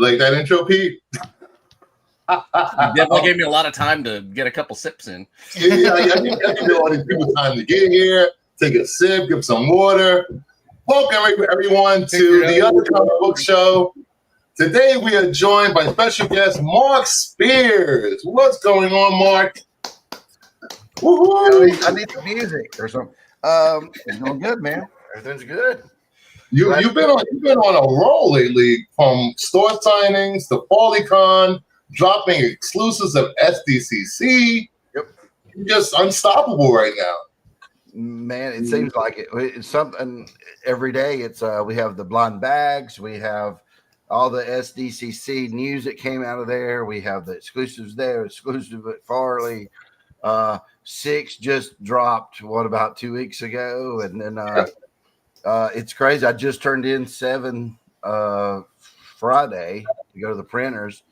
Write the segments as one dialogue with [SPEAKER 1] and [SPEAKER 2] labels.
[SPEAKER 1] like that intro, Pete?
[SPEAKER 2] You definitely gave me a lot of time to get a couple sips in.
[SPEAKER 1] Yeah, I give all these people time to get here, take a sip, give some water. Welcome everyone to the Other Comic Book Show. Today we are joined by special guest Mark Spears. What's going on, Mark?
[SPEAKER 3] Woo-hoo. I need some music or something. It's going good, man. Everything's good.
[SPEAKER 1] You've been on a roll lately, from store signings to Polycon, dropping exclusives of SDCC.
[SPEAKER 3] Yep.
[SPEAKER 1] You're just unstoppable right now.
[SPEAKER 3] Man, it seems like it. It's something every day. It's we have the blind bags, we have all the SDCC news that came out of there. We have the exclusives there, exclusive at Farley. 6 just dropped about 2 weeks ago, and then it's crazy. I just turned in 7 Friday to go to the printers,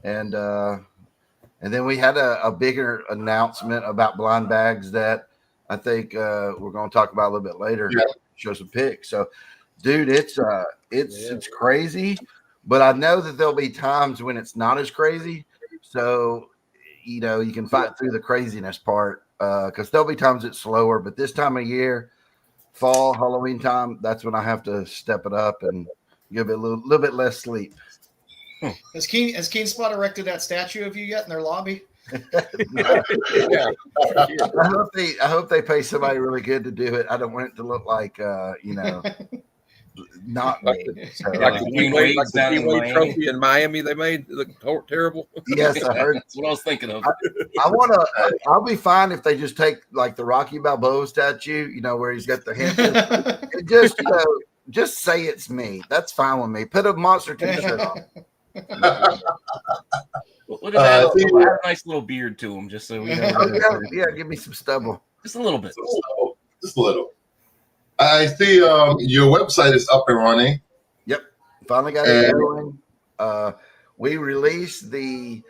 [SPEAKER 3] and then we had a bigger announcement about blind bags that I think we're going to talk about a little bit later.
[SPEAKER 1] Yeah.
[SPEAKER 3] Show some pics. So, dude, it's crazy, but I know that there'll be times when it's not as crazy. So, you know, you can fight through the craziness part because there'll be times it's slower. But this time of year, fall, Halloween time, that's when I have to step it up and give it a little bit less sleep.
[SPEAKER 4] Has Keen Spot erected that statue of you yet in their lobby?
[SPEAKER 3] I hope they pay somebody really good to do it. I don't want it to look like not me. So,
[SPEAKER 5] like the Wade trophy in Miami they made look terrible.
[SPEAKER 3] Yes, I heard.
[SPEAKER 2] That's what I was thinking of.
[SPEAKER 3] I'll be fine if they just take like the Rocky Balboa statue, where he's got the hand. And just say it's me. That's fine with me. Put a monster t-shirt on.
[SPEAKER 2] We'll just add a nice little beard to him, just so we know.
[SPEAKER 3] Yeah, give me some stubble.
[SPEAKER 2] Just a little bit.
[SPEAKER 1] Just a little. I see your website is up and running.
[SPEAKER 3] Yep. Finally got it going. We released the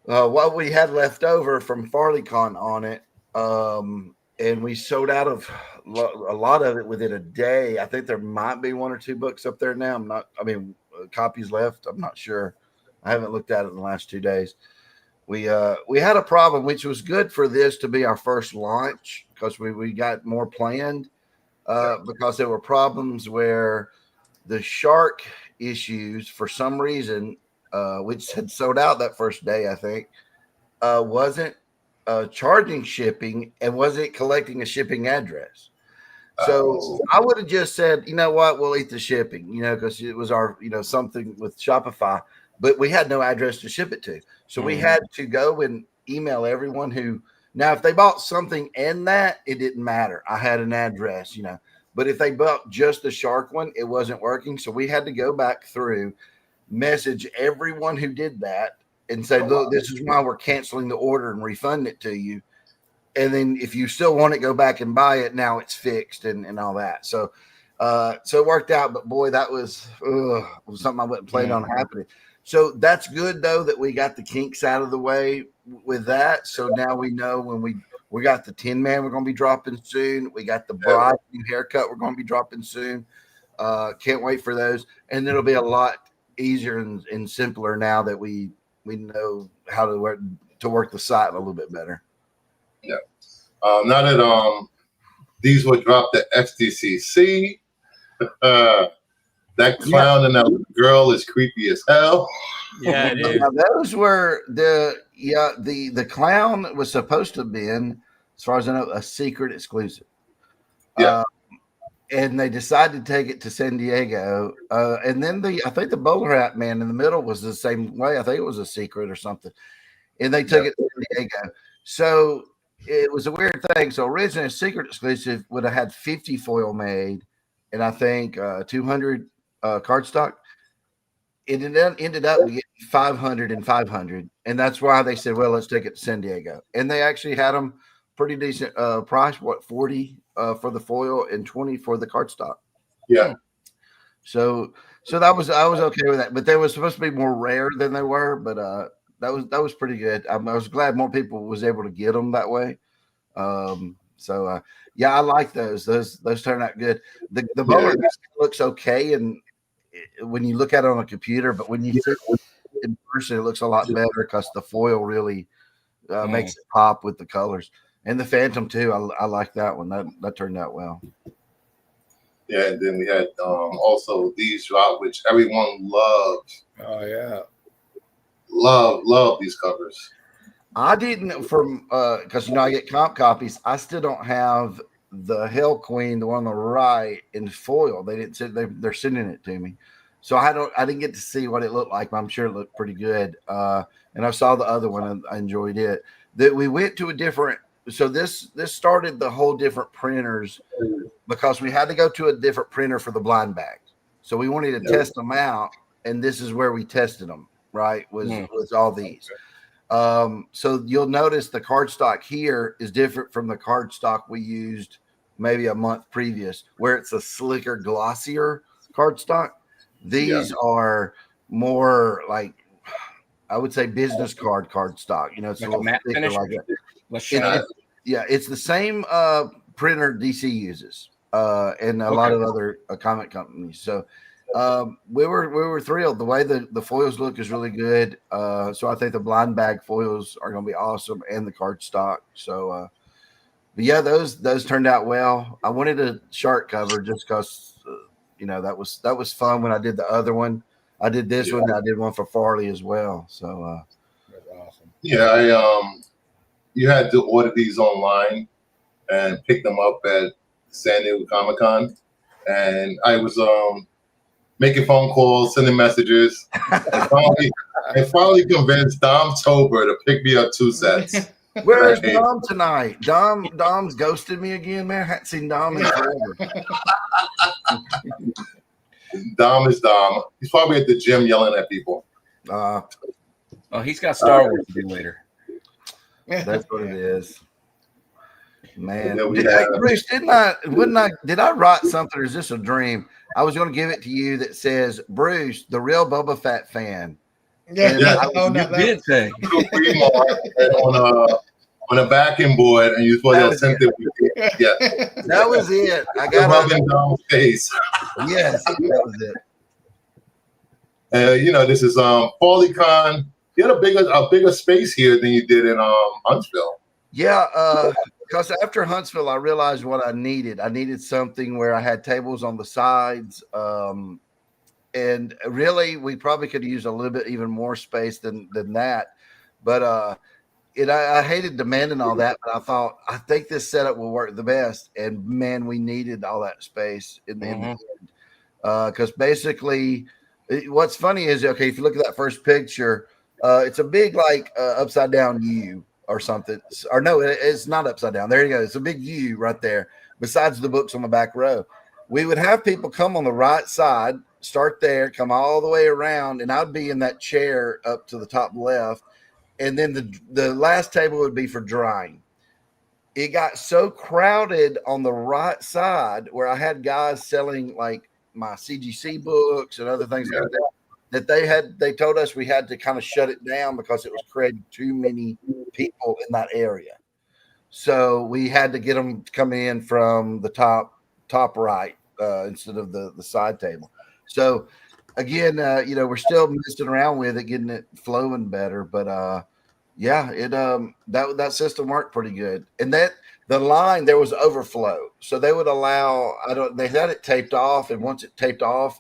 [SPEAKER 3] what we had left over from Farleycon on it. And we sold out of a lot of it within a day. I think there might be 1 or 2 books up there now. Copies left. I'm not sure. I haven't looked at it in the last 2 days. We had a problem, which was good for this to be our first launch because we got more planned because there were problems where the shark issues for some reason, which had sold out that first day, I think, wasn't charging shipping and wasn't collecting a shipping address. So I would have just said, you know what, we'll eat the shipping, because it was our, something with Shopify, but we had no address to ship it to. So we had to go and email everyone who, now if they bought something in that, it didn't matter. I had an address, but if they bought just the shark one, it wasn't working. So we had to go back through, message everyone who did that and say, look, this is why we're canceling the order and refund it to you. And then if you still want it, go back and buy it. Now it's fixed and all that. So it worked out. But boy, that was something I wouldn't plan on happening. So that's good, though, that we got the kinks out of the way with that. So now we know when we got the Tin Man we're going to be dropping soon. We got the Bride new haircut we're going to be dropping soon. Can't wait for those. And it'll be a lot easier and simpler now that we know how to work the site a little bit better.
[SPEAKER 1] Yeah. Now that these were dropped at SDCC, that clown and that little girl is creepy as hell.
[SPEAKER 2] Yeah, it is.
[SPEAKER 3] Now, those were the clown was supposed to have been, as far as I know, a secret exclusive.
[SPEAKER 1] Yeah.
[SPEAKER 3] And they decided to take it to San Diego. And then I think the bowler hat man in the middle was the same way. I think it was a secret or something. And they took it to San Diego. So it was a weird thing. So originally a secret exclusive would have had 50 foil made and I think 200 cardstock. It ended up getting 500 and 500. And that's why they said, well, let's take it to San Diego. And they actually had them pretty decent price, 40 for the foil and 20 for the cardstock.
[SPEAKER 1] Yeah.
[SPEAKER 3] So I was okay with that, but they were supposed to be more rare than they were, but that was pretty good. I was glad more people was able to get them that way. Yeah, I like those. Those turn out good. The bowler looks okay, and when you look at it on a computer, but when you see it in person, it looks a lot better because the foil really makes it pop with the colors. And the Phantom too. I like that one. That turned out well.
[SPEAKER 1] Yeah, and then we had also these drop, which everyone loved.
[SPEAKER 5] Oh yeah.
[SPEAKER 1] Love these covers.
[SPEAKER 3] I didn't because I get comp copies. I still don't have the Hell Queen, the one on the right, in foil. They didn't send. They're sending it to me, so I didn't get to see what it looked like. But I'm sure it looked pretty good. And I saw the other one and I enjoyed it. That we went to a different. So this started the whole different printers because we had to go to a different printer for the blind bags. So we wanted to test them out, and this is where we tested them. Right, was all these. So you'll notice the cardstock here is different from the cardstock we used maybe a month previous, where it's a slicker, glossier cardstock. These are more like, I would say, business cardstock. It's
[SPEAKER 2] like
[SPEAKER 3] a little
[SPEAKER 2] matte
[SPEAKER 3] thicker
[SPEAKER 2] finish?
[SPEAKER 3] like that. It's the same printer DC uses and a lot of other comic companies. So we were thrilled. The way the foils look is really good. So I think the blind bag foils are going to be awesome, and the cardstock. So, but yeah, those turned out well. I wanted a shark cover just because that was fun when I did the other one. I did this one. I did one for Farley as well. So
[SPEAKER 5] That's awesome.
[SPEAKER 1] Yeah, you had to order these online and pick them up at San Diego Comic-Con, and I was making phone calls, sending messages, and finally convinced Dom Tober to pick me up 2 sets.
[SPEAKER 3] where's Dom tonight? Dom's ghosted me again, man. I haven't seen Dom in forever.
[SPEAKER 1] Dom is Dom. He's probably at the gym yelling at people.
[SPEAKER 2] He's got Star Wars to do later.
[SPEAKER 3] That's what it is. Man,
[SPEAKER 1] Bruce,
[SPEAKER 3] did I write something, or is this a dream? I was going to give it to you that says, Bruce, the real Boba Fett fan.
[SPEAKER 1] Yeah.
[SPEAKER 2] Did say
[SPEAKER 1] on a backing board, and you supposed to have sent it. Yeah,
[SPEAKER 3] that was it. I got
[SPEAKER 1] rubbing Dom's face.
[SPEAKER 3] Yes, that was
[SPEAKER 1] it. This is Polycon. You had a bigger space here than you did in Huntsville.
[SPEAKER 3] Yeah, because after Huntsville, I realized what I needed. I needed something where I had tables on the sides. And really, we probably could have used a little bit even more space than that. But I hated demanding all that. But I think this setup will work the best. And man, we needed all that space in the end. Because basically, what's funny is, okay, if you look at that first picture, it's a big upside down U or something. Or no, it's not upside down. There you go. It's a big U right there. Besides the books on the back row, we would have people come on the right side, start there, come all the way around, and I'd be in that chair up to the top left. And then the last table would be for drying. It got so crowded on the right side where I had guys selling like my CGC books and other things like that they told us we had to kind of shut it down because it was creating too many people in that area. So we had to get them coming in from the top right instead of the side table. So again, we're still messing around with it, getting it flowing better, but that system worked pretty good. And that the line, there was overflow, so they would allow. They had it taped off, and once it taped off,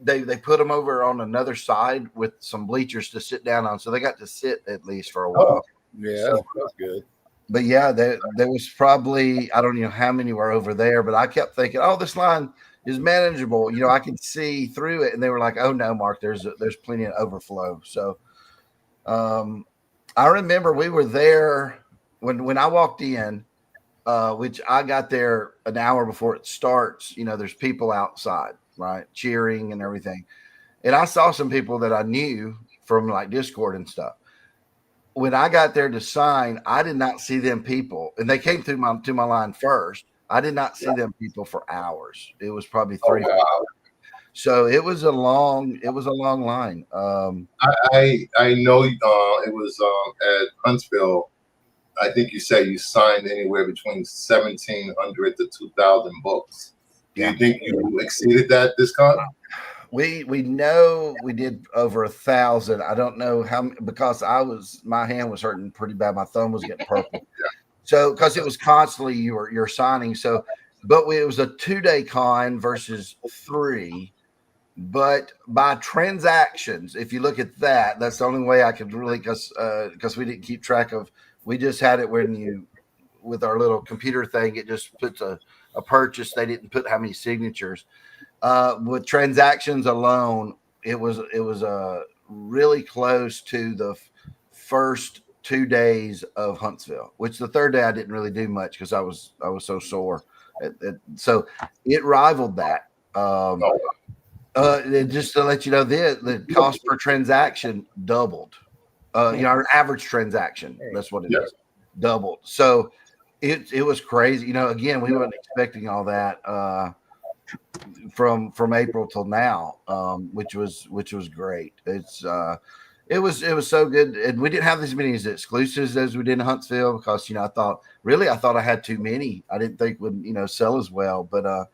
[SPEAKER 3] they put them over on another side with some bleachers to sit down on, so they got to sit at least for a while.
[SPEAKER 5] Yeah, that's good.
[SPEAKER 3] But yeah, there was probably, I don't know how many were over there, but I kept thinking, oh, this line is manageable. I can see through it. And they were like, oh no, Mark, there's plenty of overflow. So I remember we were there when I walked in, which I got there an hour before it starts. There's people outside, right, cheering and everything. And I saw some people that I knew from like Discord and stuff. When I got there to sign, I did not see them people, and they came to my line first. I did not see them people for hours. It was probably 3 hours. So it was a long line.
[SPEAKER 1] I know it was at Huntsville. I think you said you signed anywhere between 1,700 to 2,000 books. Do you think you exceeded that this time?
[SPEAKER 3] We know we did over 1,000. I don't know how, because my hand was hurting pretty bad. My thumb was getting purple. So because it was constantly you're signing. So, but it was a 2-day con versus 3. But by transactions, if you look at that, that's the only way I could really, because we didn't keep track of. We just had it with our little computer thing, it just puts a purchase. They didn't put how many signatures. With transactions alone, it was really close to the first 2 days of Huntsville, which the third day I didn't really do much because I was so sore. So it rivaled that. Just to let you know, the cost per transaction doubled. Our average transaction, that's what it is, doubled. So it was crazy. Again, we weren't expecting all that from April till now, which was great. It was so good, and we didn't have as many exclusives as we did in Huntsville because I thought I had too many. I didn't think would sell as well, but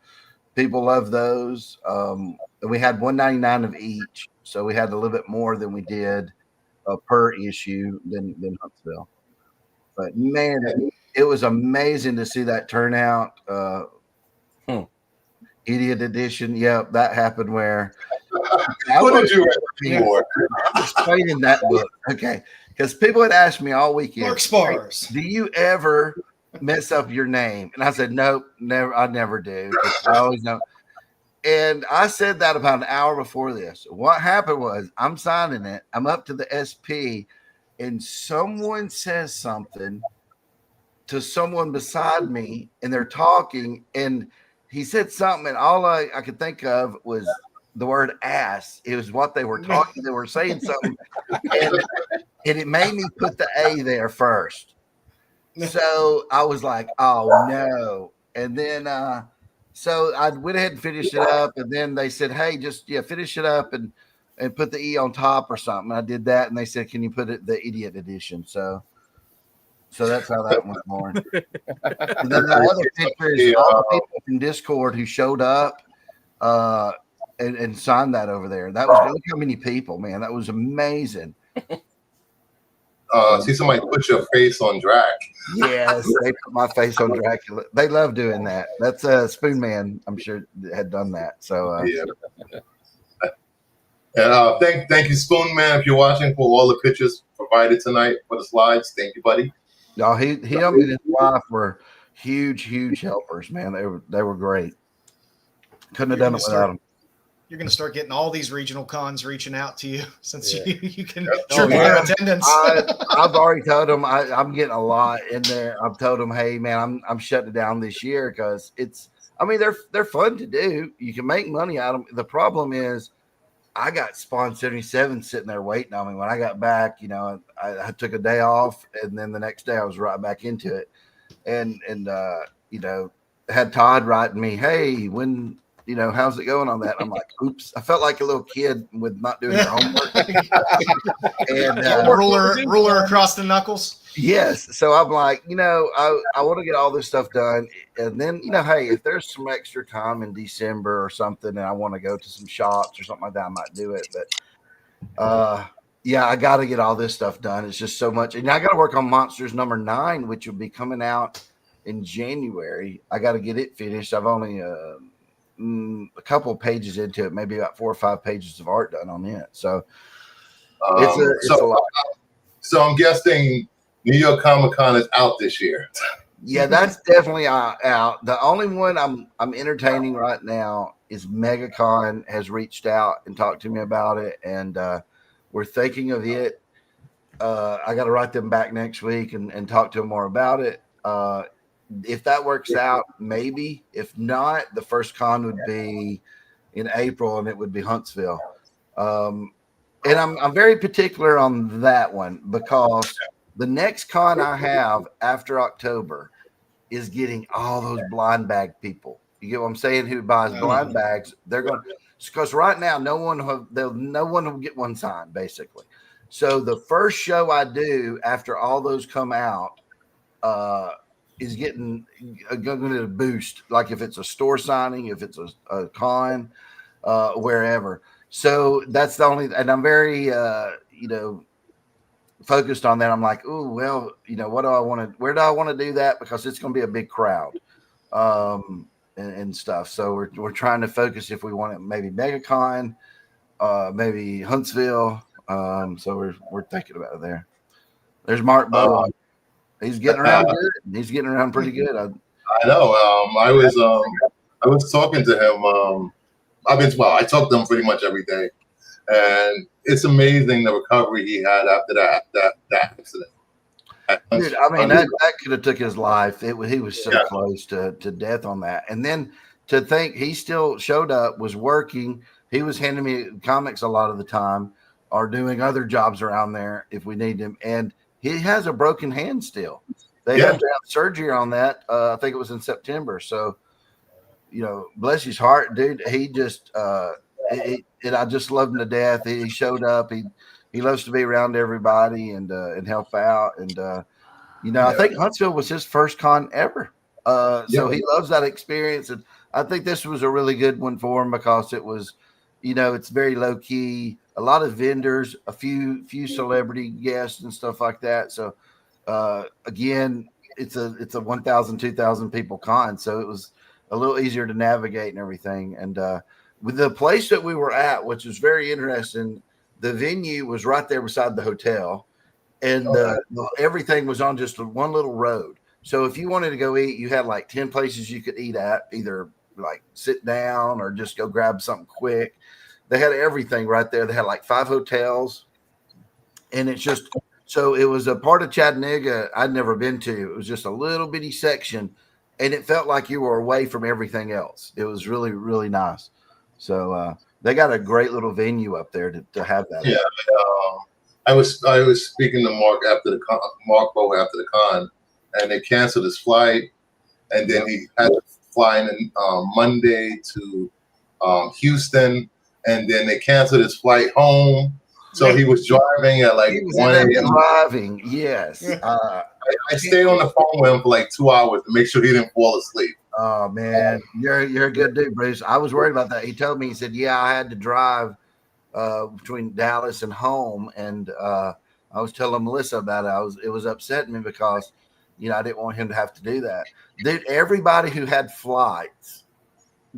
[SPEAKER 3] people love those. And we had $1.99 of each, so we had a little bit more than we did per issue than Huntsville. But man, it was amazing to see that turnout. Idiot edition. Yep, that happened where.
[SPEAKER 1] What did you write for?
[SPEAKER 3] Explaining that book, okay? Because people had asked me all weekend,
[SPEAKER 4] Mark Spars,
[SPEAKER 3] do you ever mess up your name? And I said, nope, never. I never do. I always know. And I said that about an hour before this. What happened was I'm signing it. I'm up to the SP, and someone says something to someone beside me, and they're talking, and he said something, and all I could think of was the word ass. It was what they were talking. They were saying something, and it made me put the A there first. So I was like, oh no. And then so I went ahead and finished it up, and then they said, hey, just finish it up and put the E on top or something. I did that, and they said, can you put it the idiot edition? So that's how that was born. And then the other picture is all the people from Discord who showed up and signed that over there. That was look how many people, man. That was amazing.
[SPEAKER 1] See somebody put your face on Drac.
[SPEAKER 3] Yes, they put my face on Dracula. They love doing that. That's Spoon Man, I'm sure, had done that. So
[SPEAKER 1] yeah. And thank you, Spoon Man, if you're watching, for all the pictures provided tonight for the slides. Thank you, buddy.
[SPEAKER 3] No, he and his wife were huge helpers, man. They were great. Couldn't have done it without them.
[SPEAKER 4] You're going to start getting all these regional cons reaching out to you since you can triple their attendance.
[SPEAKER 3] I've already told them I'm getting a lot in there. I've told them, hey man, I'm shutting it down this year because they're fun to do. You can make money out of them. The problem is I got Spawn 77 sitting there waiting on me. When I got back, I took a day off, and then the next day I was right back into it. And had Todd writing me, hey, when how's it going on that? I'm like, oops. I felt like a little kid with not doing their homework. And
[SPEAKER 4] ruler across the knuckles.
[SPEAKER 3] Yes. So I'm like, I want to get all this stuff done. And then, hey, if there's some extra time in December or something, and I want to go to some shops or something like that, I might do it. But I got to get all this stuff done. It's just so much. And I got to work on Monsters number 9, which will be coming out in January. I got to get it finished. I've only a couple of pages into it, maybe about 4 or 5 pages of art done on it. So it's a lot.
[SPEAKER 1] So I'm guessing New York Comic Con is out this year.
[SPEAKER 3] Yeah, that's definitely out. The only one I'm entertaining right now is MegaCon has reached out and talked to me about it, and we're thinking of it. I got to write them back next week and talk to them more about it. If that works out, maybe. If not, the first con would be in April, and it would be Huntsville. And I'm very particular on that one because the next con I have after October is getting all those blind bag people. You get what I'm saying? Who buys blind bags? They're going because right now no one will get one signed basically. So the first show I do after all those come out is getting a boost. Like if it's a store signing, if it's a con, wherever. So that's the only, and I'm very, focused on that. I'm like, oh, well, what do I want to, where do I want to do that? Because it's going to be a big crowd, and stuff. So we're trying to focus if we want it, maybe MegaCon, maybe Huntsville. So we're thinking about it there. There's Mark Bowen. He's getting around good. He's getting around pretty good.
[SPEAKER 1] I know. I was talking to him. I talk to him pretty much every day, and it's amazing the recovery he had after that accident.
[SPEAKER 3] Dude, I mean, that could have took his life. He was so close to death on that. And then to think he still showed up, was working. He was handing me comics a lot of the time, or doing other jobs around there if we need him. And he has a broken hand still. They had to have surgery on that. I think it was in September. So, bless his heart, dude. He just, and I just love him to death. He showed up. He loves to be around everybody and help out. And, I think Huntsville was his first con ever. So he loves that experience. And I think this was a really good one for him because it was, it's very low key, a lot of vendors, a few celebrity guests and stuff like that. So, again, it's a 1,000, 2,000 people con. So it was a little easier to navigate and everything. And, with the place that we were at, which was very interesting, the venue was right there beside the hotel, and everything was on just one little road. So if you wanted to go eat, you had like 10 places you could eat at, either like sit down or just go grab something quick. They had everything right there. They had like 5 hotels, and it's just, so it was a part of Chattanooga I'd never been to. It was just a little bitty section, and it felt like you were away from everything else. It was really, really nice. So they got a great little venue up there to have that.
[SPEAKER 1] Yeah, I was speaking to Mark Bowen after the con, and they canceled his flight, and then he had to fly in Monday to Houston, and then they canceled his flight home. So he was driving at like 1 a.m.
[SPEAKER 3] Driving, yes.
[SPEAKER 1] I stayed on the phone with him for like 2 hours to make sure he didn't fall asleep.
[SPEAKER 3] Oh man, you're a good dude, Bruce. I was worried about that. He told me, he said, yeah, I had to drive between Dallas and home, and I was telling Melissa about it. It was upsetting me because I didn't want him to have to do that. Dude, everybody who had flights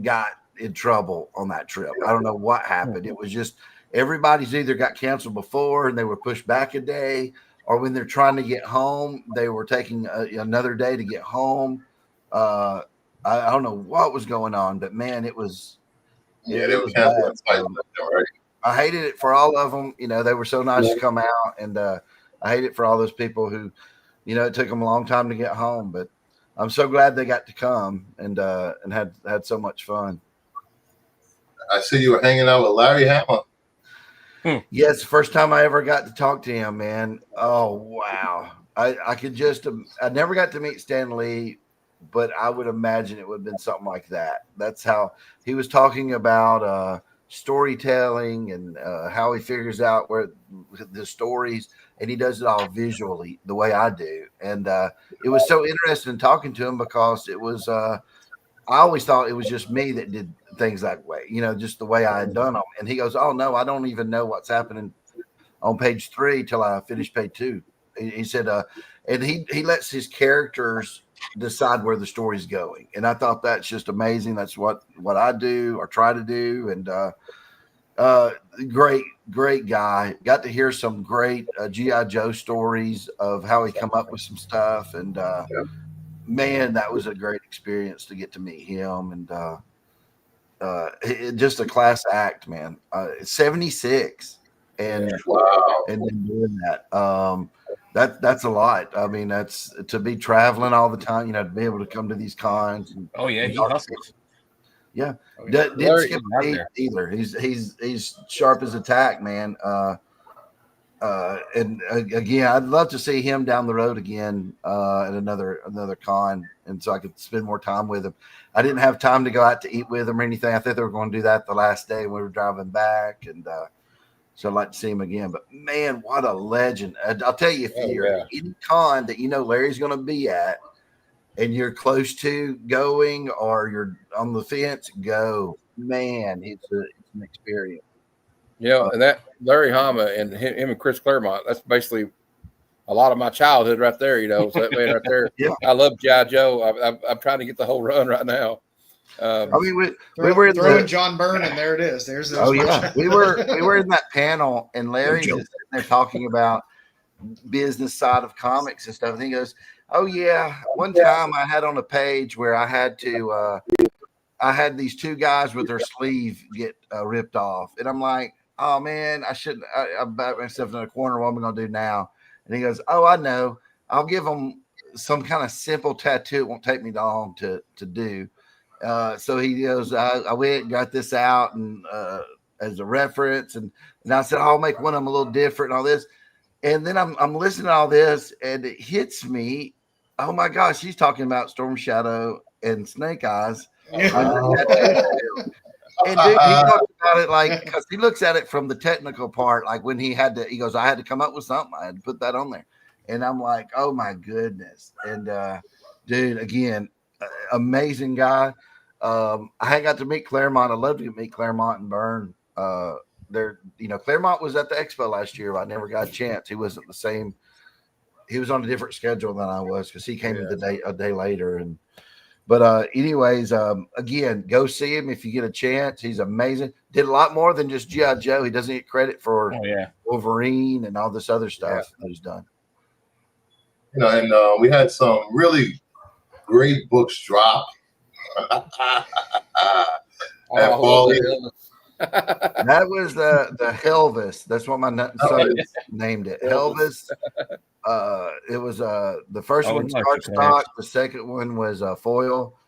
[SPEAKER 3] got in trouble on that trip. I don't know what happened. It was just everybody's either got canceled before and they were pushed back a day, or when they're trying to get home, they were taking another day to get home. I don't know what was going on, but man, it was.
[SPEAKER 1] They were canceling flights. Right?
[SPEAKER 3] I hated it for all of them. They were so nice to come out, and I hate it for all those people who, it took them a long time to get home. But I'm so glad they got to come and had so much fun.
[SPEAKER 1] I see you were hanging out with Larry Hama.
[SPEAKER 3] Yes, the first time I ever got to talk to him, man. Oh wow, I could just. I never got to meet Stan Lee, but I would imagine it would have been something like that. That's how he was talking about storytelling and how he figures out where the stories, and he does it all visually the way I do. And it was so interesting talking to him because it was, I always thought it was just me that did things that way, just the way I had done them. And he goes, oh no, I don't even know what's happening on page 3 till I finish page 2. He said, and he lets his characters decide where the story's going, and I thought that's just amazing. That's what I do or try to do. And great guy. Got to hear some great GI Joe stories of how he come up with some stuff, and man, that was a great experience to get to meet him. And just a class act, man. 76 and then doing that. That's a lot. I mean, that's to be traveling all the time, to be able to come to these cons. And,
[SPEAKER 2] he hustles.
[SPEAKER 3] Yeah, didn't skip a beat either. He's sharp as a tack, man. And again, I'd love to see him down the road again at another con, and so I could spend more time with him. I didn't have time to go out to eat with him or anything. I think they were going to do that the last day when we were driving back, and so I'd like to see him again. But man, what a legend! I'll tell you, if you're at any con that Larry's going to be at, and you're close to going or you're on the fence, go. Man, it's an experience.
[SPEAKER 5] Yeah, and that Larry Hama and him and Chris Claremont, that's basically a lot of my childhood right there, So that man right there.
[SPEAKER 3] Yeah.
[SPEAKER 5] I love G.I. Joe. I'm trying to get the whole run right now.
[SPEAKER 3] I mean, we
[SPEAKER 4] Throw,
[SPEAKER 3] were in
[SPEAKER 4] throwing John Byrne, and there it is. There's
[SPEAKER 3] oh yeah, we were in that panel, and Larry's just sitting there talking about business side of comics and stuff. And he goes, "Oh yeah, one time I had on a page where I had to, I had these two guys with their sleeve get ripped off, and I'm like, oh man, I shouldn't. I backed myself in a corner. What am I gonna do now?" And he goes, "Oh, I know. I'll give them some kind of simple tattoo. It won't take me long to do." So he goes, I went and got this out and as a reference, and I said, I'll make one of them a little different and all this. And then I'm listening to all this, and it hits me. Oh my gosh, he's talking about Storm Shadow and Snake Eyes. And dude, he talks about it like, because he looks at it from the technical part, like when he goes, I had to come up with something. I had to put that on there. And I'm like, oh my goodness. And dude, again, amazing guy. I got to meet Claremont. I'd love to meet Claremont and Byrne. Claremont was at the expo last year, but I never got a chance. He wasn't the same. He was on a different schedule than I was because he came a day later. But anyways, again, go see him if you get a chance. He's amazing. Did a lot more than just G.I. Joe. He doesn't get credit for Wolverine and all this other stuff that he's done.
[SPEAKER 1] And we had some really great books drop.
[SPEAKER 3] That was the Helvis. That's what my son named it. Helvis. It was the first one's cardstock. The second one was foil,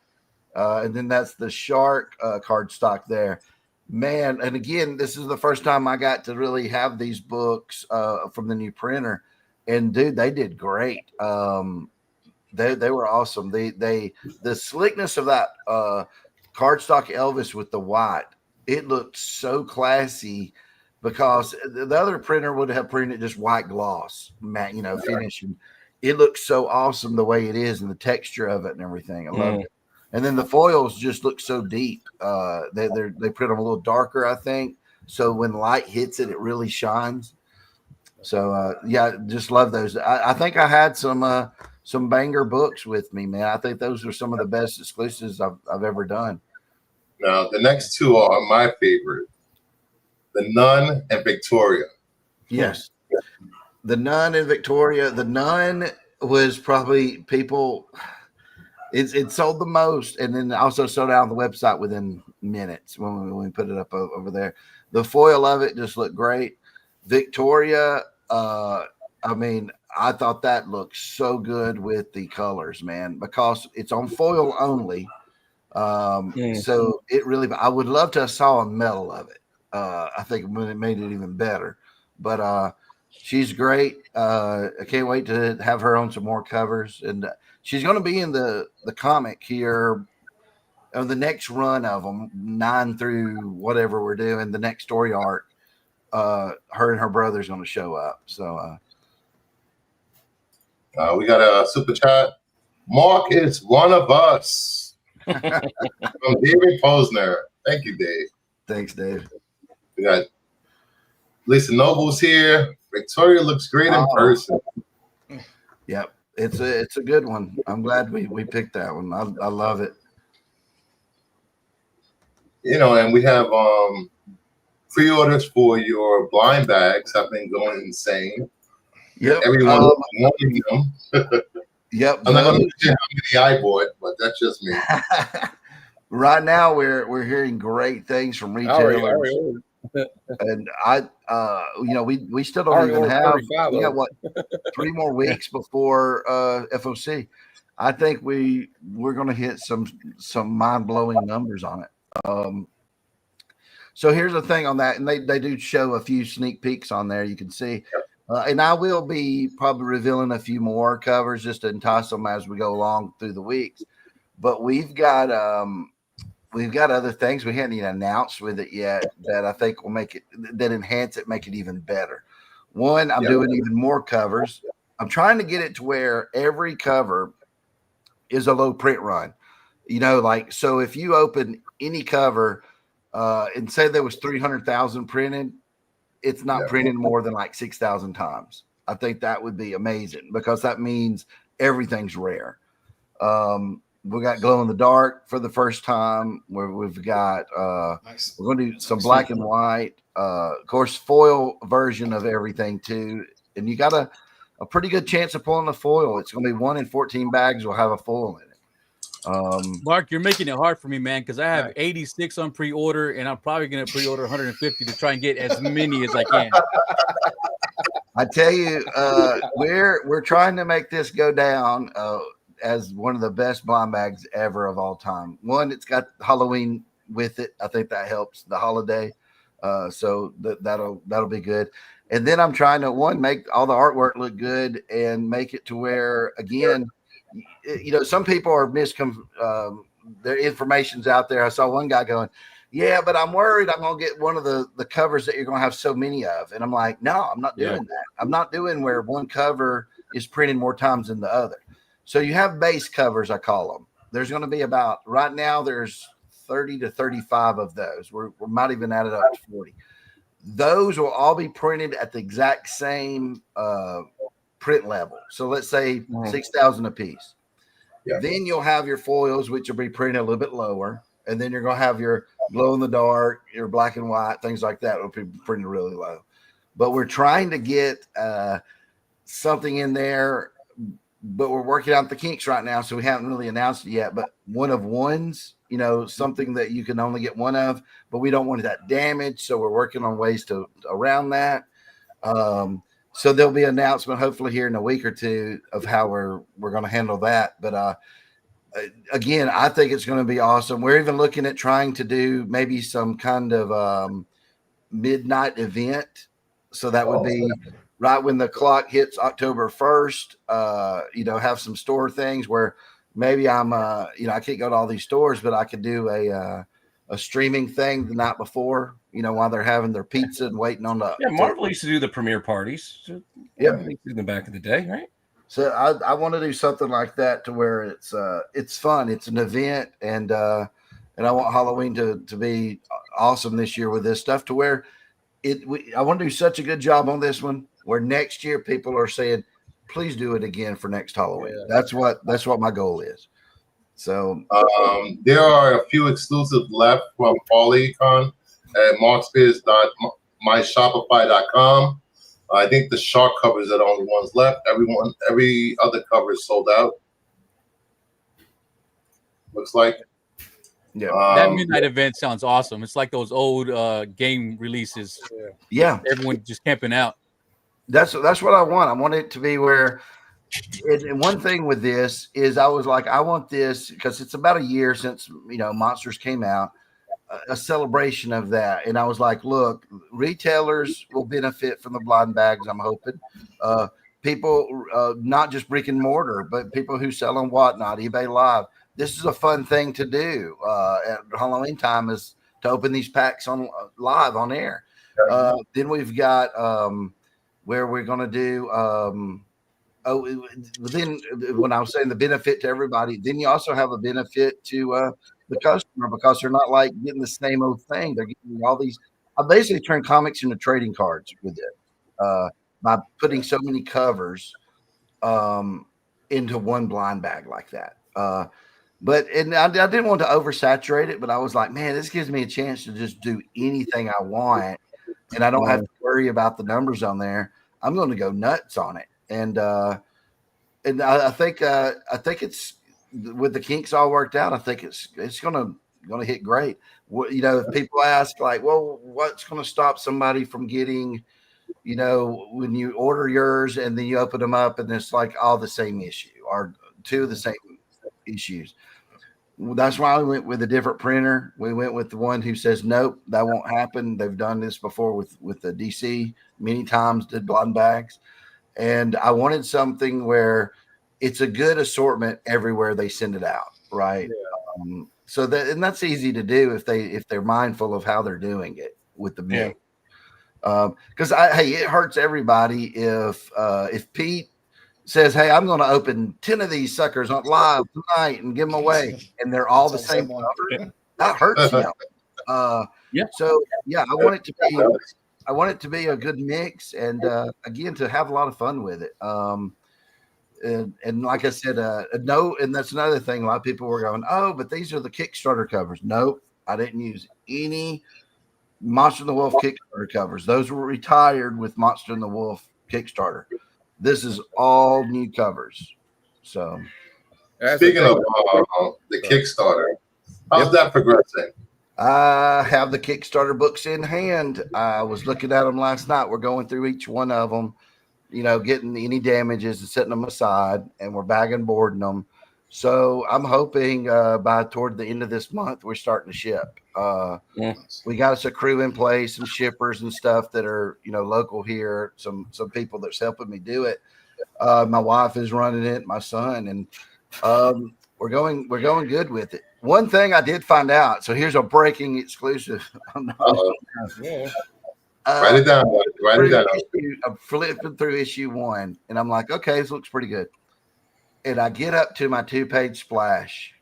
[SPEAKER 3] and then that's the shark cardstock there. Man, and again, this is the first time I got to really have these books from the new printer, and dude, they did great. They were awesome. The slickness of that cardstock Elvis with the white, it looked so classy because the other printer would have printed just white gloss, matte, finish. And it looks so awesome the way it is and the texture of it and everything. I love it. And then the foils just look so deep. They print them a little darker, I think. So when light hits it, it really shines. So just love those. I think I had some banger books with me, man. I think those are some of the best exclusives I've ever done.
[SPEAKER 1] Now, the next two are my favorite. The Nun and Victoria.
[SPEAKER 3] Yes. The Nun and Victoria. The Nun was probably it sold the most, and then also sold out on the website within minutes when we put it up over there. The foil of it just looked great. Victoria, I thought that looked so good with the colors, man, because it's on foil only. So it really, I would love to have saw a metal of it. I think it made it even better, but she's great. I can't wait to have her on some more covers, and she's going to be in the comic here on the next run of them, 9 through whatever we're doing, the next story arc. Her and her brother's going to show up. So
[SPEAKER 1] we got a super chat. Mark is one of us. From David Posner. Thank you, Dave.
[SPEAKER 3] Thanks, Dave.
[SPEAKER 1] We got Lisa Noble's here. Victoria looks great in person.
[SPEAKER 3] Yep, it's a good one. I'm glad we picked that one. I love it.
[SPEAKER 1] And we have pre-orders for your blind bags have been going insane.
[SPEAKER 3] Yep,
[SPEAKER 1] everyone wanting them.
[SPEAKER 3] Yep,
[SPEAKER 1] I'm not going to say how many I bought, but that's just me.
[SPEAKER 3] Right now, we're hearing great things from retailers, and we still don't even have. We got 3 more weeks before FOC. I think we're going to hit some mind blowing numbers on it. So here's the thing on that, and they do show a few sneak peeks on there. You can see. And I will be probably revealing a few more covers just to entice them as we go along through the weeks. But we've got other things we haven't even announced with it yet that I think will make it, that enhance it, make it even better. One, I'm doing even more covers. I'm trying to get it to where every cover is a low print run. Like, so if you open any cover and say there was 300,000 printed, it's not printed more than like 6,000 times. I think that would be amazing because that means everything's rare. We got glow in the dark for the first time, where we've got
[SPEAKER 4] Nice.
[SPEAKER 3] we're going to do some black and white, of course, foil version of everything too. And you got a pretty good chance of pulling the foil. It's going to be 1 in 14 bags will have a foil in it.
[SPEAKER 6] Mark, you're making it hard for me, man, because I have 86 on pre-order, and I'm probably going to pre-order 150 to try and get as many as I can.
[SPEAKER 3] I tell you, we're trying to make this go down as one of the best blind bags ever of all time. One, it's got Halloween with it. I think that helps the holiday. So that'll be good. And then I'm trying to make all the artwork look good and make it to where, again, some people are their information's out there. I saw one guy going, yeah, but I'm worried I'm going to get one of the covers that you're going to have so many of. And I'm like, no, I'm not doing that. I'm not doing where one cover is printed more times than the other. So you have base covers, I call them. There's going to be about, right now, there's 30 to 35 of those. We might even add it up to 40. Those will all be printed at the exact same print level. So let's say 6,000 a piece. Yeah. Then you'll have your foils, which will be printed a little bit lower. And then you're going to have your glow in the dark, your black and white, things like that will be printed really low. But we're trying to get something in there, but we're working out the kinks right now. So we haven't really announced it yet, but one of ones, something that you can only get one of, but we don't want that damaged. So we're working on ways to around that. So there'll be an announcement hopefully here in a week or two of how we're going to handle that. But again, I think it's going to be awesome. We're even looking at trying to do maybe some kind of midnight event. So that would be right when the clock hits October 1st, have some store things where maybe I'm, I can't go to all these stores, but I could do a streaming thing the night before, while they're having their pizza and waiting on the.
[SPEAKER 2] Yeah, Marvel used to do the premiere parties.
[SPEAKER 3] Yeah,
[SPEAKER 2] in the back of the day, right?
[SPEAKER 3] So I want to do something like that to where it's fun. It's an event, and I want Halloween to be awesome this year with this stuff to where I want to do such a good job on this one where next year people are saying, please do it again for next Halloween. Yeah. That's what my goal is. So
[SPEAKER 1] there are a few exclusives left from Polycon at markspace.myshopify.com. I think the shark covers are the only ones left. Every other cover is sold out. Looks like.
[SPEAKER 6] Yeah, that midnight event sounds awesome. It's like those old game releases.
[SPEAKER 3] Yeah,
[SPEAKER 6] everyone just camping out.
[SPEAKER 3] That's what I want. I want it to be where. And one thing with this is I was like, I want this because it's about a year since Monsters came out, a celebration of that. And I was like, look, retailers will benefit from the blind bags. I'm hoping people, not just brick and mortar, but people who sell on Whatnot, eBay Live. This is a fun thing to do at Halloween time is to open these packs on live on air. Then we've got where we're going to do. Then when I was saying the benefit to everybody, then you also have a benefit to the customer because they're not like getting the same old thing. They're getting all these. I basically turned comics into trading cards with it by putting so many covers into one blind bag like that. But I didn't want to oversaturate it, but I was like, man, this gives me a chance to just do anything I want, and I don't have to worry about the numbers on there. I'm going to go nuts on it. And I think it's with the kinks all worked out. I think it's gonna hit great. If people ask like, well, what's going to stop somebody from getting, when you order yours and then you open them up and it's like all the same issue or two of the same issues. That's why we went with a different printer. We went with the one who says, nope, that won't happen. They've done this before with the DC many times, did blind bags. And I wanted something where it's a good assortment everywhere they send it out, right? Yeah. So that's easy to do if they're mindful of how they're doing it with the milk. Because it hurts everybody if Pete says, "Hey, I'm going to open 10 of these suckers on live tonight and give them away," and they're all the same cover, that hurts you. So yeah, I want it to be a good mix, and again, to have a lot of fun with it. And like I said, no, and that's another thing. A lot of people were going, "Oh, but these are the Kickstarter covers." Nope, I didn't use any Monster and the Wolf Kickstarter covers. Those were retired with Monster and the Wolf Kickstarter. This is all new covers. So,
[SPEAKER 1] speaking of the Kickstarter, how's that progressing?
[SPEAKER 3] I have the Kickstarter books in hand. I was looking at them last night. We're going through each one of them, getting any damages and setting them aside, and we're bagging boarding them. So I'm hoping by toward the end of this month, we're starting to ship. We got us a crew in place, some shippers and stuff that are, local here, some people that's helping me do it. My wife is running it, my son, and we're going good with it. One thing I did find out. So here's a breaking exclusive.
[SPEAKER 1] Write it down. Write it down.
[SPEAKER 3] I'm flipping through issue 1, and I'm like, okay, this looks pretty good. And I get up to my 2-page splash,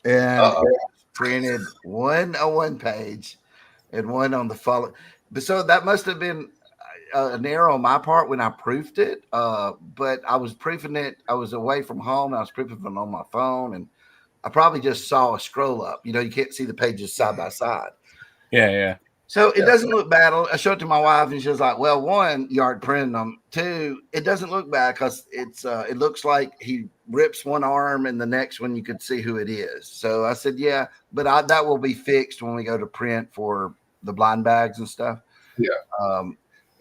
[SPEAKER 3] and printed one on one page and one on the follow. So that must have been an error on my part when I proofed it. But I was proofing it. I was away from home. I was proofing it on my phone, and I probably just saw a scroll up. You can't see the pages side by side.
[SPEAKER 2] Yeah.
[SPEAKER 3] So it doesn't look bad. I showed it to my wife, and she was like, "Well, 1, you already printed them. 2, it doesn't look bad because it looks like he rips one arm, and the next one you could see who it is." So I said, "Yeah, but that will be fixed when we go to print for the blind bags and stuff."
[SPEAKER 1] Yeah.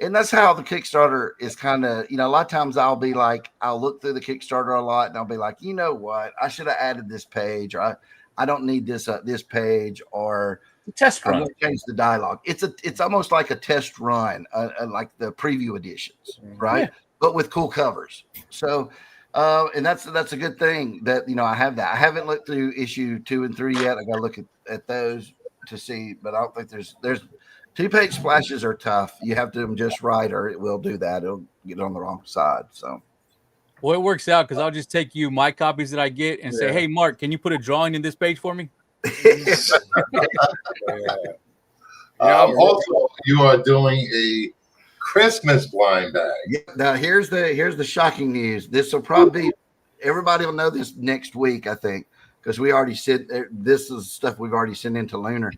[SPEAKER 3] And that's how the Kickstarter is kind of, a lot of times I'll be like, I'll look through the Kickstarter a lot, and I'll be like, you know what, I should have added this page, or I don't need this page, or
[SPEAKER 2] test run.
[SPEAKER 3] I'm going to change the dialogue. It's almost like a test run, like the preview editions, right? Yeah. But with cool covers. So, and that's a good thing that I have that. I haven't looked through issue 2 and 3 yet. I got to look at those to see, but I don't think there's 2-page splashes are tough. You have to do them just right, or it will do that. It'll get on the wrong side. So.
[SPEAKER 6] Well, it works out because I'll just take you my copies that I get and say, "Hey, Mark, can you put a drawing in this page for me?"
[SPEAKER 1] Also, you are doing a Christmas blind bag.
[SPEAKER 3] Yeah, now here's the shocking news. This will probably be, everybody will know this next week, I think, because we already said this is stuff we've already sent into Lunar.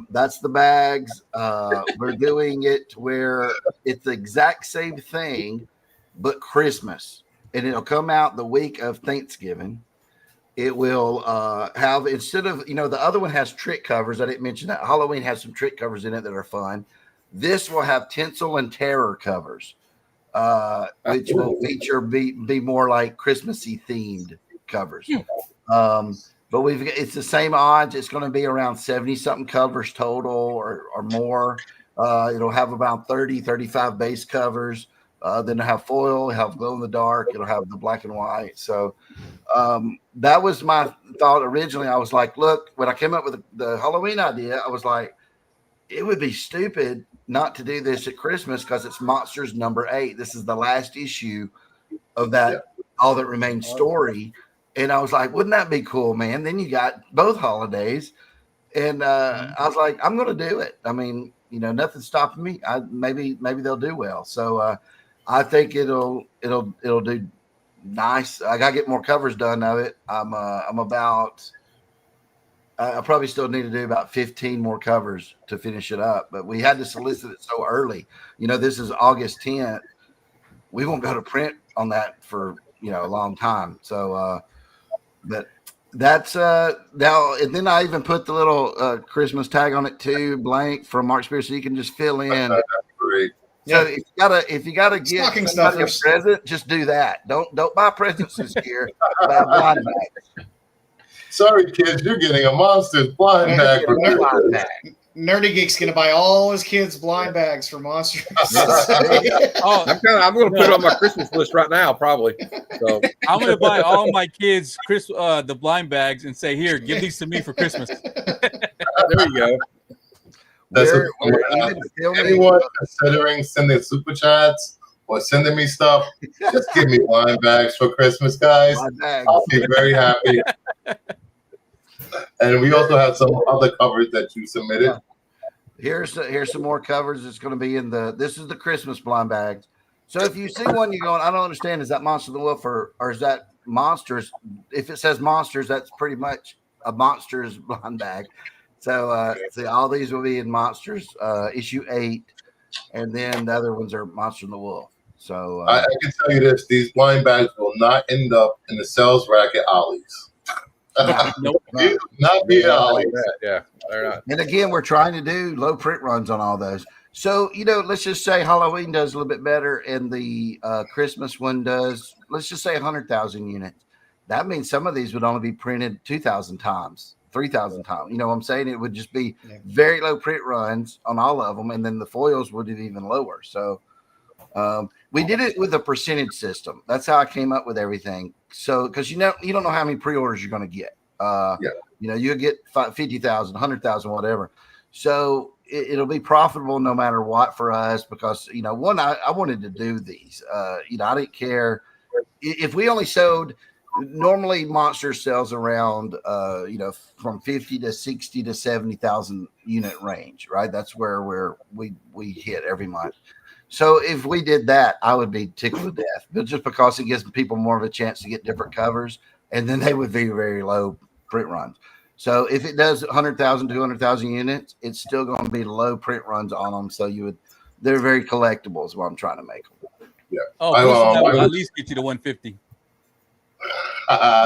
[SPEAKER 3] That's the bags. We're doing it where it's the exact same thing, but Christmas, and it'll come out the week of Thanksgiving. It will have, instead of, the other one has trick covers. I didn't mention that. Halloween has some trick covers in it that are fun. This will have tinsel and terror covers, which will be more like Christmassy themed covers. But it's the same odds. It's going to be around 70 something covers total or more. It'll have about 35 base covers. Then it'll have foil, it'll have glow in the dark, it'll have the black and white. So that was my thought originally. I was like, look, when I came up with the Halloween idea, I was like, it would be stupid not to do this at Christmas because it's Monsters number 8. This is the last issue of that All That Remains story. And I was like, wouldn't that be cool, man? Then you got both holidays. And I was like, I'm going to do it. I mean, nothing's stopping me. Maybe they'll do well. So I think it'll do nice. I gotta get more covers done of it. I probably still need to do about 15 more covers to finish it up, but we had to solicit it so early. This is August 10th. We won't go to print on that for a long time. So but that's now, and then I even put the little Christmas tag on it too, blank from Mark Spears, so you can just fill in.
[SPEAKER 1] That's great.
[SPEAKER 3] So if you gotta get somebody a present, just do that. Don't buy presents this year. Buy blind bags.
[SPEAKER 1] Sorry, kids, you're getting a Monsters blind bag.
[SPEAKER 4] Nerdy Geek's gonna buy all his kids blind bags for Monsters.
[SPEAKER 5] I'm gonna put it on my Christmas list right now, probably. So
[SPEAKER 6] I'm gonna buy all my kids the blind bags and say, "Here, give these to me for Christmas."
[SPEAKER 5] There you go.
[SPEAKER 1] Anyone considering sending super chats or sending me stuff, just give me blind bags for Christmas, guys. I'll be very happy. And we also have some other covers that you submitted.
[SPEAKER 3] Here's some more covers. It's going to be this is the Christmas blind bags. So if you see one, you're going, I don't understand. Is that Monster the Wolf or is that Monsters? If it says Monsters, that's pretty much a Monsters blind bag. So see, all these will be in Monsters, issue 8, and then the other ones are Monster and the Wolf. So
[SPEAKER 1] I can tell you this: these blind bags will not end up in the sales rack at Ollie's.
[SPEAKER 6] Nope.
[SPEAKER 1] Not be at Ollie's.
[SPEAKER 5] Yeah, they're not.
[SPEAKER 3] And again, we're trying to do low print runs on all those. So, let's just say Halloween does a little bit better and the Christmas one does, let's just say 100,000 units. That means some of these would only be printed 2,000 times, 3,000 times. You know what I'm saying? It would just be very low print runs on all of them. And then the foils would be even lower. So we did it with a percentage system. That's how I came up with everything. So, because you don't know how many pre-orders you're going to get. You'll get 50,000, 100,000, whatever. So it'll be profitable no matter what for us because, one, I wanted to do these. I didn't care if we only sold. Normally, Monster sells around, from 50 to 60 to 70,000 unit range, right? That's where we hit every month. So if we did that, I would be tickled to death, but just because it gives people more of a chance to get different covers, and then they would be very low print runs. So if it does 100,000, 200,000 units, it's still going to be low print runs on them. So they're very collectible is what I'm trying to make them.
[SPEAKER 1] Yeah.
[SPEAKER 6] Oh, that would at least get you to 150.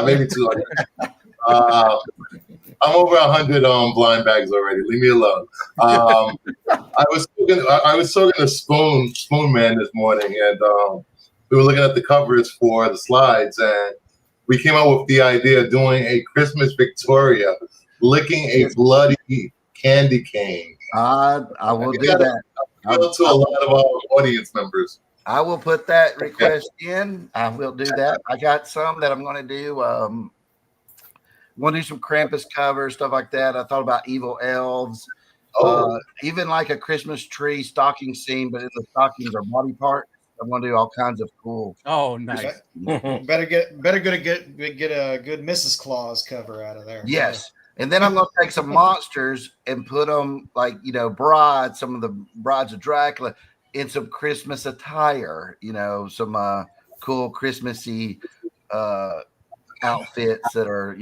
[SPEAKER 1] Maybe 200. I'm over 100 blind bags already. Leave me alone. I was talking to Spoon Man this morning, and we were looking at the covers for the slides, and we came up with the idea of doing a Christmas Victoria, licking a bloody candy cane.
[SPEAKER 3] I will do that.
[SPEAKER 1] To a lot of our audience members.
[SPEAKER 3] I will put that request in. I will do that. I got some that I'm going to do. I'm going to do some Krampus covers, stuff like that. I thought about evil elves. Even like a Christmas tree stocking scene, but in the stockings are body parts. I'm going to do all kinds of cool.
[SPEAKER 6] Oh, nice.
[SPEAKER 4] Better get a good Mrs. Claus cover out of there.
[SPEAKER 3] Yes. And then I'm going to take some monsters and put them like, brides, some of the brides of Dracula in some Christmas attire, some cool Christmassy outfits that are,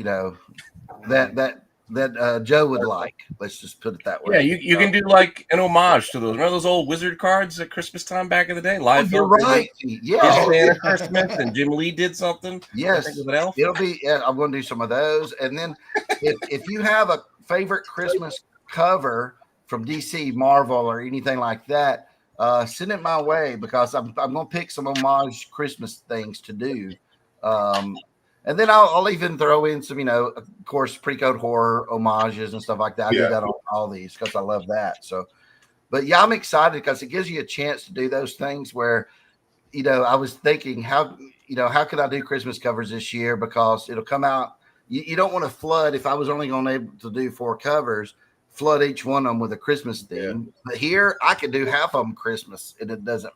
[SPEAKER 3] that Joe would like. Let's just put it that way.
[SPEAKER 2] Yeah, you can do like an homage to those. Remember those old wizard cards at Christmas time back in the day? Live.
[SPEAKER 3] You're right. Yeah.
[SPEAKER 2] Santa Christmas and Jim Lee did something.
[SPEAKER 3] Yes. It'll be. Yeah, I'm going to do some of those. And then if you have a favorite Christmas cover from DC, Marvel, or anything like that, send it my way because I'm going to pick some homage Christmas things to do. And then I'll even throw in some, of course, pre-code horror homages and stuff like that. I do that on all these because I love that. So, but yeah, I'm excited because it gives you a chance to do those things where, I was thinking how could I do Christmas covers this year because it'll come out. You don't want to flood. If I was only going to be able to do 4 covers, flood each one of them with a Christmas theme. But here I could do half of them Christmas and it doesn't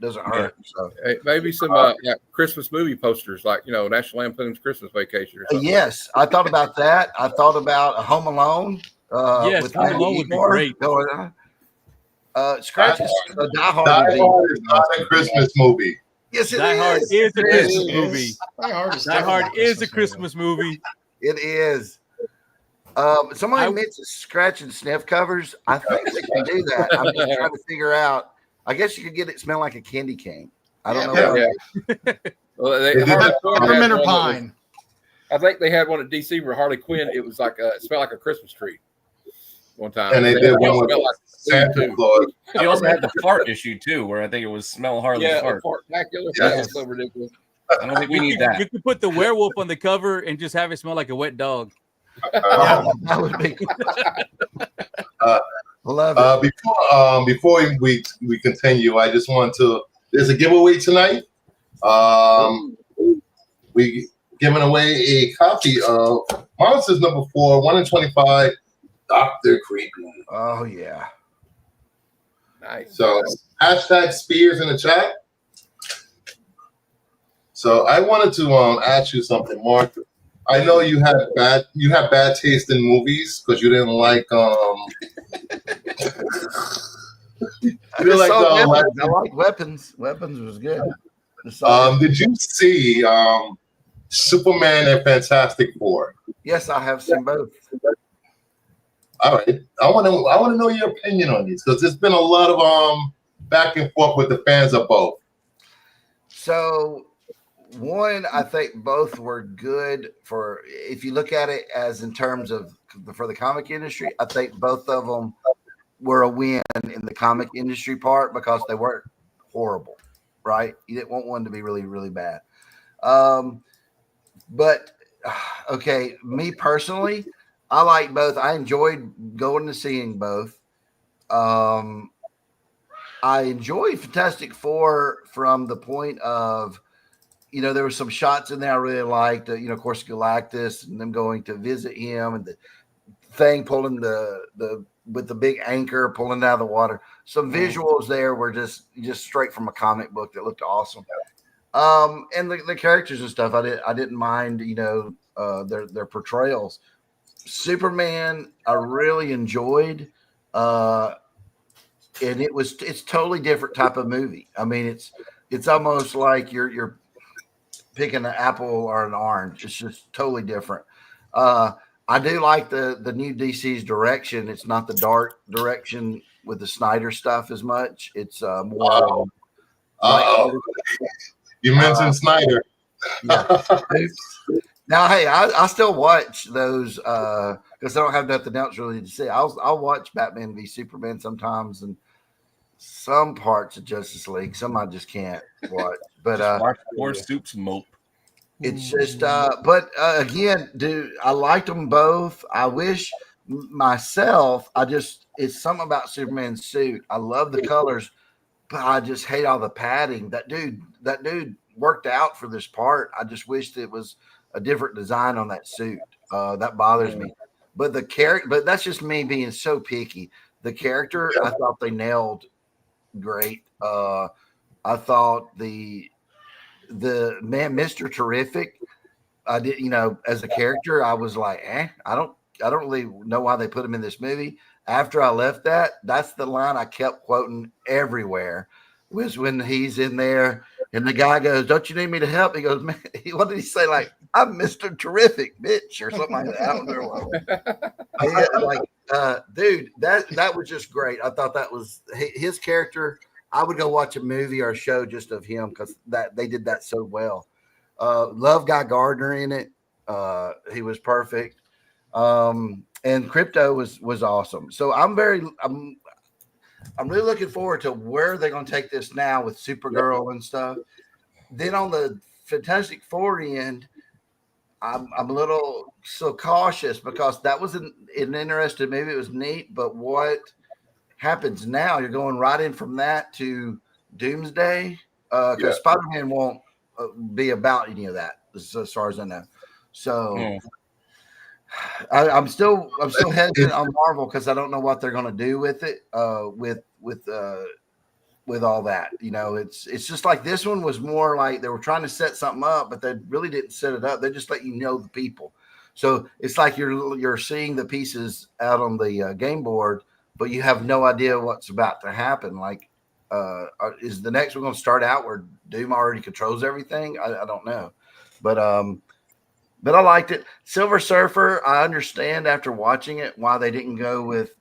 [SPEAKER 3] hurt. So
[SPEAKER 5] maybe some Christmas movie posters like National Lampoon's Christmas Vacation or something.
[SPEAKER 3] Yes, I thought about that. I thought about a Home Alone.
[SPEAKER 6] Yes, Home Alone would be great.
[SPEAKER 3] Scratches Die Hard.
[SPEAKER 1] Die Hard is not a Christmas movie.
[SPEAKER 3] Yes, it
[SPEAKER 6] Die Hard
[SPEAKER 3] is.
[SPEAKER 6] is a Christmas movie.
[SPEAKER 4] Die Hard
[SPEAKER 6] is a Christmas movie.
[SPEAKER 3] It is. Somebody mentioned scratch and sniff covers. I think they can do that. I'm just trying to figure out. I guess you could get it smell like a candy cane. I don't know.
[SPEAKER 5] Yeah. Well,
[SPEAKER 4] Peppermint or pine.
[SPEAKER 5] I think they had one at DC where Harley Quinn. It was like it smelled like a Christmas tree. One time,
[SPEAKER 1] and they did one with Santa Claus.
[SPEAKER 2] You also had the fart issue too, where I think it was smell Harley's fart.
[SPEAKER 5] Spectacular.
[SPEAKER 1] Yeah.
[SPEAKER 5] That was so ridiculous.
[SPEAKER 2] I don't think we need that.
[SPEAKER 6] You could put the werewolf on the cover and just have it smell like a wet dog.
[SPEAKER 3] That would be. Love it.
[SPEAKER 1] Before we continue, I just want to. There's a giveaway tonight. We giving away a copy of Monsters number 4, 1 in 25, Dr. Creepy.
[SPEAKER 3] Oh yeah.
[SPEAKER 5] Nice.
[SPEAKER 1] So hashtag Spears in the chat. So I wanted to ask you something, Mark. I know you have bad taste in movies because you didn't like
[SPEAKER 3] I just saw Weapons. I like Weapons. Weapons was good.
[SPEAKER 1] Did you see Superman and Fantastic Four?
[SPEAKER 3] Yes, I have seen both.
[SPEAKER 1] All right, I want to know your opinion on these because there's been a lot of back and forth with the fans of both.
[SPEAKER 3] So, one, I think both were good for if you look at it as in terms of for the comic industry. I think both of them were a win in the comic industry part because they weren't horrible, right? You didn't want one to be really, really bad. But okay, me personally, I like both. I enjoyed going to seeing both. I enjoyed Fantastic Four from the point of, there were some shots in there I really liked. Of course, Galactus and them going to visit him and the thing pulling with the big anchor pulling out of the water. Some visuals there were just straight from a comic book that looked awesome. And the characters and stuff, I didn't mind, their portrayals. Superman, I really enjoyed, and it's totally different type of movie. I mean, it's almost like you're picking an apple or an orange. It's just totally different. I do like the new DC's direction. It's not the dark direction with the Snyder stuff as much. It's more.
[SPEAKER 1] You mentioned Snyder.
[SPEAKER 3] Yeah. Now, hey, I still watch those because I don't have nothing else really to say. I'll watch Batman v Superman sometimes and some parts of Justice League. Some I just can't watch. But
[SPEAKER 2] watch more Soups mope.
[SPEAKER 3] It's just but again, dude, I liked them both. I wish myself, it's something about Superman's suit. I love the colors, but I just hate all the padding. That dude worked out for this part. I just wished it was a different design on that suit. That bothers me. But but that's just me being so picky. The character, I thought they nailed great. I thought the man, Mr. Terrific, I did, as a character, I was like, I don't really know why they put him in this movie. After I left that's the line I kept quoting everywhere, was when he's in there and the guy goes, "Don't you need me to help?" He goes, "Man," what did he say? Like, "I'm Mr. Terrific, bitch," or something like that. I don't know what. Dude, that was just great. I thought that was his character. I would go watch a movie or a show just of him because they did that so well. Love Guy Gardner in it. He was perfect. And Crypto was awesome. So I'm really looking forward to where they're going to take this now with Supergirl and stuff. Then on the Fantastic Four end, I'm a little so cautious because that was an interesting movie. It was neat, but what happens now? You're going right in from that to Doomsday because Spider-Man won't be about any of that as far as I know. So I'm still hesitant on Marvel because I don't know what they're going to do with it. With all that, it's just like this one was more like they were trying to set something up, but they really didn't set it up. They just let you know the people. So it's like you're seeing the pieces out on the game board, but you have no idea what's about to happen. Like, is the next one going to start out where Doom already controls everything? I don't know, but I liked it. Silver Surfer, I understand after watching it why they didn't go with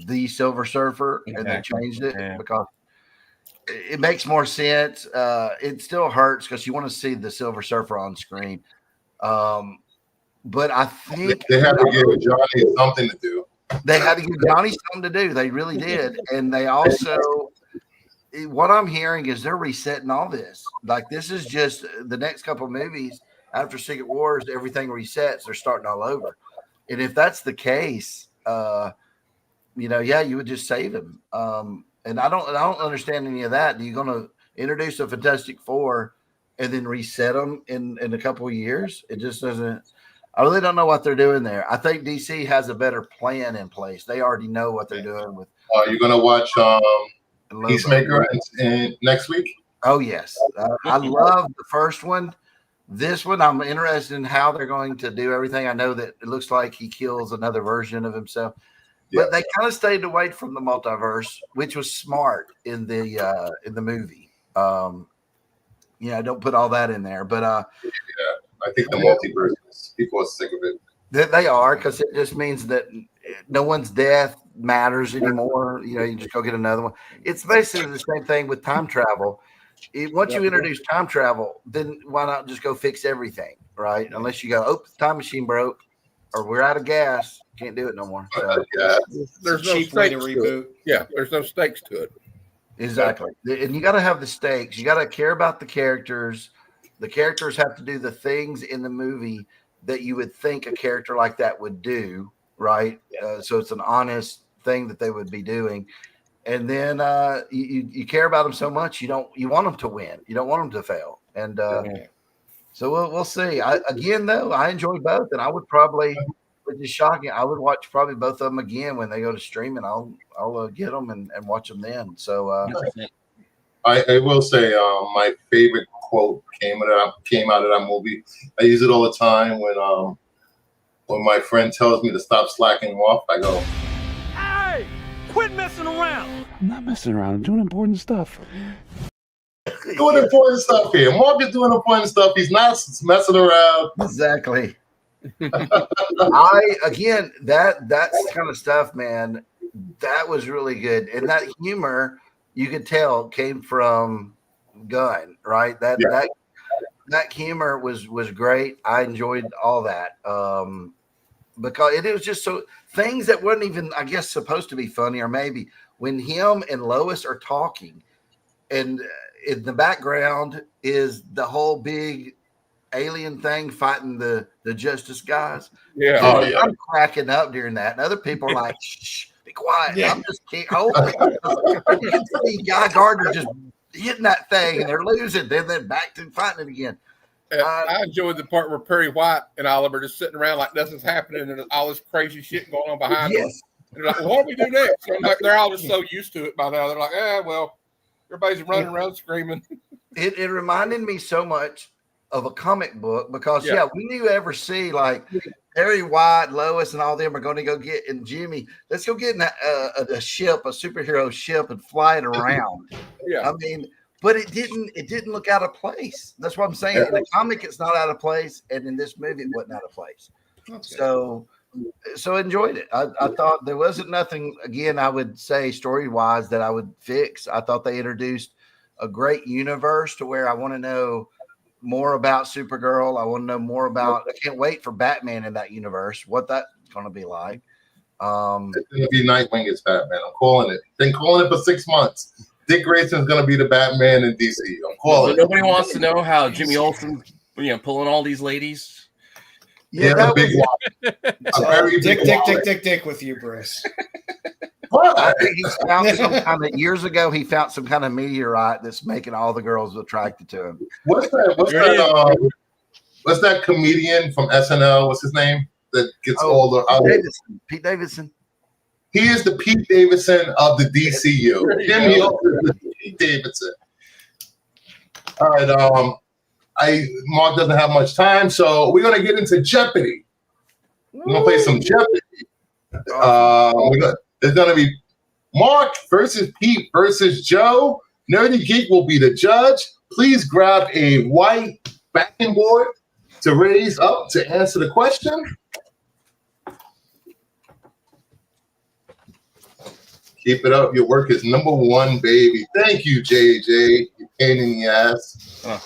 [SPEAKER 3] the Silver Surfer and they changed it because it makes more sense. It still hurts because you want to see the Silver Surfer on screen. But I think
[SPEAKER 1] they had to give Johnny something to do.
[SPEAKER 3] They had to give Johnny something to do. They really did. And they also, what I'm hearing is they're resetting all this. Like, this is just the next couple of movies after Secret Wars, everything resets. They're starting all over. And if that's the case, you would just save him. And I don't understand any of that. Are you going to introduce a Fantastic Four and then reset them in a couple of years? It just doesn't. I really don't know what they're doing there. I think DC has a better plan in place. They already know what they're doing with.
[SPEAKER 1] Are you going to watch Peacemaker in next week?
[SPEAKER 3] Oh yes, I love the first one. This one, I'm interested in how they're going to do everything. I know that it looks like he kills another version of himself, but they kind of stayed away from the multiverse, which was smart in the movie. Don't put all that in there, but
[SPEAKER 1] I think the multiverse, people are sick of it.
[SPEAKER 3] they are, because it just means that no one's death matters anymore. You just go get another one. It's basically the same thing with time travel. Once you introduce time travel, then why not just go fix everything, right? Unless you go, the time machine broke, or we're out of gas, can't do it no more. So,
[SPEAKER 5] there's no
[SPEAKER 4] cheap way to
[SPEAKER 5] stakes to
[SPEAKER 4] reboot.
[SPEAKER 5] it. Yeah, there's no stakes to it.
[SPEAKER 3] Exactly, and you got to have the stakes. You got to care about the characters. The characters have to do the things in the movie that you would think a character like that would do, right? So it's an honest thing that they would be doing. And then you care about them so much, you want them to win. You don't want them to fail. And so we'll see. I enjoyed both, and I would probably, which is shocking, I would watch probably both of them again when they go to streaming. I'll get them and watch them then. So
[SPEAKER 1] I will say my favorite quote came out of that movie. I use it all the time when my friend tells me to stop slacking off. I go,
[SPEAKER 7] "Hey, quit messing around."
[SPEAKER 8] I'm not messing around. I'm doing important stuff.
[SPEAKER 1] doing important stuff here. Mark is doing important stuff. He's not messing around.
[SPEAKER 3] Exactly. That kind of stuff, man, that was really good. And that humor, you could tell, came from Gunn, right? That humor was great. I enjoyed all that. Because it was just so things that weren't even, I guess, supposed to be funny, or maybe when him and Lois are talking, and in the background is the whole big alien thing fighting the Justice guys.
[SPEAKER 5] Yeah.
[SPEAKER 3] I'm cracking up during that, and other people are like, "Shh, be quiet."
[SPEAKER 4] Yeah.
[SPEAKER 3] I'm just kidding. You can see Guy Gardner just hitting that thing, and they're losing. Then they're back to fighting it again.
[SPEAKER 5] I enjoyed the part where Perry White and Oliver just sitting around like nothing's happening, and there's all this crazy shit going on behind them. And they're like, well, what do we do next? And I'm like, they're all just so used to it by now. They're like, well, everybody's running around screaming.
[SPEAKER 3] It reminded me so much of a comic book, because when you ever see like Perry White, Lois, and all them are going to go get, and Jimmy, let's go get in a ship, a superhero ship, and fly it around.
[SPEAKER 5] Yeah.
[SPEAKER 3] I mean, but it didn't look out of place. That's what I'm saying. In the comic, it's not out of place, and in this movie, it wasn't out of place. So enjoyed it. I thought there wasn't nothing, again, I would say story-wise, that I would fix. I thought they introduced a great universe to where I want to know more about Supergirl. I want to know more about, I can't wait for Batman in that universe, what that's going to be like.
[SPEAKER 1] It's going to be Nightwing as Batman. I'm calling it. Been calling it for 6 months. Dick Grayson's going to be the Batman in DC. I'm calling it.
[SPEAKER 2] Nobody wants to know how Jimmy Olsen, pulling all these ladies.
[SPEAKER 1] Yeah, that big one.
[SPEAKER 4] Dick with you, Bruce.
[SPEAKER 3] I think he's found some kind of, years ago, he found some kind of meteorite that's making all the girls attracted to him.
[SPEAKER 1] What's that comedian from SNL? What's his name? That gets all the
[SPEAKER 3] Pete Davidson.
[SPEAKER 1] He is the Pete Davidson of the DCU. Jimmy Olsen is the Pete Davidson. All right. Mark doesn't have much time, so we're gonna get into Jeopardy. We're gonna play some Jeopardy. It's gonna be Mark versus Pete versus Joe. Nerdy Geek will be the judge. Please grab a white backing board to raise up to answer the question. Keep it up. Your work is number one, baby. Thank you, JJ. You pain in the ass. All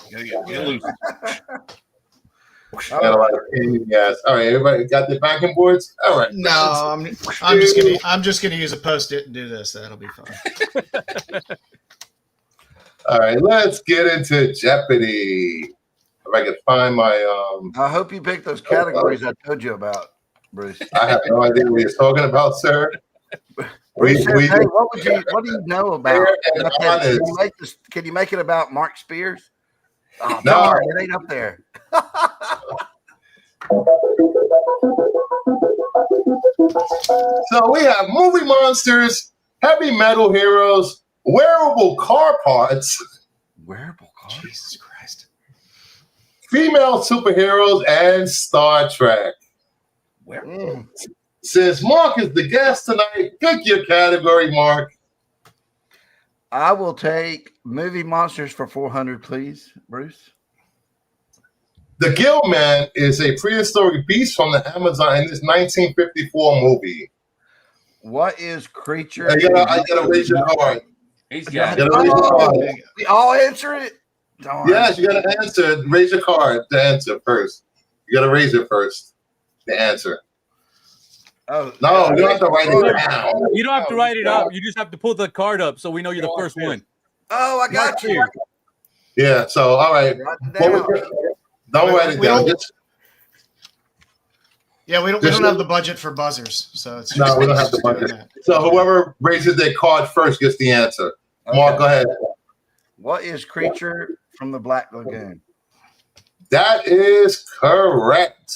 [SPEAKER 1] right, everybody got their backing boards? All right.
[SPEAKER 4] No, I'm just gonna use a Post-it and do this. That'll be fine.
[SPEAKER 1] All right, let's get into Jeopardy. If I can find my
[SPEAKER 3] I hope you picked those categories I told you about, Bruce.
[SPEAKER 1] I have no idea what you're talking about, sir.
[SPEAKER 3] What do you know about? Can you make it about Mark Spears? Oh,
[SPEAKER 1] no,
[SPEAKER 3] darn, it ain't up there.
[SPEAKER 1] So we have movie monsters, heavy metal heroes, wearable car parts.
[SPEAKER 3] Wearable car?
[SPEAKER 4] Jesus Christ.
[SPEAKER 1] Female superheroes and Star Trek.
[SPEAKER 2] Where?
[SPEAKER 1] Since Mark is the guest tonight, pick your category, Mark.
[SPEAKER 3] I will take movie monsters for 400, please, Bruce.
[SPEAKER 1] The Gill Man is a prehistoric beast from the Amazon in this 1954 movie.
[SPEAKER 3] What is creature?
[SPEAKER 1] I gotta raise your card.
[SPEAKER 2] He's got
[SPEAKER 1] You
[SPEAKER 2] it.
[SPEAKER 1] gotta raise your card.
[SPEAKER 3] We all answer it. Darn.
[SPEAKER 1] Yes, you gotta answer. Raise your card to answer first. You gotta raise it first. The answer.
[SPEAKER 3] Oh
[SPEAKER 1] No, you don't have to write it down.
[SPEAKER 6] You don't have to write it up. You just have to pull the card up so we know you're the first one.
[SPEAKER 3] Oh, I got you.
[SPEAKER 1] Yeah. So all right.
[SPEAKER 3] Write it down.
[SPEAKER 1] Don't write it
[SPEAKER 4] We
[SPEAKER 1] down.
[SPEAKER 4] don't- Yeah, we don't have the budget for buzzers, so it's
[SPEAKER 1] No,
[SPEAKER 4] just,
[SPEAKER 1] we don't have the
[SPEAKER 4] just doing
[SPEAKER 1] budget.
[SPEAKER 4] that.
[SPEAKER 1] So whoever raises their card first gets the answer. Mark, go ahead.
[SPEAKER 3] What is creature from the Black Lagoon?
[SPEAKER 1] That is correct.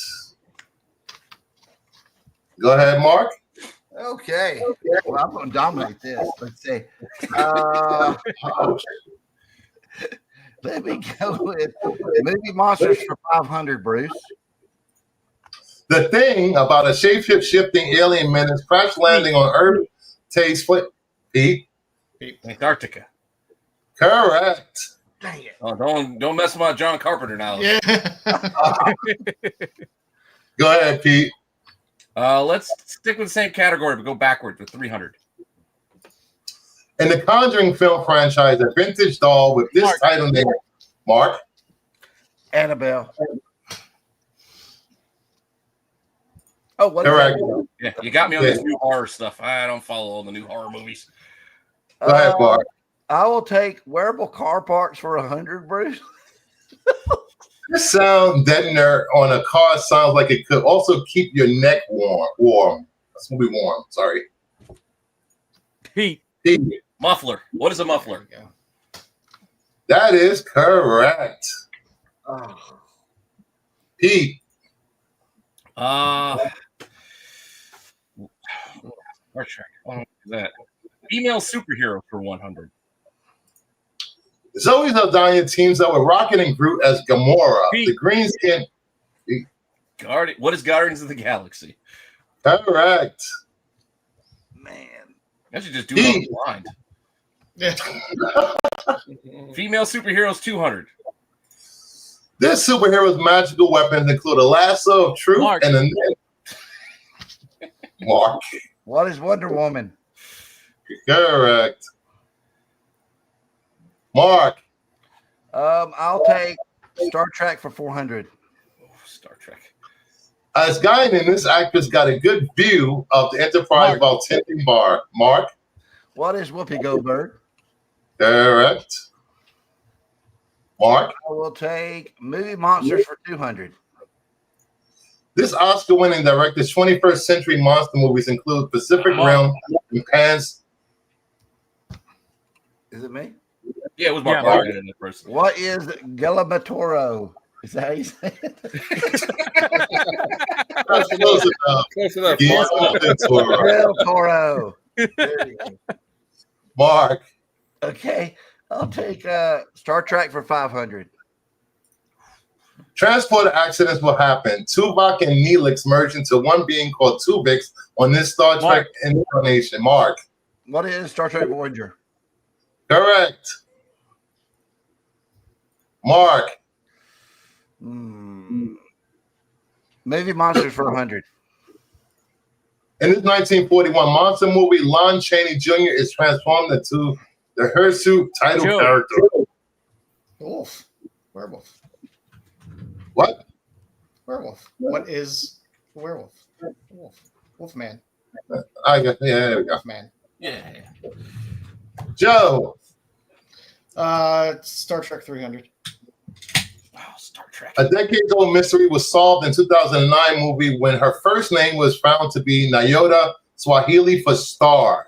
[SPEAKER 1] Go ahead, Mark.
[SPEAKER 3] Okay. Well, I'm going to dominate this. Let's see. Let me go with movie monsters for 500, Bruce.
[SPEAKER 1] The thing about a shape-shifting alien menace crash landing on Earth takes place. Pete.
[SPEAKER 2] Antarctica.
[SPEAKER 1] Correct.
[SPEAKER 3] Dang it.
[SPEAKER 2] Oh, don't mess with my John Carpenter now.
[SPEAKER 4] Yeah.
[SPEAKER 1] Go ahead, Pete.
[SPEAKER 2] Let's stick with the same category, but go backward with 300.
[SPEAKER 1] In the Conjuring film franchise, a vintage doll with this title name. Mark.
[SPEAKER 3] Annabelle. Oh, what?
[SPEAKER 1] Correct.
[SPEAKER 2] Yeah, you got me on this new horror stuff. I don't follow all the new horror movies.
[SPEAKER 1] Go ahead, Mark.
[SPEAKER 3] I will take wearable car parts for 100, Bruce.
[SPEAKER 1] This sound deadener on a car sounds like it could also keep your neck warm. That's gonna be warm. Sorry.
[SPEAKER 6] Pete.
[SPEAKER 1] Pete.
[SPEAKER 2] Muffler. What is a muffler?
[SPEAKER 4] There we go.
[SPEAKER 1] That is correct.
[SPEAKER 3] Oh.
[SPEAKER 1] Pete.
[SPEAKER 2] Star Trek. What is that? Female superhero for 100.
[SPEAKER 1] Zoe Saldana teams up with Rocket and Groot as Gamora.
[SPEAKER 6] Pete.
[SPEAKER 1] The green skin.
[SPEAKER 2] What is Guardians of the Galaxy?
[SPEAKER 1] Correct.
[SPEAKER 3] Man.
[SPEAKER 2] I should just do it on the blind.
[SPEAKER 4] Yeah.
[SPEAKER 2] Female superheroes 200.
[SPEAKER 1] This superhero's magical weapons include a lasso of truth
[SPEAKER 6] Mark.
[SPEAKER 1] and a net. Mark.
[SPEAKER 3] What is Wonder Woman?
[SPEAKER 1] Correct. Mark.
[SPEAKER 3] I'll take Star Trek for 400.
[SPEAKER 2] Oh, Star Trek.
[SPEAKER 1] As Guinan, this actress got a good view of the Enterprise while tending bar. Mark.
[SPEAKER 3] What is Whoopi Goldberg?
[SPEAKER 1] Correct. Mark.
[SPEAKER 3] I will take movie monsters for 200.
[SPEAKER 1] This Oscar-winning director's 21st century monster movies include Pacific Rim and Pan's.
[SPEAKER 3] Is it me?
[SPEAKER 2] Yeah, it was Mark.
[SPEAKER 6] Mark.
[SPEAKER 2] In the first.
[SPEAKER 3] What is Galamatoro? Is that how you say it?
[SPEAKER 1] That's close enough.
[SPEAKER 5] Close enough.
[SPEAKER 1] Guillermo del Toro.
[SPEAKER 3] Del Toro. There you go.
[SPEAKER 1] Mark.
[SPEAKER 3] Okay. I'll take Star Trek for 500.
[SPEAKER 1] Transport accidents will happen. Tuvok and Neelix merge into one being called Tuvix on this Star Trek incarnation. Mark.
[SPEAKER 3] What is Star Trek Voyager?
[SPEAKER 1] Correct. Mark.
[SPEAKER 3] Movie monsters for 100.
[SPEAKER 1] In this 1941 monster movie, Lon Chaney Jr. is transformed into the Hirsute title character.
[SPEAKER 4] Wolf. Werewolf.
[SPEAKER 1] What?
[SPEAKER 4] Werewolf. What is a werewolf? Wolf. Wolfman.
[SPEAKER 1] I guess, yeah, there we go.
[SPEAKER 4] Wolfman.
[SPEAKER 2] Yeah.
[SPEAKER 1] Joe.
[SPEAKER 4] Star Trek 300.
[SPEAKER 2] Wow, Star Trek.
[SPEAKER 1] A decades-old mystery was solved in 2009 movie when her first name was found to be Nyota, Swahili for star.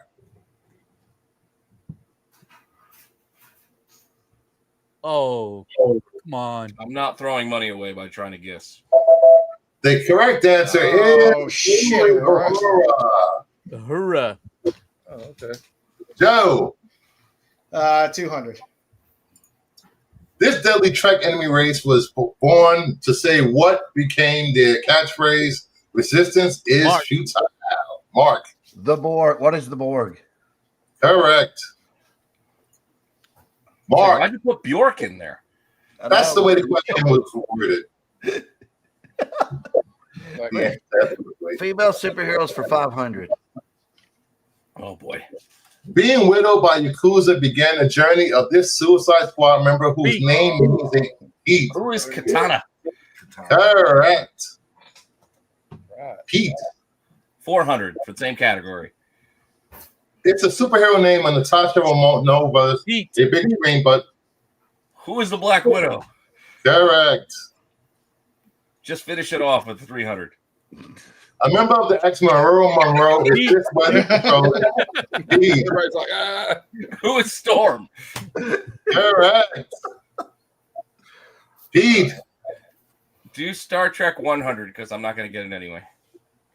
[SPEAKER 6] Oh, come on.
[SPEAKER 2] I'm not throwing money away by trying to guess.
[SPEAKER 1] The correct answer is
[SPEAKER 4] shit.
[SPEAKER 1] Uhura.
[SPEAKER 6] Hurrah.
[SPEAKER 5] Oh, okay.
[SPEAKER 1] Joe.
[SPEAKER 4] 200.
[SPEAKER 1] This deadly Trek enemy race was born to say what became their catchphrase: "Resistance is
[SPEAKER 6] Mark.
[SPEAKER 1] futile." Mark.
[SPEAKER 3] The Borg. What is the Borg?
[SPEAKER 1] Correct. Mark.
[SPEAKER 2] Why'd you put Bjork in there?
[SPEAKER 1] That's the way the question was worded. Yeah, definitely.
[SPEAKER 3] Female superheroes for 500.
[SPEAKER 2] Oh boy.
[SPEAKER 1] Being widowed by Yakuza began the journey of this Suicide Squad member whose
[SPEAKER 6] Pete.
[SPEAKER 1] name means a Pete.
[SPEAKER 2] Who is Katana?
[SPEAKER 1] Correct.
[SPEAKER 5] Right.
[SPEAKER 1] Pete.
[SPEAKER 2] 400 for the same category.
[SPEAKER 1] It's a superhero name on the Natasha Romanovas,
[SPEAKER 6] Pete.
[SPEAKER 1] a big screen, but
[SPEAKER 2] Who is the Black Widow?
[SPEAKER 1] correct.
[SPEAKER 2] Just finish it off with 300.
[SPEAKER 1] A member of the X-Men, Earl Monroe, is
[SPEAKER 6] Pete.
[SPEAKER 1] this weather controller. Pete.
[SPEAKER 5] Everybody's like, ah.
[SPEAKER 2] Who is Storm?
[SPEAKER 1] Correct. Pete.
[SPEAKER 2] Do Star Trek 100 because I'm not going to get it anyway.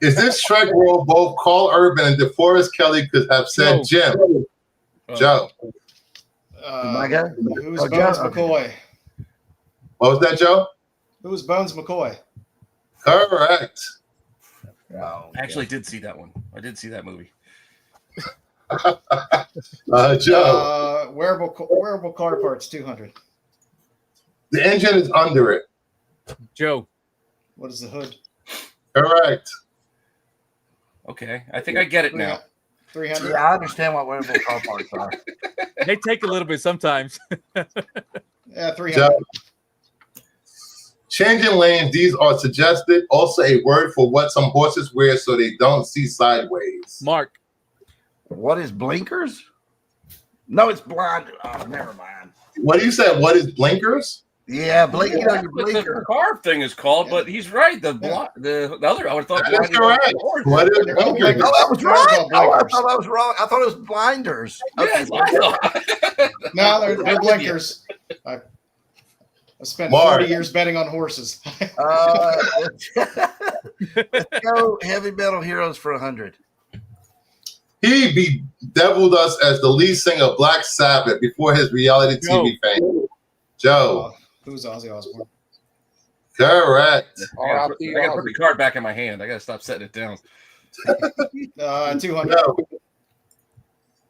[SPEAKER 1] Is this Shrek world both Carl Urban and DeForest Kelly could have said
[SPEAKER 6] No.
[SPEAKER 1] Jim?
[SPEAKER 2] Oh.
[SPEAKER 1] Joe.
[SPEAKER 3] My guy?
[SPEAKER 4] Who's
[SPEAKER 3] Oh,
[SPEAKER 4] Bones
[SPEAKER 3] John.
[SPEAKER 4] McCoy?
[SPEAKER 1] What was that, Joe?
[SPEAKER 4] Who's Bones McCoy?
[SPEAKER 1] Correct.
[SPEAKER 3] Oh,
[SPEAKER 2] I actually did see that one. I did see that movie.
[SPEAKER 1] Joe.
[SPEAKER 4] Wearable car parts, 200.
[SPEAKER 1] The engine is under it.
[SPEAKER 6] Joe.
[SPEAKER 4] What is the hood?
[SPEAKER 1] Correct.
[SPEAKER 2] Okay. I think I get it now.
[SPEAKER 4] 300.
[SPEAKER 3] Yeah, I understand what wearable car parts are.
[SPEAKER 6] They take a little bit sometimes.
[SPEAKER 4] Yeah, 300.
[SPEAKER 1] Joe. Changing lanes, these are suggested. Also a word for what some horses wear so they don't see sideways.
[SPEAKER 6] Mark.
[SPEAKER 3] What is blinkers? No, it's blind. Oh, never mind.
[SPEAKER 1] What do you say? What is blinkers?
[SPEAKER 3] Yeah, blinking on
[SPEAKER 2] That's
[SPEAKER 3] your
[SPEAKER 2] what the
[SPEAKER 3] blinker.
[SPEAKER 2] car thing is called, but he's right. The other, I would have thought.
[SPEAKER 1] That's
[SPEAKER 2] blinding
[SPEAKER 1] correct.
[SPEAKER 2] was the
[SPEAKER 1] What is
[SPEAKER 4] They're called
[SPEAKER 1] blinkers?
[SPEAKER 4] blinkers.
[SPEAKER 3] Oh, that was
[SPEAKER 4] They're
[SPEAKER 3] right.
[SPEAKER 4] called
[SPEAKER 3] Oh, I
[SPEAKER 4] blinkers.
[SPEAKER 3] thought I was wrong. I thought it was blinders.
[SPEAKER 2] Yeah, that's what I thought.
[SPEAKER 4] No, they're blinkers. I spent
[SPEAKER 1] Mark.
[SPEAKER 4] 40 years betting on horses.
[SPEAKER 3] Let's go heavy metal heroes for 100.
[SPEAKER 1] He bedeviled us as the lead singer of Black Sabbath before his reality TV fame. Joe.
[SPEAKER 4] Who's Ozzy Osbourne?
[SPEAKER 1] Correct.
[SPEAKER 2] I got to put the card back in my hand. I got to stop setting it down.
[SPEAKER 4] 200.
[SPEAKER 1] Joe.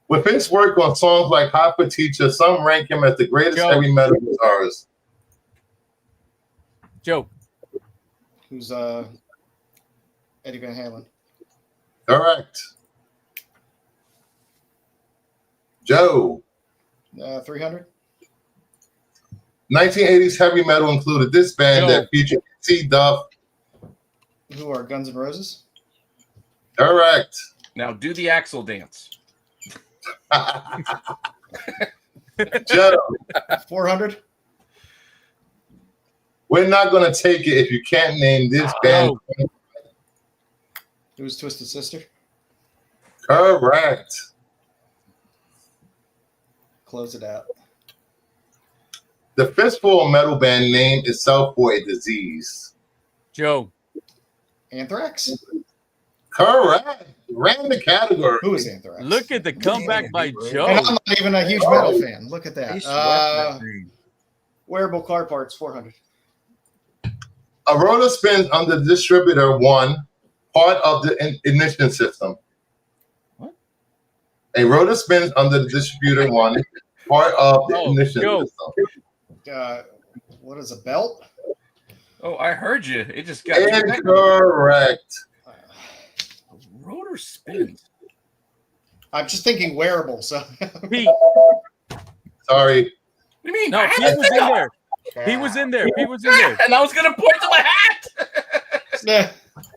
[SPEAKER 1] With his work on songs like Hot for Teacher, some rank him as the greatest
[SPEAKER 6] Joe.
[SPEAKER 1] heavy metal guitarist.
[SPEAKER 6] Joe.
[SPEAKER 4] Who's Eddie Van Halen?
[SPEAKER 1] Correct. Joe.
[SPEAKER 4] 300.
[SPEAKER 1] 1980s heavy metal included this band
[SPEAKER 6] Joe.
[SPEAKER 1] that featured T. Duff.
[SPEAKER 4] Who are Guns N' Roses?
[SPEAKER 1] Correct.
[SPEAKER 2] Now do the Axel dance.
[SPEAKER 1] Joe.
[SPEAKER 4] 400.
[SPEAKER 1] We're not going to take it if you can't name this band.
[SPEAKER 4] Who's Twisted Sister?
[SPEAKER 1] Correct.
[SPEAKER 4] Close it out.
[SPEAKER 1] The Fistful metal band named itself for a disease.
[SPEAKER 6] Joe.
[SPEAKER 4] Anthrax?
[SPEAKER 1] Correct. Ran the category.
[SPEAKER 4] Who is Anthrax?
[SPEAKER 6] Look at the comeback by
[SPEAKER 4] And
[SPEAKER 6] Joe.
[SPEAKER 4] I'm not even a huge metal fan. Look at
[SPEAKER 3] He
[SPEAKER 4] that.
[SPEAKER 3] swept that thing.
[SPEAKER 4] Wearable car parts, 400.
[SPEAKER 1] A rotor spins under the distributor one, part of the ignition system.
[SPEAKER 2] What?
[SPEAKER 1] A rotor spins under the distributor one, part of the ignition
[SPEAKER 6] Joe.
[SPEAKER 1] system.
[SPEAKER 4] What is a belt?
[SPEAKER 2] Oh, I heard you. It just got
[SPEAKER 1] Incorrect.
[SPEAKER 2] rotor spins.
[SPEAKER 4] I'm just thinking wearable. So
[SPEAKER 6] Pete.
[SPEAKER 1] Sorry.
[SPEAKER 2] What do you mean?
[SPEAKER 6] No, Pete was in there. He was in there. He was in there.
[SPEAKER 2] And I was going to point to my hat.
[SPEAKER 4] yeah.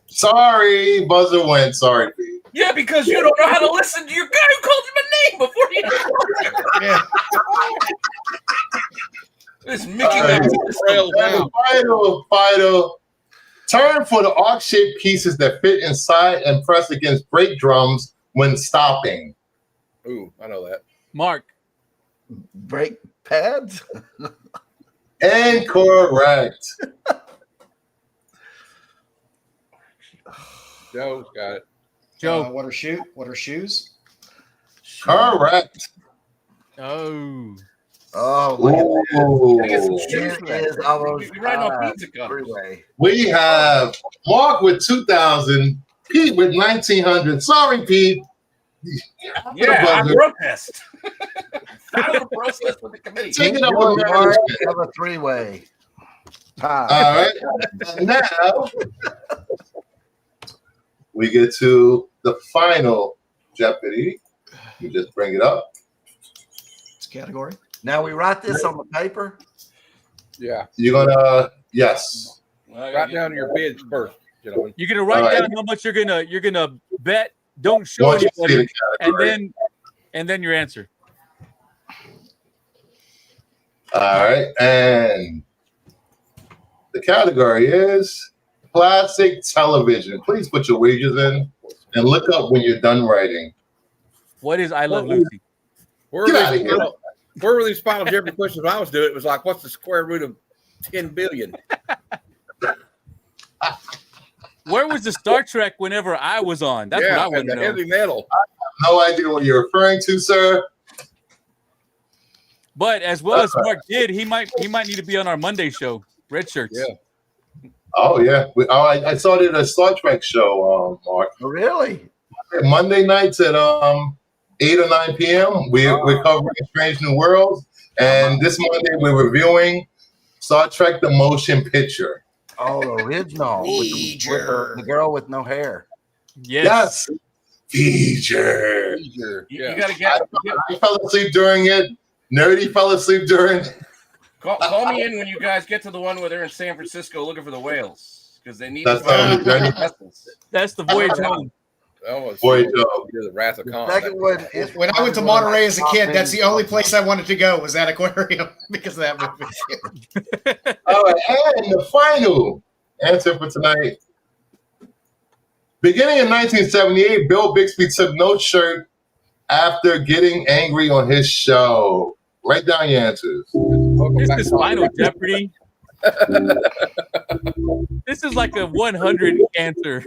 [SPEAKER 1] Sorry. Buzzer went. Sorry, Pete.
[SPEAKER 2] Yeah, because you don't know how to listen to your guy who called him a name before you.
[SPEAKER 4] Yeah.
[SPEAKER 2] This Mickey Mouse trail down.
[SPEAKER 1] Final term for the arc-shaped pieces that fit inside and press against brake drums when stopping.
[SPEAKER 5] Ooh, I know that.
[SPEAKER 6] Mark.
[SPEAKER 3] Brake pads?
[SPEAKER 1] Incorrect.
[SPEAKER 5] Joe's got it.
[SPEAKER 6] Joe.
[SPEAKER 4] What are shoes?
[SPEAKER 1] Correct.
[SPEAKER 6] Oh.
[SPEAKER 3] Oh, look at that.
[SPEAKER 1] Ooh.
[SPEAKER 2] Gotta get some shoes
[SPEAKER 3] Here
[SPEAKER 2] for that.
[SPEAKER 3] is almost
[SPEAKER 2] You're riding on pizza cutters.
[SPEAKER 3] freeway.
[SPEAKER 1] We have Mark with 2,000, Pete with 1,900. Sorry, Pete.
[SPEAKER 2] Yeah, I protest. I will protest with the committee.
[SPEAKER 1] Take it up
[SPEAKER 3] Enjoy,
[SPEAKER 1] with
[SPEAKER 3] Mark.
[SPEAKER 1] management.
[SPEAKER 3] Have a three-way. Time.
[SPEAKER 1] All right. And now we get to the final Jeopardy. You just bring it up.
[SPEAKER 4] It's category.
[SPEAKER 3] Now we write this on the paper.
[SPEAKER 5] Yeah.
[SPEAKER 1] You're gonna yes.
[SPEAKER 5] Write down your bids first, gentlemen.
[SPEAKER 6] You're gonna write
[SPEAKER 1] All right.
[SPEAKER 6] down how much you're gonna bet. Don't show
[SPEAKER 1] Once you see
[SPEAKER 6] anybody,
[SPEAKER 1] the category.
[SPEAKER 6] and then your answer.
[SPEAKER 1] All right, and the category is classic television. Please put your wagers in and look up when you're done writing.
[SPEAKER 6] What is I Love Lucy?
[SPEAKER 5] Where
[SPEAKER 1] Get
[SPEAKER 5] were
[SPEAKER 1] out of
[SPEAKER 5] these-
[SPEAKER 1] here.
[SPEAKER 5] Where were these final Jeopardy questions I was doing? It was like, what's the square root of 10 billion?
[SPEAKER 6] Where was the Star Trek whenever I was on? That's what I
[SPEAKER 5] and
[SPEAKER 6] want
[SPEAKER 5] the
[SPEAKER 6] to know.
[SPEAKER 5] heavy metal.
[SPEAKER 1] No idea what you're referring to, sir.
[SPEAKER 6] But as well as Mark did, he might need to be on our Monday show. Red shirts.
[SPEAKER 5] Yeah.
[SPEAKER 1] Oh yeah, I saw it at a Star Trek show, Mark.
[SPEAKER 3] Oh, really?
[SPEAKER 1] Monday nights at 8 or 9 p.m. We're covering Strange New Worlds, and this Monday we're reviewing Star Trek: The Motion Picture.
[SPEAKER 3] Oh, the original. with the girl with no hair.
[SPEAKER 6] Yes.
[SPEAKER 1] Feature.
[SPEAKER 5] Easier.
[SPEAKER 2] You
[SPEAKER 5] Yeah.
[SPEAKER 2] gotta get.
[SPEAKER 1] I fell asleep during it. Nerdy fell asleep during it.
[SPEAKER 2] Call me in when you guys get to the one where they're in San Francisco looking for the whales because they need
[SPEAKER 1] That's
[SPEAKER 2] to find
[SPEAKER 1] not Journey.
[SPEAKER 2] vessels.
[SPEAKER 6] That's the voyage home.
[SPEAKER 5] That was
[SPEAKER 1] Boy,
[SPEAKER 5] the
[SPEAKER 1] Joe.
[SPEAKER 5] Wrath of Khan.
[SPEAKER 3] Second one is
[SPEAKER 4] When I went to Monterey as a kid, that's the only place I wanted to go was that aquarium because of that movie.
[SPEAKER 1] All right, and the final answer for tonight. Beginning in 1978, Bill Bixby took no shirt after getting angry on his show. Write down your answers.
[SPEAKER 6] This is Final Jeopardy. This is like a 100 answer.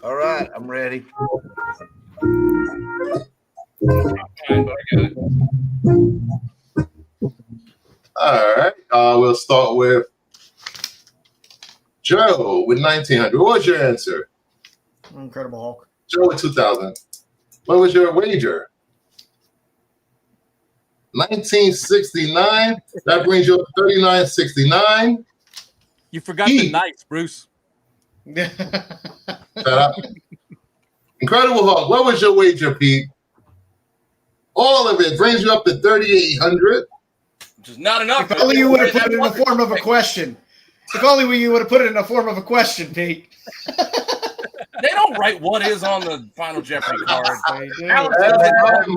[SPEAKER 3] All right, I'm ready.
[SPEAKER 1] All right, we'll start with Joe with 1900. What was your answer?
[SPEAKER 4] Incredible Hulk.
[SPEAKER 1] Joe with 2000. What was your wager? 1969. That brings you up 39.69.
[SPEAKER 6] You forgot the knights, Bruce.
[SPEAKER 1] Shut up. Incredible Hulk. What was your wager, Pete? All of it brings you up to 3,800.
[SPEAKER 2] Which is not enough.
[SPEAKER 4] If only you would have put it in the form of a question. If only you would have put it in the form of a question, Pete.
[SPEAKER 2] They don't write what is on the Final Jeopardy card.
[SPEAKER 4] They do.
[SPEAKER 2] Alex doesn't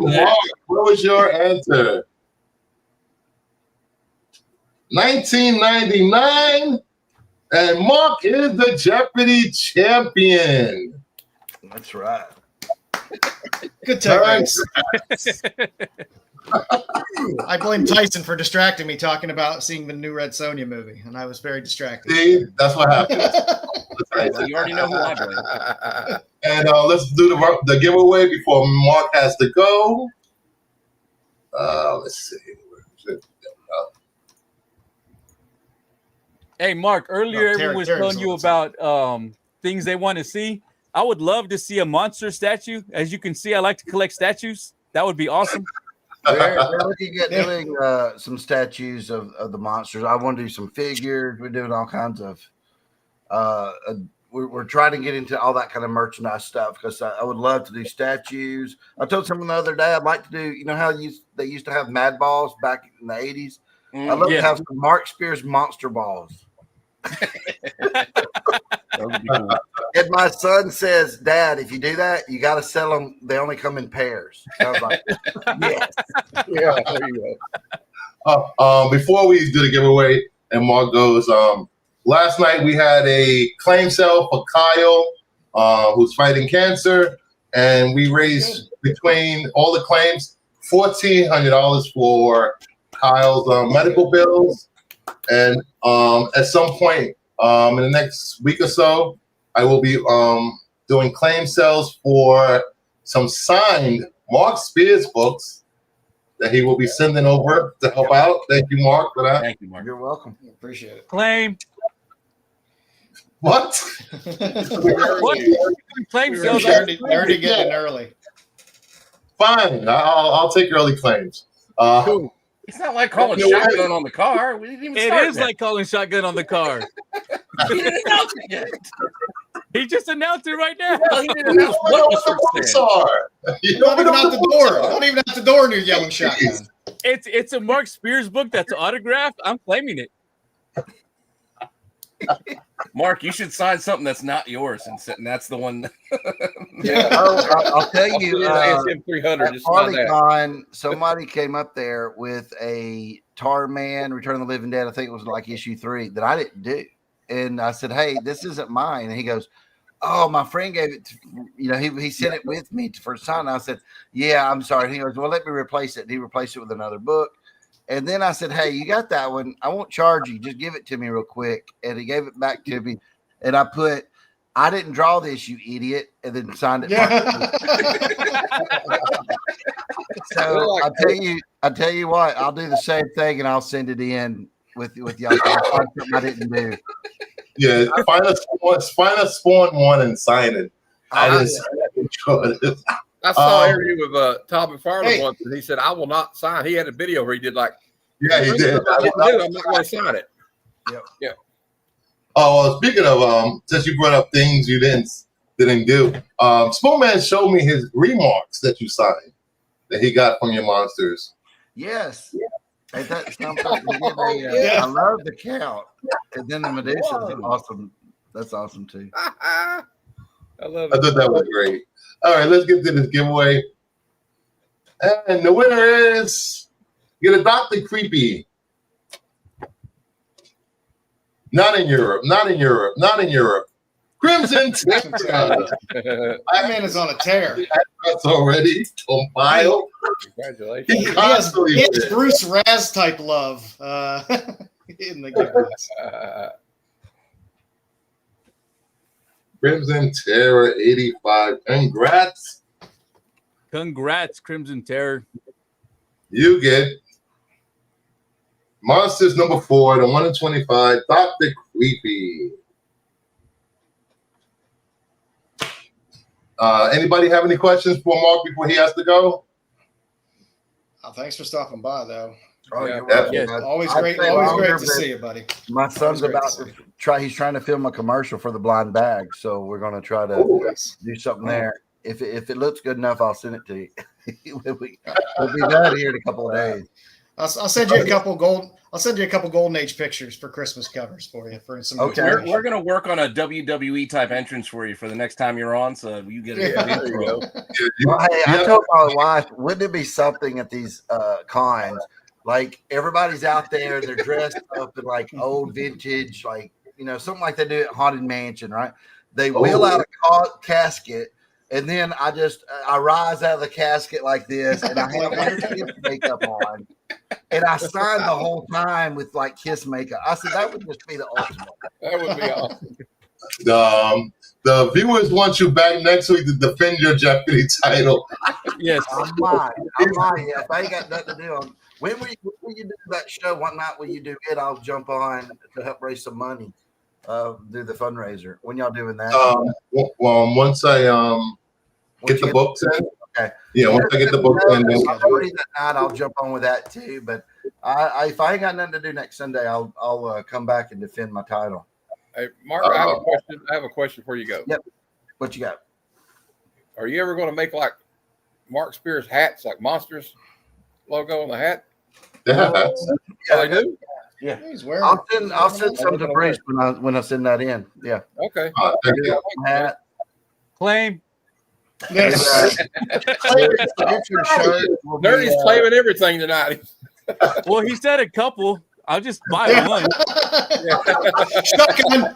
[SPEAKER 2] know that.
[SPEAKER 1] Mark, what was your answer? 1999. And Mark is the Jeopardy champion.
[SPEAKER 3] That's right.
[SPEAKER 4] Good times. I blame Tyson for distracting me talking about seeing the new Red Sonja movie, and I was very distracted.
[SPEAKER 1] See, that's what happened.
[SPEAKER 2] Well, you already know who I blame.
[SPEAKER 1] And let's do the giveaway before Mark has to go. Let's see.
[SPEAKER 6] Hey, Mark, earlier
[SPEAKER 4] Terry-
[SPEAKER 6] everyone was
[SPEAKER 4] Terry's
[SPEAKER 6] telling you
[SPEAKER 4] on
[SPEAKER 6] about things they want to see. I would love to see a monster statue. As you can see, I like to collect statues. That would be awesome.
[SPEAKER 3] We're looking at doing some statues of the monsters. I want to do some figures. We're doing all kinds of. We're trying to get into all that kind of merchandise stuff because I would love to do statues. I told someone the other day I'd like to do. You know how they used to have Mad Balls back in the 80s. I'd love to have some Mark Spears monster balls. And my son says, "Dad, if you do that, you got to sell them. They only come in pairs." I was like, "Yes,
[SPEAKER 5] Yeah, there you go.
[SPEAKER 1] Before we do the giveaway, and Mark goes, last night we had a claim sale for Kyle, who's fighting cancer, and we raised between all the claims $1,400 for Kyle's medical bills, and at some point in the next week or so, I will be doing claim sales for some signed Mark Spears books that he will be sending over to help out. Thank you, Mark, for that.
[SPEAKER 2] Thank you, Mark.
[SPEAKER 3] You're welcome.
[SPEAKER 4] Appreciate it.
[SPEAKER 6] Claim.
[SPEAKER 1] What?
[SPEAKER 6] What? Claim sales.
[SPEAKER 4] Already getting early.
[SPEAKER 1] Fine, I'll take early claims.
[SPEAKER 2] Cool. It's not like calling shotgun on the car. We didn't even
[SPEAKER 6] It
[SPEAKER 2] start
[SPEAKER 6] is
[SPEAKER 2] yet.
[SPEAKER 6] like calling shotgun on the car.
[SPEAKER 2] He didn't announce it yet.
[SPEAKER 6] He just announced it right now.
[SPEAKER 2] Well, he didn't announce
[SPEAKER 1] You know
[SPEAKER 2] what
[SPEAKER 1] what the books are. You
[SPEAKER 4] Not even
[SPEAKER 1] what
[SPEAKER 4] out the
[SPEAKER 1] books
[SPEAKER 4] door.
[SPEAKER 1] are.
[SPEAKER 4] Not even out the door, and you're yelling shotgun.
[SPEAKER 6] It's a Mark Spears book that's autographed. I'm claiming it.
[SPEAKER 2] Mark, you should sign something that's not yours, and that's the one.
[SPEAKER 4] Yeah.
[SPEAKER 3] I'll tell you.
[SPEAKER 5] ASM 300.
[SPEAKER 3] At
[SPEAKER 5] Just find that.
[SPEAKER 3] Polycon, somebody came up there with a Tar Man, Return of the Living Dead. I think it was like issue 3 that I didn't do. And I said, "Hey, this isn't mine." And he goes, "Oh, my friend gave it to, he sent it with me for sign." I said, "Yeah, I'm sorry." And he goes, "Well, let me replace it." And he replaced it with another book. And then I said, "Hey, you got that one? I won't charge you. Just give it to me real quick." And he gave it back to me. And I put, "I didn't draw this, you idiot," and then signed it.
[SPEAKER 4] Yeah.
[SPEAKER 3] So I tell you what, I'll do the same thing and I'll send it in with y'all. Something I didn't do.
[SPEAKER 1] Yeah, find a spawn one and sign it. I just
[SPEAKER 5] I saw an interview with Todd McFarlane
[SPEAKER 4] Hey.
[SPEAKER 5] once, and he said, "I will not sign." He had a video where he did like,
[SPEAKER 1] yeah, he did.
[SPEAKER 5] I'm not going to sign it.
[SPEAKER 1] Oh, well, speaking of since you brought up things you didn't do, Spoonman showed me his remarks that you signed that he got from your monsters.
[SPEAKER 3] Yes. Ain't that something?
[SPEAKER 4] Yeah.
[SPEAKER 3] I love the count. And then the Medusa is awesome. That's awesome too.
[SPEAKER 5] I love
[SPEAKER 1] I
[SPEAKER 5] it.
[SPEAKER 1] thought that was great. All right, let's get to this giveaway. And the winner is get a Dr. Creepy. Not in Europe, not in Europe, not in Europe. Crimson Terror.
[SPEAKER 4] That man is on a tear.
[SPEAKER 1] That's already compiled.
[SPEAKER 5] Congratulations.
[SPEAKER 1] He
[SPEAKER 4] He has
[SPEAKER 1] constantly wins.
[SPEAKER 4] Bruce Raz type love in the giveaways.
[SPEAKER 1] Crimson Terror 85. Congrats.
[SPEAKER 6] Congrats, Crimson Terror.
[SPEAKER 1] You get Monsters number 4, the 1 in 25, Dr. Creepy. Anybody have any questions for Mark before he has to go?
[SPEAKER 4] Oh, thanks for stopping by, though.
[SPEAKER 3] Oh,
[SPEAKER 5] Yeah.
[SPEAKER 3] you're welcome.
[SPEAKER 6] Yes.
[SPEAKER 4] Always
[SPEAKER 3] I'd
[SPEAKER 4] great.
[SPEAKER 3] say
[SPEAKER 4] Always
[SPEAKER 3] longer,
[SPEAKER 4] great to
[SPEAKER 3] but
[SPEAKER 4] see you, buddy.
[SPEAKER 3] My son's
[SPEAKER 4] Great to
[SPEAKER 3] about
[SPEAKER 4] see.
[SPEAKER 3] to try. He's trying to film a commercial for the Blind Bag, so we're going to try to do something there. If it looks good enough, I'll send it to you. we'll be done here in a couple of days.
[SPEAKER 4] I'll send you a couple golden age pictures for Christmas covers for you for some.
[SPEAKER 3] Okay.
[SPEAKER 2] We're going to work on a WWE type entrance for you for the next time you're on, so you get a
[SPEAKER 4] Yeah.
[SPEAKER 5] There you go.
[SPEAKER 3] Well, hey, I told my wife, wouldn't it be something at these cons? Like everybody's out there, they're dressed up in like old vintage, like something like they do at Haunted Mansion, right? They wheel out a casket, and then I rise out of the casket like this, and I have like kiss makeup on, and I sign the whole time with like kiss makeup. I said that would just be the ultimate.
[SPEAKER 5] That would be awesome.
[SPEAKER 1] The viewers want you back next week to defend your Jeopardy title.
[SPEAKER 6] Yes.
[SPEAKER 3] I'm lying. Yeah, if I ain't got nothing to do, when will you do that show? What night will you do it? I'll jump on to help raise some money. Do the fundraiser. When y'all doing that?
[SPEAKER 1] Once I get the books in.
[SPEAKER 3] Okay.
[SPEAKER 1] Yeah, once I get the books in, then
[SPEAKER 3] I'll read that night. I'll jump on with that too. But if I ain't got nothing to do next Sunday, I'll come back and defend my title.
[SPEAKER 5] Hey, Mark, I have a question. I have a question before you go.
[SPEAKER 3] Yep. What you got?
[SPEAKER 5] Are you ever going to make like Mark Spears hats, like Monsters logo on the hat?
[SPEAKER 1] yeah.
[SPEAKER 5] Oh, they do?
[SPEAKER 4] He's wearing.
[SPEAKER 3] I'll send some to Bruce when I send that in. Yeah.
[SPEAKER 5] Okay.
[SPEAKER 1] Thank you.
[SPEAKER 3] Hat.
[SPEAKER 6] Claim.
[SPEAKER 4] Yes.
[SPEAKER 3] Your shirt will be,
[SPEAKER 5] Nerdy's claiming everything tonight.
[SPEAKER 6] Well, he said a couple. I'll just buy one.
[SPEAKER 4] Shotgun.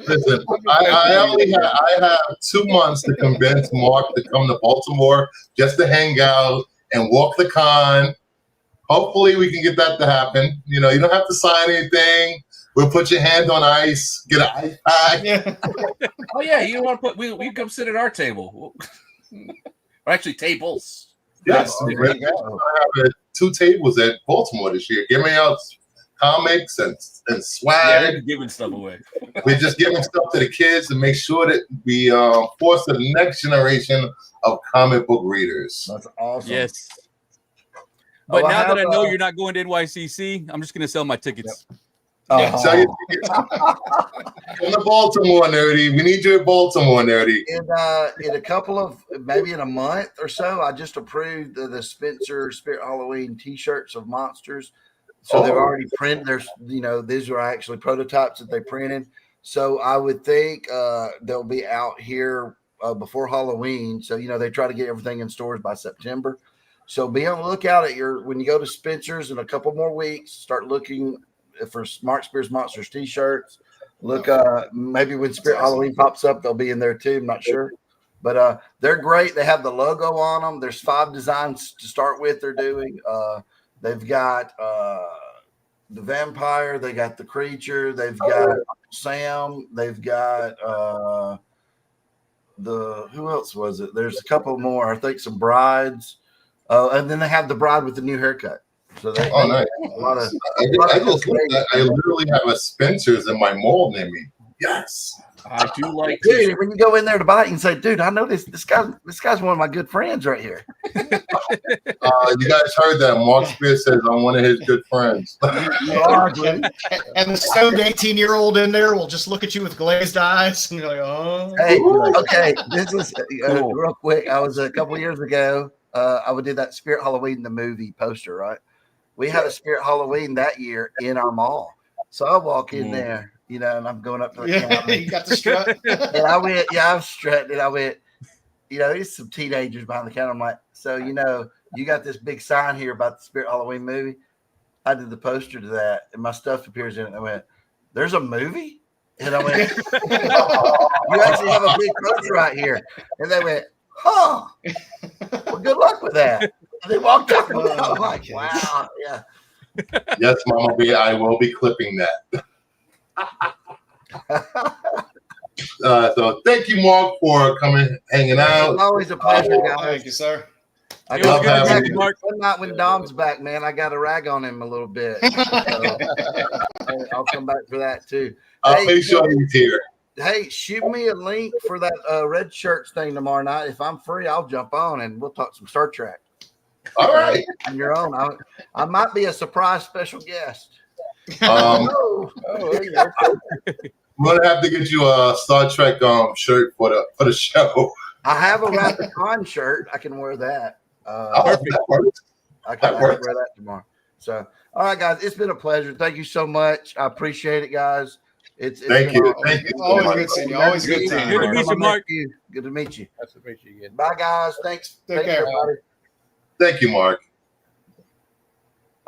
[SPEAKER 1] Listen, I have 2 months to convince Mark to come to Baltimore just to hang out and walk the con. hopefully we can get that to happen. You know, you don't have to sign anything. We'll put your hand on ice, get an ice pack.
[SPEAKER 4] Yeah.
[SPEAKER 2] Oh yeah, you want to put? We come sit at our table, or actually tables.
[SPEAKER 1] Yes,
[SPEAKER 3] Oh,
[SPEAKER 1] we're
[SPEAKER 3] there you go.
[SPEAKER 1] gonna have 2 tables at Baltimore this year, giving out comics and
[SPEAKER 2] Yeah,
[SPEAKER 1] swag.
[SPEAKER 2] they're giving stuff away.
[SPEAKER 1] We're just giving stuff to the kids to make sure that we foster the next generation of comic book readers.
[SPEAKER 3] That's awesome.
[SPEAKER 6] Yes. But
[SPEAKER 3] Oh, I
[SPEAKER 6] now that I
[SPEAKER 3] have,
[SPEAKER 6] know you're not going to NYCC, I'm just going to sell my tickets.
[SPEAKER 1] So you come to Baltimore, Nerdy. We need you at Baltimore, Nerdy.
[SPEAKER 3] In a couple of, maybe in a month or so, I just approved the Spencer Spirit Halloween T-shirts of monsters. So they've already printed. There's, these are actually prototypes that they printed. So I would think they'll be out here before Halloween. So they try to get everything in stores by September. So be on the lookout when you go to Spencer's in a couple more weeks. Start looking for Smart Spears Monsters T-shirts. Look, maybe when Spirit Halloween pops up, they'll be in there too. I'm not sure, but they're great. They have the logo on them. There's 5 designs to start with. They're doing. They've got the vampire. They got the creature. They've got Sam. They've got who else was it? There's a couple more. I think some brides. And then they have the bride with the new haircut. So they
[SPEAKER 1] nice.
[SPEAKER 3] A lot of
[SPEAKER 1] I literally have a Spencer's in my mall near me. Yes.
[SPEAKER 2] I do like.
[SPEAKER 3] Dude, when you go in there to buy it, you can say, "Dude, I know this guy's one of my good friends right here."
[SPEAKER 1] You guys heard that? Mark Spears says I'm one of his good friends.
[SPEAKER 3] You are, dude.
[SPEAKER 4] And the stoned 18-year-old in there will just look at you with glazed eyes, and you're like, "Oh."
[SPEAKER 3] Hey, okay, this is real quick. I was a couple years ago. I would do that Spirit Halloween the movie poster, right? We had a Spirit Halloween that year in our mall. So I walk in there, and I'm going up to the counter.
[SPEAKER 4] You got the strut.
[SPEAKER 3] And I went, I was strutting. And I went, there's some teenagers behind the counter. I'm like, so, you got this big sign here about the Spirit Halloween movie. I did the poster to that, and my stuff appears in it. And I went, there's a movie? And I went, you actually have a big poster right here. And they went, huh. Well, good luck with that. And they walked up and I'm like, wow, yeah.
[SPEAKER 1] Yes, Mama B, I will be clipping that. So thank you, Mark, for coming, hanging out.
[SPEAKER 3] It's always a pleasure, guys.
[SPEAKER 4] Thank you, sir.
[SPEAKER 3] I
[SPEAKER 6] It was
[SPEAKER 3] got
[SPEAKER 6] good to
[SPEAKER 3] back
[SPEAKER 6] see you, Mark.
[SPEAKER 3] one night when Dom's back, man. I got to rag on him a little bit. So, I'll come back for that too.
[SPEAKER 1] I'll make sure he's here.
[SPEAKER 3] Hey, shoot me a link for that red shirts thing tomorrow night. If I'm free, I'll jump on and we'll talk some Star Trek.
[SPEAKER 1] All right.
[SPEAKER 3] On your own. I might be a surprise special guest.
[SPEAKER 1] We're gonna have to get you a Star Trek shirt for the show.
[SPEAKER 3] I have a Rapid Con shirt. I can wear that.
[SPEAKER 1] That works.
[SPEAKER 3] I can wear that tomorrow. So, all right, guys, it's been a pleasure. Thank you so much. I appreciate it, guys.
[SPEAKER 1] Thank you.
[SPEAKER 4] Always good seeing you. Always good seeing you.
[SPEAKER 6] Good to meet you, Mark.
[SPEAKER 3] Good to meet you.
[SPEAKER 5] Nice to meet you again.
[SPEAKER 3] Bye, guys. Thanks.
[SPEAKER 4] Take care.
[SPEAKER 3] everybody.
[SPEAKER 1] Thank you, Mark.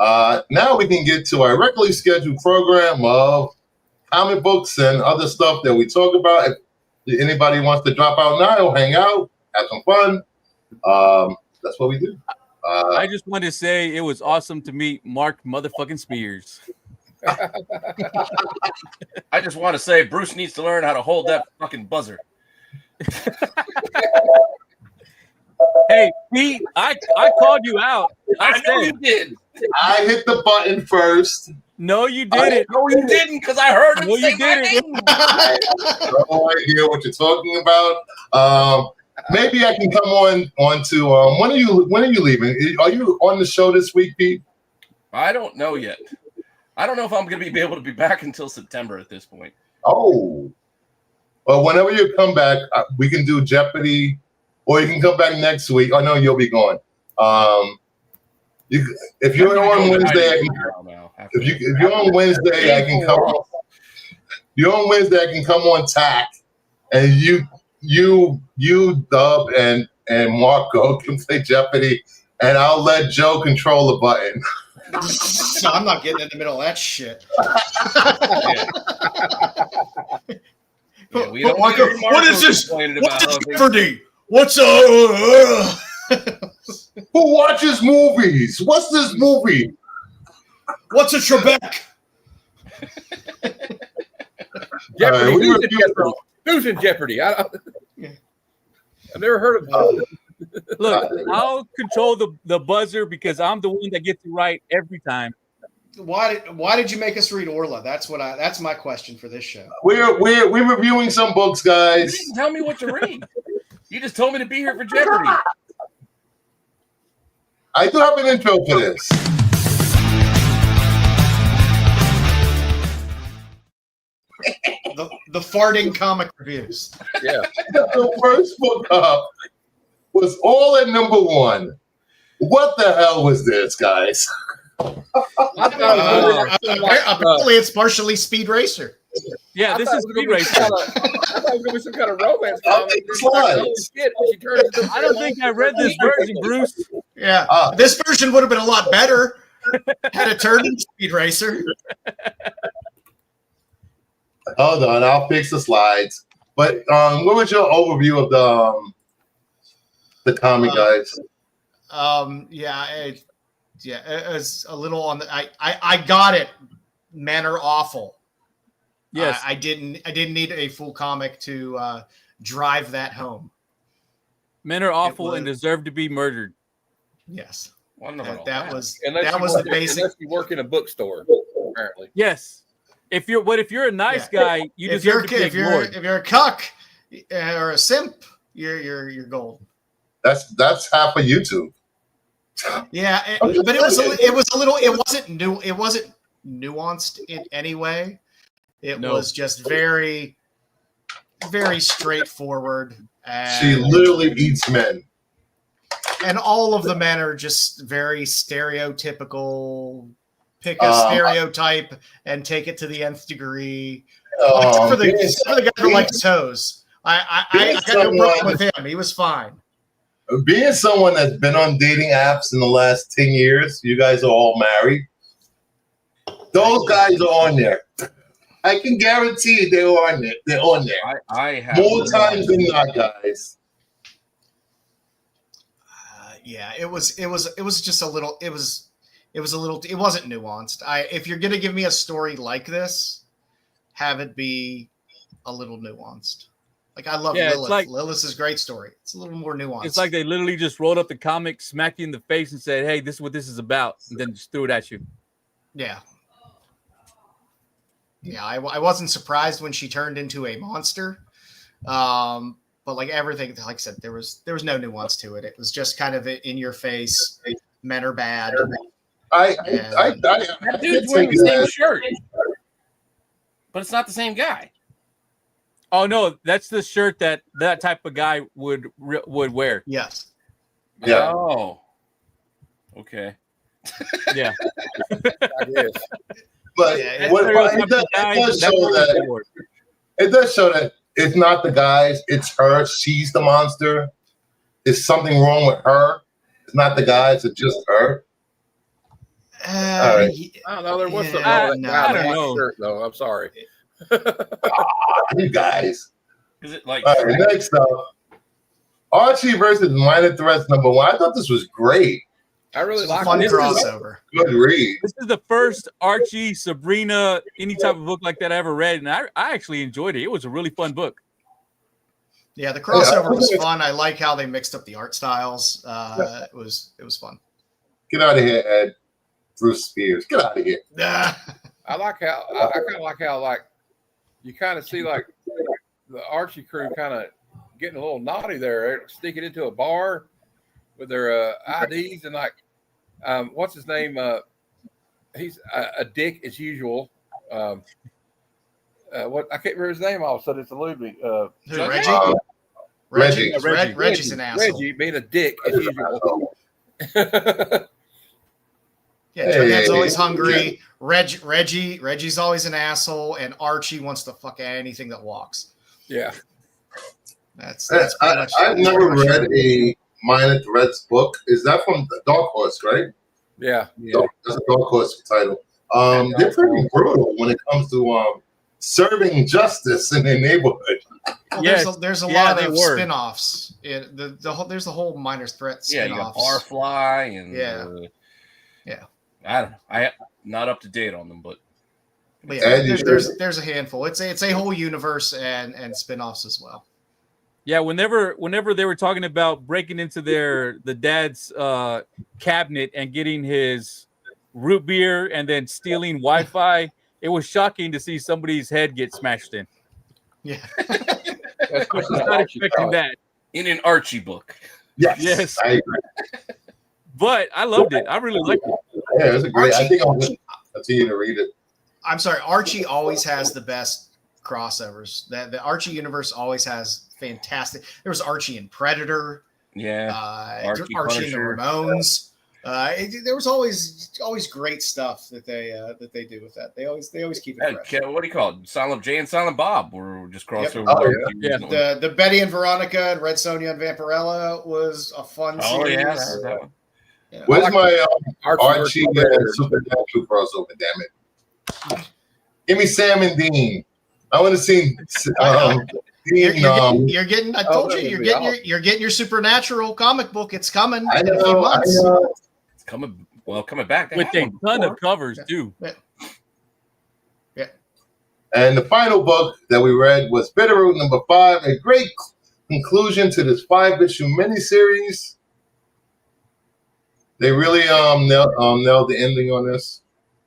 [SPEAKER 1] Now we can get to our regularly scheduled program of comic books and other stuff that we talk about. If anybody wants to drop out now, hang out, have some fun. That's what we do.
[SPEAKER 6] I just wanted to say it was awesome to meet Mark motherfucking Spears.
[SPEAKER 2] I just want to say Bruce needs to learn how to hold that fucking buzzer.
[SPEAKER 6] Hey, Pete, I called you out.
[SPEAKER 2] I know you did.
[SPEAKER 1] I hit the button first.
[SPEAKER 6] No, you didn't.
[SPEAKER 2] No, you didn't, because I heard him
[SPEAKER 6] No,
[SPEAKER 2] say
[SPEAKER 6] you
[SPEAKER 2] my
[SPEAKER 6] didn't.
[SPEAKER 2] name.
[SPEAKER 1] I have no idea what you're talking about. Maybe I can come on to when are you leaving? Are you on the show this week, Pete?
[SPEAKER 2] I don't know yet. I don't know if I'm going to be able to be back until September at this point.
[SPEAKER 1] Oh, well, whenever you come back, we can do Jeopardy, or you can come back next week. I know you'll be gone. If you're on Wednesday, if you're on Wednesday, I can come on. You're on Wednesday, I can come on TAC, and you Dub and Marco can play Jeopardy, and I'll let Joe control the button.
[SPEAKER 4] No, I'm not getting in the middle of that shit.
[SPEAKER 2] Yeah, we don't
[SPEAKER 4] Marco,
[SPEAKER 2] hear
[SPEAKER 4] what is this?
[SPEAKER 2] complaining
[SPEAKER 4] What's
[SPEAKER 2] about
[SPEAKER 4] this
[SPEAKER 2] how they-
[SPEAKER 4] Jeopardy? What's up?
[SPEAKER 1] Who watches movies? What's this movie?
[SPEAKER 4] What's a Trebek?
[SPEAKER 5] Jeopardy.
[SPEAKER 1] Right,
[SPEAKER 5] Who's in Jeopardy? I've never heard of that.
[SPEAKER 6] Look, I'll control the buzzer because I'm the one that gets it right every time.
[SPEAKER 4] Why did you make us read Orla? That's my question for this show.
[SPEAKER 1] We're reviewing some books,
[SPEAKER 2] You
[SPEAKER 1] guys.
[SPEAKER 2] didn't tell me what to read. You just told me to be here for Jeopardy.
[SPEAKER 1] I do have an intro for this.
[SPEAKER 4] The farting comic reviews.
[SPEAKER 5] Yeah.
[SPEAKER 1] The first book up was all at number 1. What the hell was this, guys?
[SPEAKER 4] Apparently, it's partially Speed Racer.
[SPEAKER 6] Yeah, this is Speed Racer.
[SPEAKER 5] I thought it was going to be some kind of romance
[SPEAKER 1] I'll
[SPEAKER 5] comic.
[SPEAKER 1] take the slides.
[SPEAKER 6] I don't think I read this version, Bruce.
[SPEAKER 4] Yeah, this version would have been a lot better had it turned into Speed Racer.
[SPEAKER 1] Hold on, I'll fix the slides. But what was your overview of the comic, guys?
[SPEAKER 4] It was a little on the. I got it. Men are awful.
[SPEAKER 6] Yes,
[SPEAKER 4] I didn't need a full comic to drive that home.
[SPEAKER 6] men are awful and deserve to be murdered.
[SPEAKER 4] Yes,
[SPEAKER 5] Wonderful.
[SPEAKER 4] that was
[SPEAKER 5] Unless
[SPEAKER 4] the basic.
[SPEAKER 5] Unless you work in a bookstore, apparently.
[SPEAKER 6] Yes, if you're a nice guy, you
[SPEAKER 4] if you're
[SPEAKER 6] deserve to be ignored.
[SPEAKER 4] if you're a cuck or a simp, you're gold.
[SPEAKER 1] That's half of YouTube.
[SPEAKER 4] Yeah, but it wasn't nuanced in any way. It was just very, very straightforward. And,
[SPEAKER 1] She literally eats men.
[SPEAKER 4] and all of the men are just very stereotypical. Pick a stereotype and take it to the nth degree. Except for the guy who likes toes. I got no problem with him. He was fine.
[SPEAKER 1] Being someone that's been on dating apps in the last 10 years, you guys are all married. Those guys are on there. I can guarantee they're on there. They're on there.
[SPEAKER 2] I have
[SPEAKER 1] More times than not, guys.
[SPEAKER 4] It was just a little. It wasn't nuanced. If you're gonna give me a story like this, have it be a little nuanced. Like I love Lilith. Lilith is a great story. It's a little more nuanced.
[SPEAKER 6] It's like they literally just rolled up the comic, smacked you in the face, and said, "Hey, this is what this is about," and then just threw it at you.
[SPEAKER 4] Yeah. I wasn't surprised when she turned into a monster, but like everything, like I said, there was no nuance to it. It was just kind of in your face. Men are bad.
[SPEAKER 2] That dude's wearing the same shirt, but it's not the same guy.
[SPEAKER 6] Oh no, that's the shirt that type of guy would wear.
[SPEAKER 4] Yes.
[SPEAKER 1] Yeah.
[SPEAKER 2] Oh. Okay.
[SPEAKER 6] Yeah.
[SPEAKER 5] I guess.
[SPEAKER 1] But
[SPEAKER 6] Yeah,
[SPEAKER 1] it does show that it's not the guys, it's her. She's the monster. Is something wrong with her? It's not the guys, it's just her. All right.
[SPEAKER 5] I don't know. There was something
[SPEAKER 6] I
[SPEAKER 5] wrong with that
[SPEAKER 6] don't
[SPEAKER 5] guy in
[SPEAKER 6] know.
[SPEAKER 5] the shirt, though. I'm sorry.
[SPEAKER 1] You guys.
[SPEAKER 2] Is it like
[SPEAKER 1] All right, next up, Archie versus Minor Threats #1. I thought this was great.
[SPEAKER 5] I really like
[SPEAKER 4] Fun
[SPEAKER 5] it.
[SPEAKER 4] crossover.
[SPEAKER 1] Good read.
[SPEAKER 6] This is the first Archie, Sabrina, any type of book like that I ever read, and I actually enjoyed it. It was a really fun book.
[SPEAKER 4] Yeah, the crossover was fun. I like how they mixed up the art styles. It was fun.
[SPEAKER 1] Get out of here, Ed. Bruce Spears. Get out of here.
[SPEAKER 5] I like how I kind of like how like you kind of see like the Archie crew kind of getting a little naughty there, sneaking into a bar with their IDs and like what's his name? He's a dick as usual. What I can't remember his name. All of a sudden, it's eluded me.
[SPEAKER 4] Reggie?
[SPEAKER 1] Reggie.
[SPEAKER 4] Reggie's an asshole.
[SPEAKER 5] Reggie being a dick as usual.
[SPEAKER 4] Yeah, Jughead's always hungry. Reggie's always an asshole, and Archie wants to fuck anything that walks.
[SPEAKER 5] Yeah,
[SPEAKER 4] that's pretty much.
[SPEAKER 1] I've never read a Minor Threats book. Is that from Dark Horse, right?
[SPEAKER 5] yeah.
[SPEAKER 1] That's a Dark Horse title. They're pretty brutal when it comes to serving justice in their neighborhood.
[SPEAKER 4] Well,
[SPEAKER 6] Yes.
[SPEAKER 4] there's a
[SPEAKER 6] Yeah,
[SPEAKER 4] lot
[SPEAKER 6] they
[SPEAKER 4] of
[SPEAKER 6] were.
[SPEAKER 4] spin-offs. There's the whole Minor Threat
[SPEAKER 2] Yeah, you got
[SPEAKER 4] spin-offs.
[SPEAKER 2] Barfly and
[SPEAKER 4] Yeah.
[SPEAKER 2] I don't know. I'm not up to date on them, but
[SPEAKER 4] Yeah, there's a handful. It's a whole universe and spin-offs as well.
[SPEAKER 6] Yeah, whenever they were talking about breaking into the dad's cabinet and getting his root beer and then stealing Wi-Fi, it was shocking to see somebody's head get smashed in.
[SPEAKER 4] Yeah.
[SPEAKER 6] I was not expecting that.
[SPEAKER 2] in an Archie book.
[SPEAKER 6] Yes.
[SPEAKER 1] I agree.
[SPEAKER 6] But I loved it. I really liked it.
[SPEAKER 1] Yeah, it was a great. I
[SPEAKER 4] Archie-
[SPEAKER 1] think I'll just continue to read it.
[SPEAKER 4] I'm sorry, Archie always has the best crossovers. The Archie universe always has fantastic. There was Archie and Predator.
[SPEAKER 2] Yeah.
[SPEAKER 4] Archie and the
[SPEAKER 2] Punisher.
[SPEAKER 4] Ramones. There was always great stuff that they do with that. They always keep it fresh.
[SPEAKER 2] What do you call it? Silent Jay and Silent Bob were just crossover.
[SPEAKER 1] Oh,
[SPEAKER 6] yeah.
[SPEAKER 4] The Betty and Veronica and Red Sonja and Vampirella was a fun series.
[SPEAKER 2] Yeah, that one.
[SPEAKER 4] Yeah.
[SPEAKER 1] Where's my
[SPEAKER 5] Archie
[SPEAKER 1] Archie and Supernatural crossover? Damn it! Give me Sam and Dean. I want to see Dean.
[SPEAKER 4] You're getting. I told you, you're getting your Supernatural comic book. It's coming
[SPEAKER 1] I
[SPEAKER 4] in a few
[SPEAKER 1] know.
[SPEAKER 4] months.
[SPEAKER 2] It's coming back. They
[SPEAKER 6] With
[SPEAKER 2] had
[SPEAKER 6] a
[SPEAKER 2] one
[SPEAKER 6] ton
[SPEAKER 2] before.
[SPEAKER 6] of covers too.
[SPEAKER 4] Yeah.
[SPEAKER 1] And the final book that we read was Bitterroot number 5, a great conclusion to this 5-issue miniseries. They really nailed the ending on this.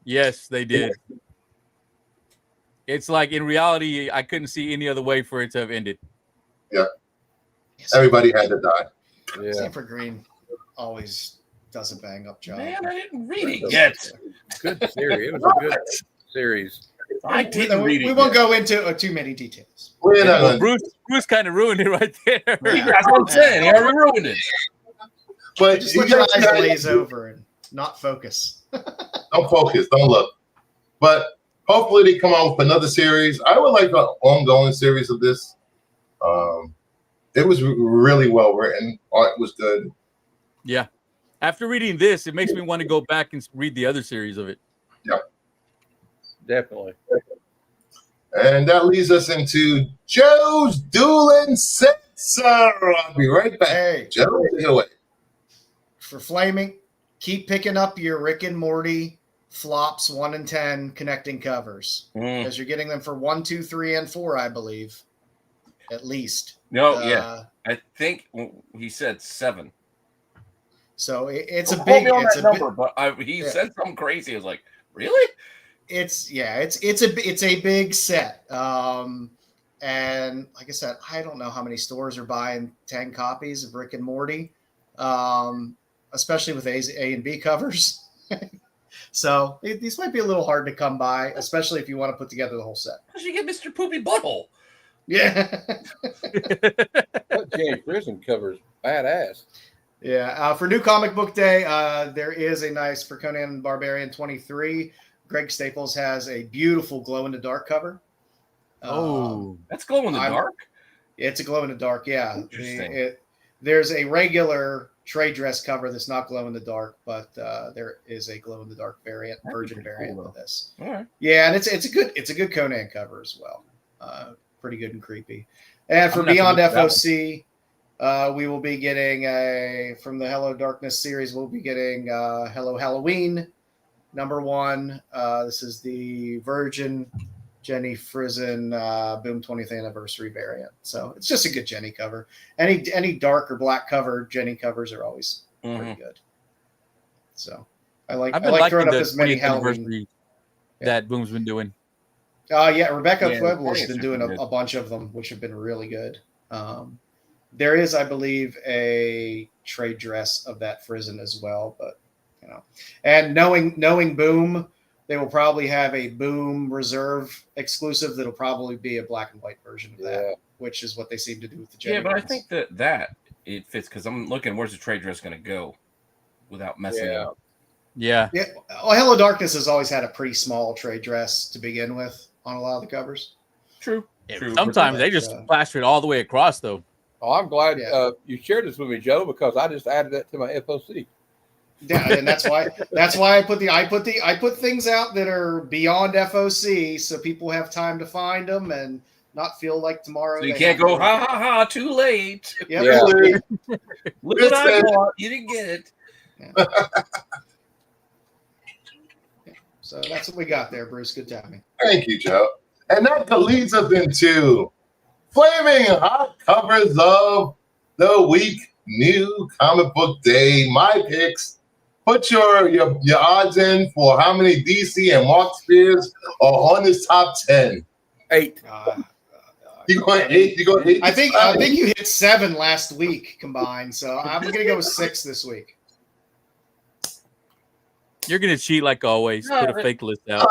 [SPEAKER 6] Yes, they did. It's like in reality, I couldn't see any other way for it to have ended.
[SPEAKER 1] Everybody had to die.
[SPEAKER 5] Yeah.
[SPEAKER 4] Sanford Green always does a bang up job.
[SPEAKER 2] Man, I didn't read it yet.
[SPEAKER 5] Good series. It was a good series.
[SPEAKER 2] I didn't read it.
[SPEAKER 4] We won't
[SPEAKER 2] yet.
[SPEAKER 4] go into too many details.
[SPEAKER 1] We're not
[SPEAKER 6] Well,
[SPEAKER 1] gonna-
[SPEAKER 6] Bruce kind of ruined it right there.
[SPEAKER 2] That's what I'm saying. He already ruined it.
[SPEAKER 1] but
[SPEAKER 4] Just
[SPEAKER 1] you
[SPEAKER 4] let your
[SPEAKER 1] guys
[SPEAKER 4] eyes
[SPEAKER 1] gotta-
[SPEAKER 4] glaze over and not focus.
[SPEAKER 1] Don't focus. Don't look. But hopefully they come out with another series. I would like an ongoing series of this. It was really well written. Art was good.
[SPEAKER 6] Yeah. After reading this, it makes me want to go back and read the other series of it.
[SPEAKER 5] Definitely.
[SPEAKER 1] And that leads us into Joe's Dueling Sets. I'll be right back.
[SPEAKER 4] Hey,
[SPEAKER 1] Joe, take it away.
[SPEAKER 4] for Flaming, keep picking up your Rick and Morty flops 1 and 10 connecting covers because you're getting them for 1, 2, 3, and 4, I believe, at least.
[SPEAKER 2] No, I think he said 7.
[SPEAKER 4] So it's a
[SPEAKER 2] Don't
[SPEAKER 4] big.
[SPEAKER 2] quote me on
[SPEAKER 4] It's
[SPEAKER 2] that
[SPEAKER 4] a
[SPEAKER 2] number, but he said something crazy. I was like, really?
[SPEAKER 4] It's a big set. And like I said, I don't know how many stores are buying 10 copies of Rick and Morty, especially with A and B covers. So these might be a little hard to come by, especially if you want to put together the whole set.
[SPEAKER 2] How should you get Mr. Poopy Butthole?
[SPEAKER 4] Yeah.
[SPEAKER 5] That Jane Prison covers badass.
[SPEAKER 4] Yeah. For New Comic Book Day, there is a nice, for Conan Barbarian 23, Greg Staples has a beautiful glow-in-the-dark cover.
[SPEAKER 2] That's glow in the dark?
[SPEAKER 4] It's a glow-in-the-dark, yeah.
[SPEAKER 2] Interesting.
[SPEAKER 4] There's a regular trade dress cover that's not glow-in-the-dark, but there is a glow-in-the-dark variant, virgin variant of this.
[SPEAKER 2] All right.
[SPEAKER 4] Yeah, and it's a good Conan cover as well. Pretty good and creepy. And for
[SPEAKER 6] I'm gonna have
[SPEAKER 4] Beyond
[SPEAKER 6] to look at
[SPEAKER 4] FOC, we will be getting from the Hello Darkness series. We'll be getting Hello Halloween #1. This is the Virgin Jenny Frizen Boom 20th anniversary variant. So it's just a good Jenny cover. Any dark or black cover Jenny covers are always pretty good. So I like throwing up as many
[SPEAKER 6] 20th
[SPEAKER 4] Halloween
[SPEAKER 6] anniversary that Boom's been doing.
[SPEAKER 4] Yeah, Rebecca
[SPEAKER 2] Yeah,
[SPEAKER 4] Pueblo has been
[SPEAKER 2] 20th
[SPEAKER 4] doing
[SPEAKER 2] is
[SPEAKER 4] a bunch of them, which have been really good. There is, I believe, a trade dress of that Frizen as well, but and knowing Boom, they will probably have a Boom Reserve exclusive that'll probably be a black and white version of that, which is what they seem to do with the Jenny.
[SPEAKER 2] Yeah, but I
[SPEAKER 4] ones.
[SPEAKER 2] think that it fits because I'm looking, where's the trade dress going to go without messing up?
[SPEAKER 6] Yeah.
[SPEAKER 4] Yeah. Well, Hello Darkness has always had a pretty small trade dress to begin with on a lot of the covers.
[SPEAKER 2] True.
[SPEAKER 6] Sometimes they just plaster it all the way across, though.
[SPEAKER 5] Oh, I'm glad
[SPEAKER 4] Yeah.
[SPEAKER 5] you shared this with me, Joe, because I just added that to my FOC.
[SPEAKER 4] Yeah, and that's why I put things out that are beyond FOC, so people have time to find them and not feel like tomorrow.
[SPEAKER 2] So you can't go ha ha ha too late.
[SPEAKER 4] Yep.
[SPEAKER 5] Yeah.
[SPEAKER 2] Look what I bought. You didn't get it.
[SPEAKER 4] Yeah. So that's what we got there, Bruce. Good timing.
[SPEAKER 1] Thank you, Joe. And that leads us into flaming hot covers of the week, new comic book day. My picks. Put your odds in for how many DC and Mark Spears are on this top 10.
[SPEAKER 5] 8.
[SPEAKER 1] You going 8? You going 8?
[SPEAKER 4] I think you hit 7 last week combined, so I'm gonna go with 6 this week.
[SPEAKER 6] You're gonna cheat like always.
[SPEAKER 2] No,
[SPEAKER 6] Put a fake list out.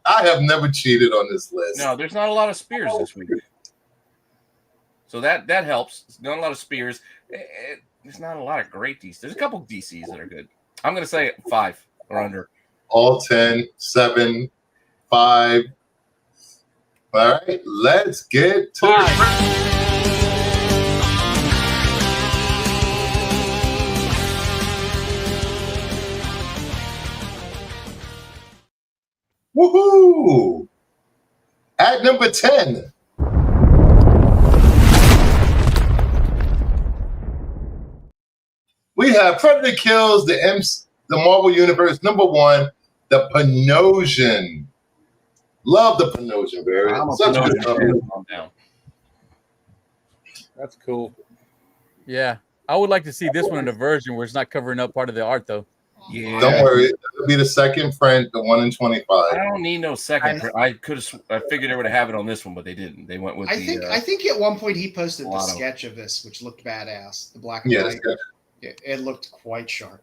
[SPEAKER 1] I have never cheated on this list.
[SPEAKER 2] No, there's not a lot of Spears this week. So that helps. There's not a lot of Spears. There's not a lot of great DCs. There's a couple DCs that are good. I'm going to say 5 or under.
[SPEAKER 1] All 10, 7, 5. All right, let's get to it. Woohoo! At number 10. We have Predator Kills the Marvel Universe #1, the Panosian. Love the Panosian variant. Such a good cover.
[SPEAKER 5] That's cool.
[SPEAKER 6] Yeah, I would like to see this one in a version where it's not covering up part of the art, though.
[SPEAKER 2] Yeah.
[SPEAKER 1] Don't worry, it'll be the second print, the 1 in 25.
[SPEAKER 2] I don't need no second. I figured they would have it on this one, but they didn't. They went with
[SPEAKER 4] I think at one point he posted the
[SPEAKER 2] Lotto.
[SPEAKER 4] sketch of this, which looked badass. The black and
[SPEAKER 1] Yeah,
[SPEAKER 4] white.
[SPEAKER 1] that's
[SPEAKER 4] It looked quite sharp,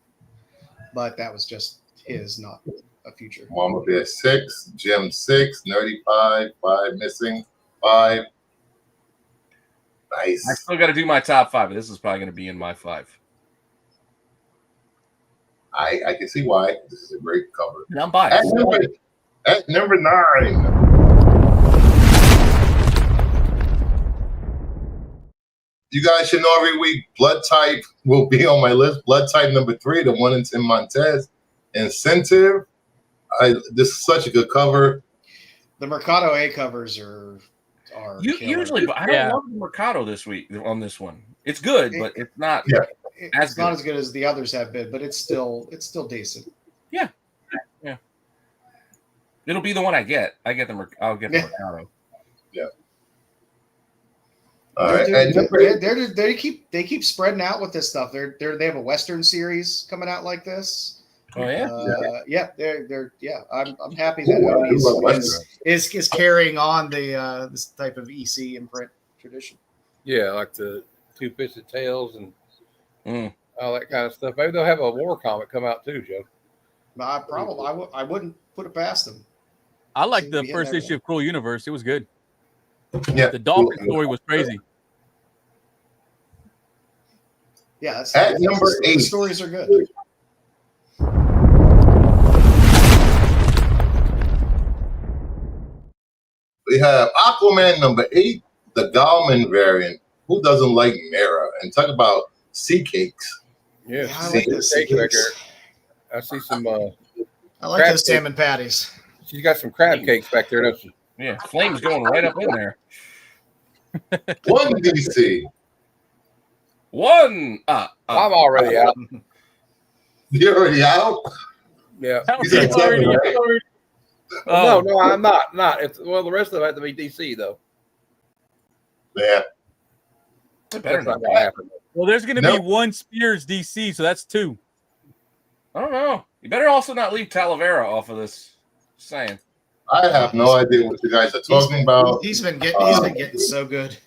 [SPEAKER 4] but that was just his, not a future.
[SPEAKER 1] Mama Bear 6, Jim 6, Nerdy 5, 5 missing, 5. Nice.
[SPEAKER 2] I still got to do my top 5, but this is probably going to be in my 5.
[SPEAKER 1] I can see why. This is a great cover.
[SPEAKER 2] And I'm biased.
[SPEAKER 1] At number 9. You guys should know every week, Blood Type will be on my list. Blood Type number 3, the 1 in 10 Montez. Incentive. This is such a good cover.
[SPEAKER 4] The Mercado A covers are
[SPEAKER 2] Usually, but I don't love the Mercado this week on this one. It's good, but it's not.
[SPEAKER 1] Yeah.
[SPEAKER 4] It's not as good as the others have been, but it's still decent.
[SPEAKER 2] Yeah. It'll be the one I get. I'll get the Mercado.
[SPEAKER 1] Yeah. All right.
[SPEAKER 4] They keep spreading out with this stuff. They have a Western series coming out like this.
[SPEAKER 2] Oh yeah.
[SPEAKER 4] I'm happy that is carrying on the this type of EC imprint tradition.
[SPEAKER 5] Yeah, like the two-fisted tails and all that kind of stuff. Maybe they'll have a war comic come out too, Joe.
[SPEAKER 4] I wouldn't put it past them.
[SPEAKER 6] I like the first issue of Cruel Universe. It was good.
[SPEAKER 1] Yeah.
[SPEAKER 6] The Dolphin story was crazy.
[SPEAKER 4] Yeah,
[SPEAKER 1] at number 8.
[SPEAKER 4] The stories are good.
[SPEAKER 1] We have Aquaman number 8, the Gallman variant. Who doesn't like Mera? And talk about sea cakes.
[SPEAKER 5] Yeah,
[SPEAKER 4] I like those sea
[SPEAKER 5] cake back
[SPEAKER 4] cakes.
[SPEAKER 5] there. I see some.
[SPEAKER 4] I like those salmon patties.
[SPEAKER 5] She's got some crab cakes back there, doesn't she?
[SPEAKER 2] Yeah, flames going right up in there.
[SPEAKER 1] 1 DC.
[SPEAKER 2] 1.
[SPEAKER 5] I'm already out.
[SPEAKER 1] You're already out?
[SPEAKER 5] Yeah.
[SPEAKER 1] You said
[SPEAKER 6] Already
[SPEAKER 1] seven, right?
[SPEAKER 6] out.
[SPEAKER 5] No, I'm not. The rest of them have to be DC though.
[SPEAKER 1] Yeah.
[SPEAKER 2] Better
[SPEAKER 5] That's not
[SPEAKER 2] than
[SPEAKER 5] gonna
[SPEAKER 2] that.
[SPEAKER 5] happen.
[SPEAKER 6] Well, there's going to
[SPEAKER 1] Nope.
[SPEAKER 6] be 1 Spears DC, so that's 2.
[SPEAKER 2] I don't know. You better also not leave Talavera off of this. Just saying.
[SPEAKER 1] I have no idea what you guys are talking about.
[SPEAKER 4] He's been getting so good.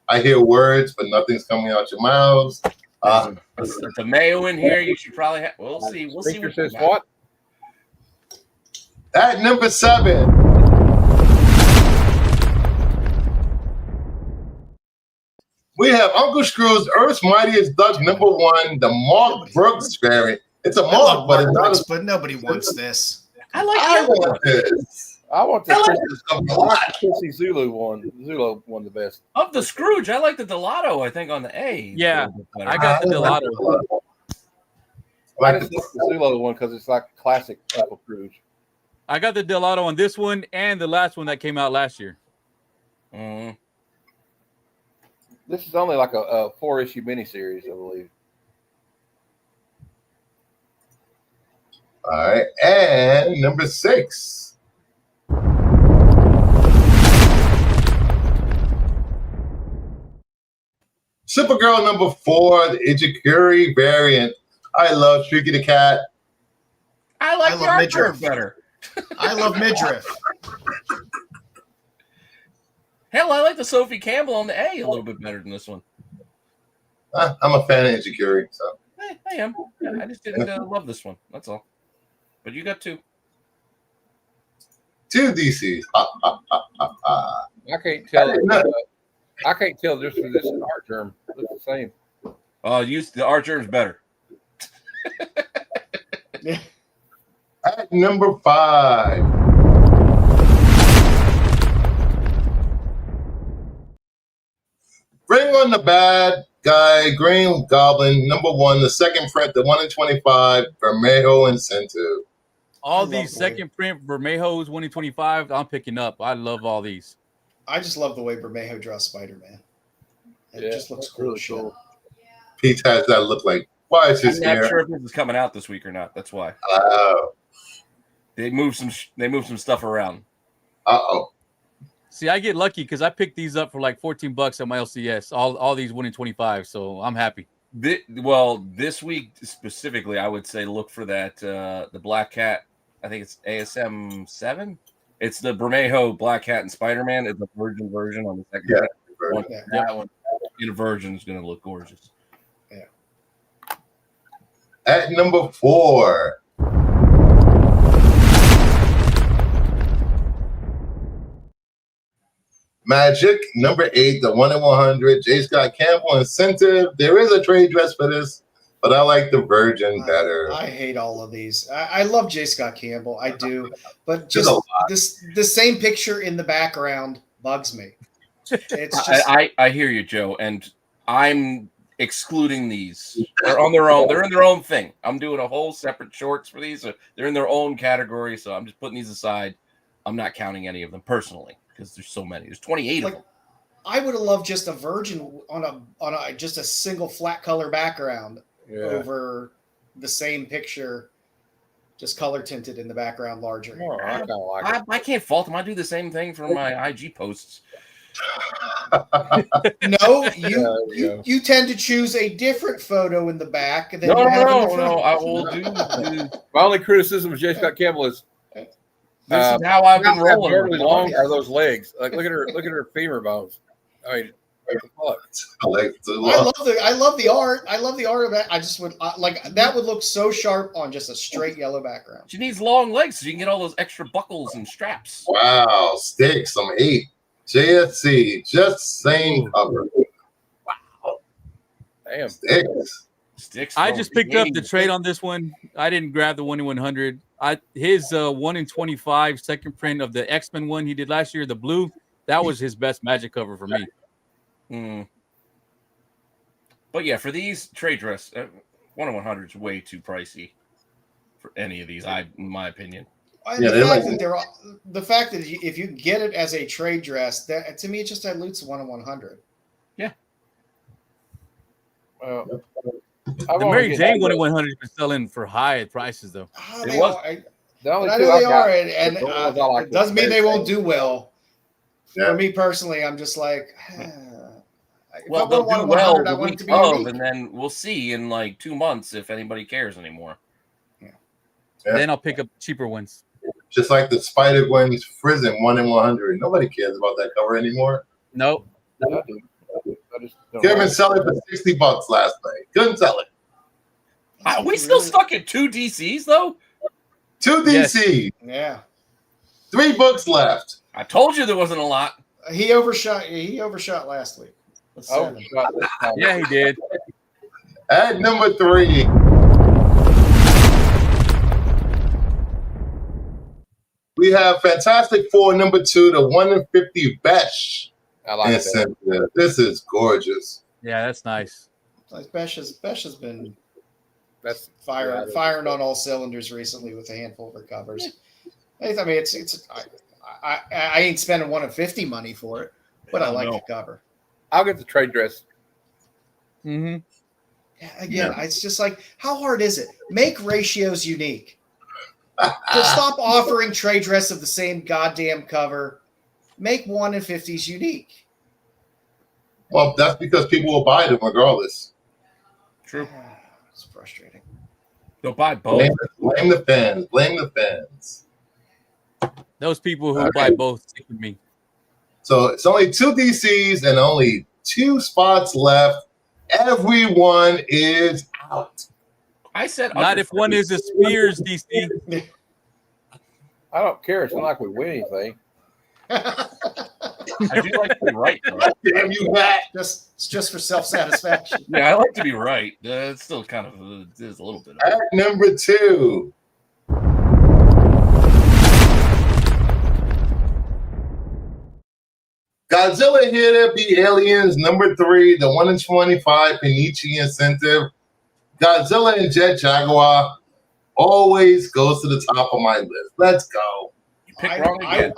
[SPEAKER 1] I hear words, but nothing's coming out your mouths.
[SPEAKER 2] There's a Mayo in here. You should probably have. We'll see. We'll see.
[SPEAKER 5] Speaker says what?
[SPEAKER 1] At number 7. We have Uncle Screw's Earth's Mightiest Duck number 1, the Mark Brooks variant. It's a Mark, but it's not.
[SPEAKER 4] But nobody wants this.
[SPEAKER 2] I like
[SPEAKER 1] I
[SPEAKER 2] that
[SPEAKER 1] want this.
[SPEAKER 5] I want the
[SPEAKER 1] I like
[SPEAKER 5] Chrissy,
[SPEAKER 1] this cover a
[SPEAKER 5] I like
[SPEAKER 1] lot.
[SPEAKER 5] the Chrissy Zulu one. Zulu one the best.
[SPEAKER 2] Of the Scrooge, I like the Delato, I think, on the A.
[SPEAKER 6] Yeah, I got the Delato.
[SPEAKER 5] I just like the Zulo one because it's like a classic Apple Cruise.
[SPEAKER 6] I got the Delato on this one and the last one that came out last year.
[SPEAKER 2] Mm.
[SPEAKER 5] This is only like a 4-issue miniseries, I believe.
[SPEAKER 1] All right, and number 6. Supergirl number 4, the Ijikuri variant. I love Shrieky the Cat.
[SPEAKER 2] I like the art
[SPEAKER 4] midriff
[SPEAKER 2] better.
[SPEAKER 4] I love midriff.
[SPEAKER 2] Hell, I like the Sophie Campbell on the A a little bit better than this one.
[SPEAKER 1] I'm a fan of Ijikuri, so.
[SPEAKER 2] I am. I just didn't love this one. That's all. But you got 2.
[SPEAKER 1] 2 DCs.
[SPEAKER 5] I can't tell. I can't tell just from this art term. It's the same.
[SPEAKER 2] The art germ's better.
[SPEAKER 1] At number 5. Bring on the bad guy, Green Goblin, number 1, the second print, the 1 in 25, Bermejo Incentive.
[SPEAKER 6] All these second print Bermejos 1 in 25, I'm picking up. I love all these.
[SPEAKER 4] I just love the way Bermejo draws Spider-Man. It just looks cool.
[SPEAKER 5] Really cool.
[SPEAKER 1] Pete has that look like, why is his
[SPEAKER 2] I'm not
[SPEAKER 1] hair?
[SPEAKER 2] sure if this is coming out this week or not. That's why. They moved some stuff around.
[SPEAKER 6] See, I get lucky because I picked these up for like $14 at my LCS. All these 1 in 25, so I'm happy.
[SPEAKER 2] This week specifically, I would say look for that the Black Cat. I think it's ASM 7. It's the Bermejo Black Cat and Spider-Man. It's the Virgin version on the second one. That one in a Virgin is going to look gorgeous.
[SPEAKER 4] Yeah.
[SPEAKER 1] At number 4. Magic, number 8, the 1 in 100, J. Scott Campbell Incentive. There is a trade dress for this, but I like the Virgin better.
[SPEAKER 4] I hate all of these. I love J. Scott Campbell. I do. But just the same picture in the background bugs me. It's just
[SPEAKER 2] I hear you, Joe, and I'm excluding these. They're on their own. They're in their own thing. I'm doing a whole separate shorts for these. They're in their own category, so I'm just putting these aside. I'm not counting any of them personally because there's so many. There's 28 of them.
[SPEAKER 4] I would have loved just a Virgin on a just a single flat color background over the same picture, just color tinted in the background larger.
[SPEAKER 5] Oh, I kind of like it.
[SPEAKER 2] I can't fault them. I do the same thing for my IG posts.
[SPEAKER 4] No, you tend to choose a different photo in the back. And then
[SPEAKER 2] No. I will do.
[SPEAKER 5] My only criticism of J. Scott Campbell is
[SPEAKER 2] This is how I've been rolling.
[SPEAKER 5] Very long are those legs? Like look at her femur bones. I mean, what the fuck?
[SPEAKER 4] I love the art. I love the art of that. I just would like that would look so sharp on just a straight yellow background.
[SPEAKER 2] She needs long legs so you can get all those extra buckles and straps.
[SPEAKER 1] Wow, Sticks, I'm 8. JSC, just same cover.
[SPEAKER 2] Wow.
[SPEAKER 5] Damn.
[SPEAKER 1] Sticks.
[SPEAKER 6] I just picked up the trade on this one. I didn't grab the 1 in 100. His 1 in 25 second print of the X-Men one he did last year, the blue, that was his best Magic cover for me.
[SPEAKER 2] But yeah, for these trade dress, 1 in 100 is way too pricey for any of these, in my opinion.
[SPEAKER 4] The fact that if you get it as a trade dress, that to me it just dilutes 1 in 100.
[SPEAKER 2] Yeah.
[SPEAKER 6] The Mary Jane 1 in 100 has been selling for high prices though.
[SPEAKER 4] It doesn't mean they won't do well.
[SPEAKER 1] Yeah.
[SPEAKER 4] For me personally, I'm just like,
[SPEAKER 2] well, they'll do well the week of, and then we'll see in like 2 months if anybody cares anymore.
[SPEAKER 1] Yeah.
[SPEAKER 6] Then I'll pick up cheaper ones.
[SPEAKER 1] Just like the Spider-Gwen's Frizzen 1 in 100. Nobody cares about that cover anymore.
[SPEAKER 6] Nope.
[SPEAKER 1] Kevin sell it for $60 last night. Couldn't sell it.
[SPEAKER 2] Are we still stuck at 2 DCs though?
[SPEAKER 1] 2 DC.
[SPEAKER 4] Yes. Yeah.
[SPEAKER 1] 3 books left.
[SPEAKER 2] I told you there wasn't a lot.
[SPEAKER 4] He overshot last week.
[SPEAKER 6] Yeah, he did.
[SPEAKER 1] At number 3. We have Fantastic Four number 2, the 1 in 50 Besh.
[SPEAKER 5] I like that.
[SPEAKER 1] This is gorgeous.
[SPEAKER 6] Yeah, that's nice.
[SPEAKER 4] Besh has been
[SPEAKER 5] That's
[SPEAKER 4] firing on all cylinders recently with a handful of recovers. I mean, I ain't spending $150 money for it, but I like the cover.
[SPEAKER 5] I'll get the trade dress.
[SPEAKER 6] Mm-hmm.
[SPEAKER 4] Again, it's just like, how hard is it? Make ratios unique. So stop offering trade dress of the same goddamn cover. Make 1 and 50s unique.
[SPEAKER 1] Well, that's because people will buy them regardless.
[SPEAKER 2] True.
[SPEAKER 4] It's frustrating.
[SPEAKER 2] They'll buy both.
[SPEAKER 1] Blame the fans. Blame the fans.
[SPEAKER 6] Those people who buy both stick with me.
[SPEAKER 1] So it's only 2 DCs and only 2 spots left. Everyone is out.
[SPEAKER 2] I said
[SPEAKER 6] not if one is a Spears DC.
[SPEAKER 5] I don't care. It's not like we win anything.
[SPEAKER 2] I do like to be right.
[SPEAKER 1] Damn you, Matt.
[SPEAKER 4] It's just for self-satisfaction.
[SPEAKER 2] Yeah, I like to be right. It's still kind of is a little bit.
[SPEAKER 1] At number 2. Godzilla Here to Be Aliens, number 3, the 1 in 25 Penichi incentive. Godzilla and Jet Jaguar always goes to the top of my list. Let's go.
[SPEAKER 2] You pick wrong again.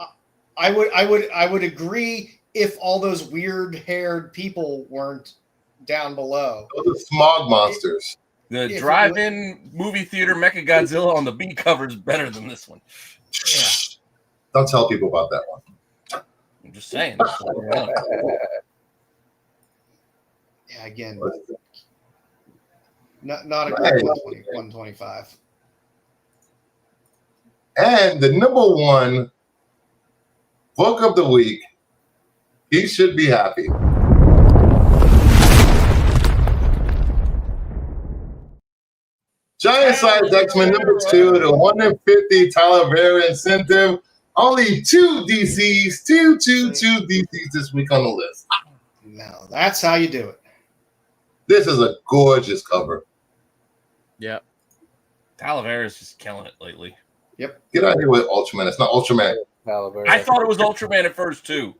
[SPEAKER 4] I would agree if all those weird-haired people weren't down below.
[SPEAKER 1] Those are smog monsters.
[SPEAKER 2] The drive-in movie theater Mecha Godzilla on the B cover is better than this one.
[SPEAKER 4] Yeah.
[SPEAKER 1] Don't tell people about that one.
[SPEAKER 2] I'm just saying.
[SPEAKER 4] Yeah, again, not a great 125.
[SPEAKER 1] And the number 1 book of the week, he should be happy. Giant Size X-Men number 2, the 1 in 50 Talavera incentive. Only 2 DCs, two DCs this week on the list.
[SPEAKER 4] No, that's how you do it.
[SPEAKER 1] This is a gorgeous cover.
[SPEAKER 6] Yeah.
[SPEAKER 2] Talavera's just killing it lately.
[SPEAKER 4] Yep.
[SPEAKER 1] Get out of here with Ultraman. It's not Ultraman.
[SPEAKER 5] Talavera.
[SPEAKER 2] I thought it was Ultraman at first too.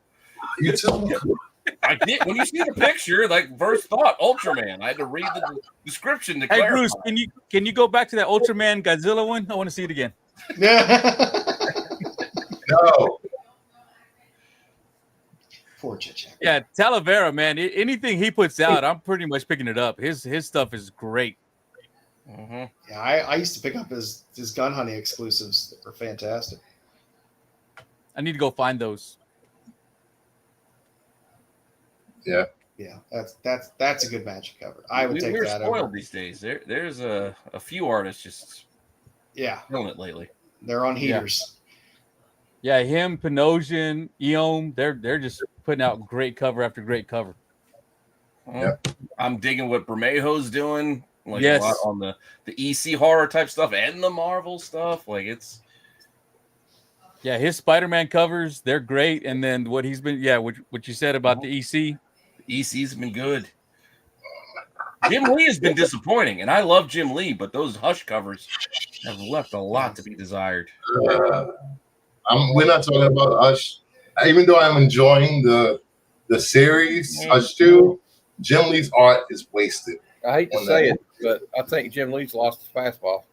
[SPEAKER 1] You too.
[SPEAKER 2] I did. When you see the picture, like first thought, Ultraman. I had to read the description to clarify.
[SPEAKER 6] Hey Bruce, can you go back to that Ultraman Godzilla one? I want to see it again.
[SPEAKER 1] No.
[SPEAKER 4] Poor Jet.
[SPEAKER 6] Yeah, Talavera, man. Anything he puts out, I'm pretty much picking it up. His stuff is great.
[SPEAKER 2] Mm-hmm.
[SPEAKER 4] Yeah, I used to pick up his gun hunting exclusives that were fantastic.
[SPEAKER 6] I need to go find those.
[SPEAKER 1] Yeah.
[SPEAKER 4] Yeah, that's a good Magic cover. I would take
[SPEAKER 2] We're
[SPEAKER 4] that
[SPEAKER 2] spoiled
[SPEAKER 4] over.
[SPEAKER 2] these days. There's a few artists just killing it lately.
[SPEAKER 4] They're on heaters.
[SPEAKER 6] Yeah, him, Panosian, Eom, they're just putting out great cover after great cover.
[SPEAKER 2] I'm digging what Bermejo's doing. Like
[SPEAKER 6] yes.
[SPEAKER 2] A lot on the EC horror type stuff and the Marvel stuff. Like it's
[SPEAKER 6] his Spider-Man covers, they're great. And then what he's been what you said about the EC.
[SPEAKER 2] The EC's been good. Jim Lee has been disappointing, and I love Jim Lee, but those Hush covers have left a lot to be desired.
[SPEAKER 1] We're not talking about Hush. Even though I'm enjoying the series, Hush 2, Jim Lee's art is wasted.
[SPEAKER 5] I hate to say it, but I think Jim Lee's lost his fastball.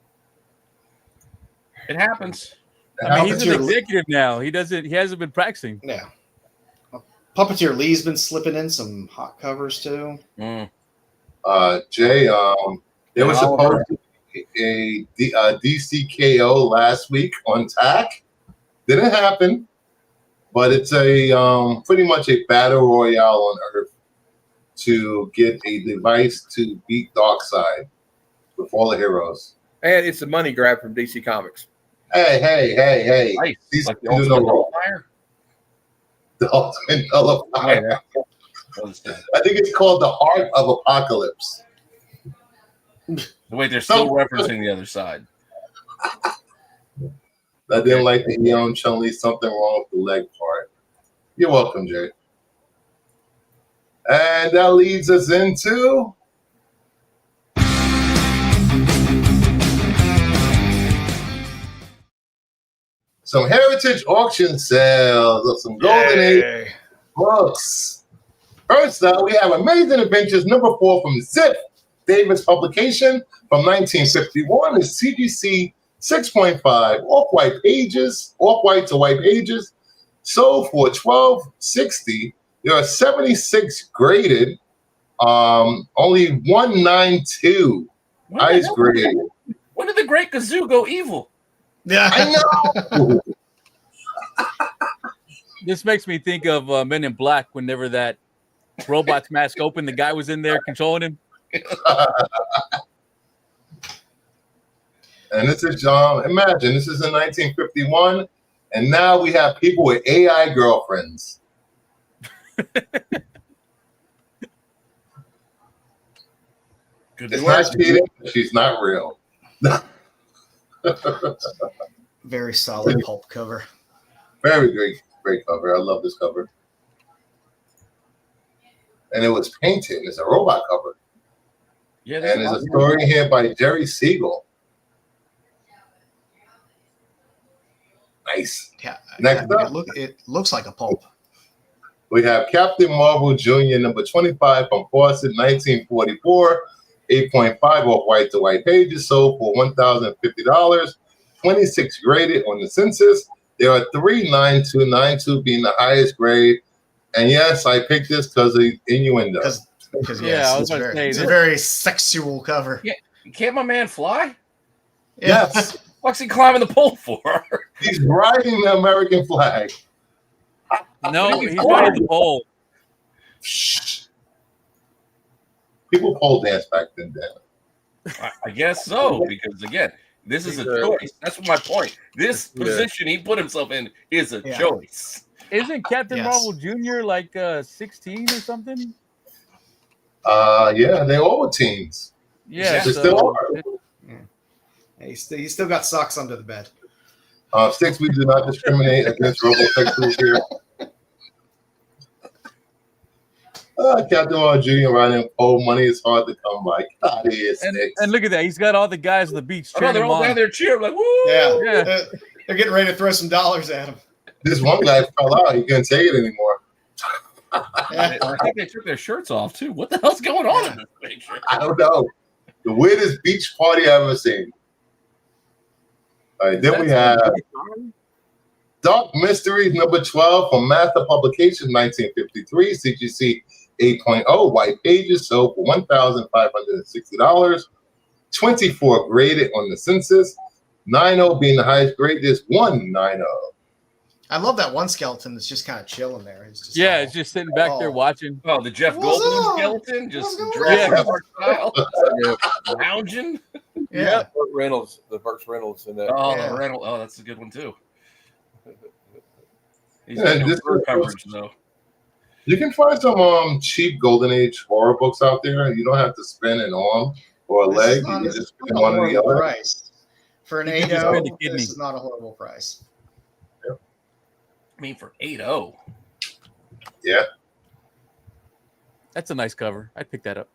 [SPEAKER 2] It happens.
[SPEAKER 6] I mean, he's an executive now. He hasn't been practicing.
[SPEAKER 4] Yeah. Puppeteer Lee's been slipping in some hot covers too.
[SPEAKER 2] Mm.
[SPEAKER 1] Jay, there was supposed to be a DCKO last week on TAC. Didn't happen, but it's a pretty much a battle royale on Earth to get a device to beat Darkseid with all the heroes.
[SPEAKER 5] And it's a money grab from DC Comics.
[SPEAKER 1] Hey.
[SPEAKER 2] Nice.
[SPEAKER 1] These
[SPEAKER 2] Like the
[SPEAKER 1] do
[SPEAKER 2] Ultimate
[SPEAKER 1] no wrong.
[SPEAKER 2] Nullifier?
[SPEAKER 1] The Ultimate Nullifier. I think it's called the Heart of Apocalypse.
[SPEAKER 2] Wait, they're still referencing the other side.
[SPEAKER 1] I didn't like the Eon Chun-Li, something wrong with the leg part. You're welcome, Jay. And that leads us into some heritage auction sales of some Golden Age books. First up, we have Amazing Adventures number 4 from Zip Davis publication from 1951 is CGC 6.5 off-white pages, off-white to white pages, sold for $12.60. There are 76 graded, only 192 ice grade.
[SPEAKER 2] When did the Great Gazoo go evil?
[SPEAKER 4] Yeah,
[SPEAKER 1] I know.
[SPEAKER 6] This makes me think of Men in Black. Whenever that robot's mask opened, the guy was in there controlling him.
[SPEAKER 1] And this is imagine this is in 1951, and now we have people with AI girlfriends. It's not cheating. She's not real.
[SPEAKER 4] very solid pulp cover.
[SPEAKER 1] Very great cover. I love this cover. And it was painted. It's a robot cover.
[SPEAKER 2] Yeah,
[SPEAKER 1] and there's a story here by Jerry Siegel. Nice.
[SPEAKER 4] Yeah.
[SPEAKER 1] Next up,
[SPEAKER 4] it looks like a pulp.
[SPEAKER 1] We have Captain Marvel Jr. number 25 from Fawcett, 1944. 8.5 off white to white pages, sold for $1,050. 26 graded on the census. There are 3 9.2 being the highest grade. And yes, I picked this because of innuendo.
[SPEAKER 4] Because yes, it's a very sexual cover.
[SPEAKER 2] Yeah. Can't my man fly?
[SPEAKER 1] Yes.
[SPEAKER 2] What's he climbing the pole for?
[SPEAKER 1] He's riding the American flag.
[SPEAKER 6] No, he's riding the pole.
[SPEAKER 1] People pole dance back then.
[SPEAKER 2] I guess so, because again, this is a choice. That's my point. This position he put himself in is a choice.
[SPEAKER 6] Isn't Captain Marvel Jr. like 16 or something?
[SPEAKER 1] Yeah, they all were teens.
[SPEAKER 6] Yeah,
[SPEAKER 1] they still are.
[SPEAKER 4] He still got socks under the bed.
[SPEAKER 1] 6, we do not discriminate against robosexuals here. Captain Marvel Jr. riding pole. Money is hard to come by. God, he is
[SPEAKER 6] and look at that. He's got all the guys on the beach.
[SPEAKER 2] They're all down there cheering like, woo!
[SPEAKER 4] Yeah. They're getting ready to throw some dollars at him.
[SPEAKER 1] This one guy fell out. He couldn't take it anymore.
[SPEAKER 2] I think they took their shirts off too. What the hell's going on in this picture?
[SPEAKER 1] I don't know. The weirdest beach party I've ever seen. All right, then we have Dark Mysteries number 12 from Master Publications, 1953, CGC 8.0, white pages, sold for $1,560. 24 graded on the census. 9.0 being the highest grade. There's 190.
[SPEAKER 4] I love that one skeleton that's just kind of chilling there. It's just
[SPEAKER 6] it's just sitting back there watching.
[SPEAKER 2] Oh, the Jeff Goldblum skeleton, just dressed style, lounging.
[SPEAKER 5] Yeah, Burt Reynolds, the Burt Reynolds in that.
[SPEAKER 2] Oh, Reynolds. Oh, that's a good one too. He's got no coverage though.
[SPEAKER 1] You can find some cheap Golden Age horror books out there. You don't have to spend an arm or a leg. You can just spend one or the other.
[SPEAKER 4] Price. For an 8.0, this is not a horrible price.
[SPEAKER 2] I mean, for 8.0.
[SPEAKER 1] Yeah.
[SPEAKER 6] That's a nice cover. I'd pick that up.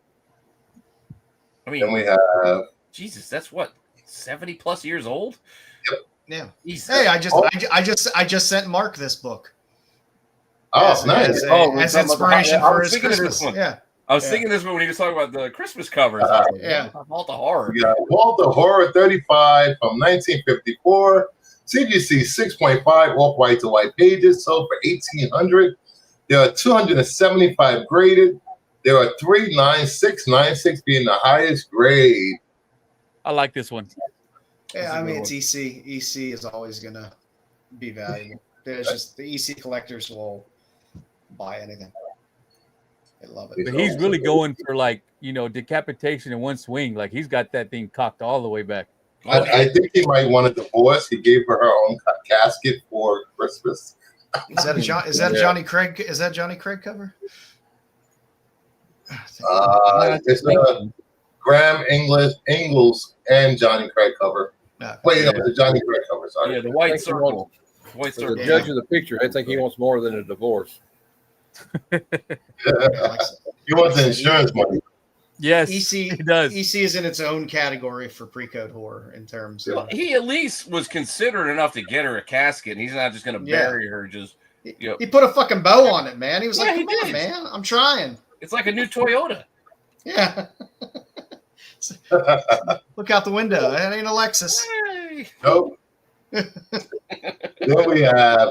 [SPEAKER 2] I mean,
[SPEAKER 1] and we have
[SPEAKER 2] Jesus, that's what, 70 plus years old?
[SPEAKER 4] Yep. Yeah.
[SPEAKER 2] Jesus.
[SPEAKER 4] Hey, I just sent Mark this book.
[SPEAKER 1] Oh, nice.
[SPEAKER 4] As inspiration for his Christmas. Yeah.
[SPEAKER 2] I was thinking this when he was talking about the Christmas covers. Walter Horror.
[SPEAKER 1] Yeah, Walter Horror 35 from 1954. CGC 6.5 off white to white pages, sold for $1,800. There are 275 graded. There are 3 9.6 being the highest grade.
[SPEAKER 6] I like this one.
[SPEAKER 4] Yeah, I mean it's EC. EC is always gonna be valuable. There's just the EC collectors will buy anything. They love it.
[SPEAKER 6] But he's really going for decapitation in one swing. Like he's got that thing cocked all the way back.
[SPEAKER 1] I think he might want a divorce. He gave her own casket for Christmas.
[SPEAKER 4] Is that Johnny Craig? Is that Johnny Craig cover?
[SPEAKER 1] It's Graham Ingalls and Johnny Craig cover. Wait, no, the Johnny Craig cover. Sorry.
[SPEAKER 2] Yeah, the white circle.
[SPEAKER 5] White circle. The judge of the picture, I think he wants more than a divorce.
[SPEAKER 1] He wants the insurance money.
[SPEAKER 6] Yes,
[SPEAKER 4] EC
[SPEAKER 6] he does.
[SPEAKER 4] EC is in its own category for pre-code horror in terms of.
[SPEAKER 2] He at least was considerate enough to get her a casket. And he's not just going to bury her.
[SPEAKER 4] He put a fucking bow on it, man. He was like, "Come on, man, I'm trying."
[SPEAKER 2] It's like a new Toyota.
[SPEAKER 4] Yeah. Look out the window. That ain't a Lexus.
[SPEAKER 1] Nope. Then we have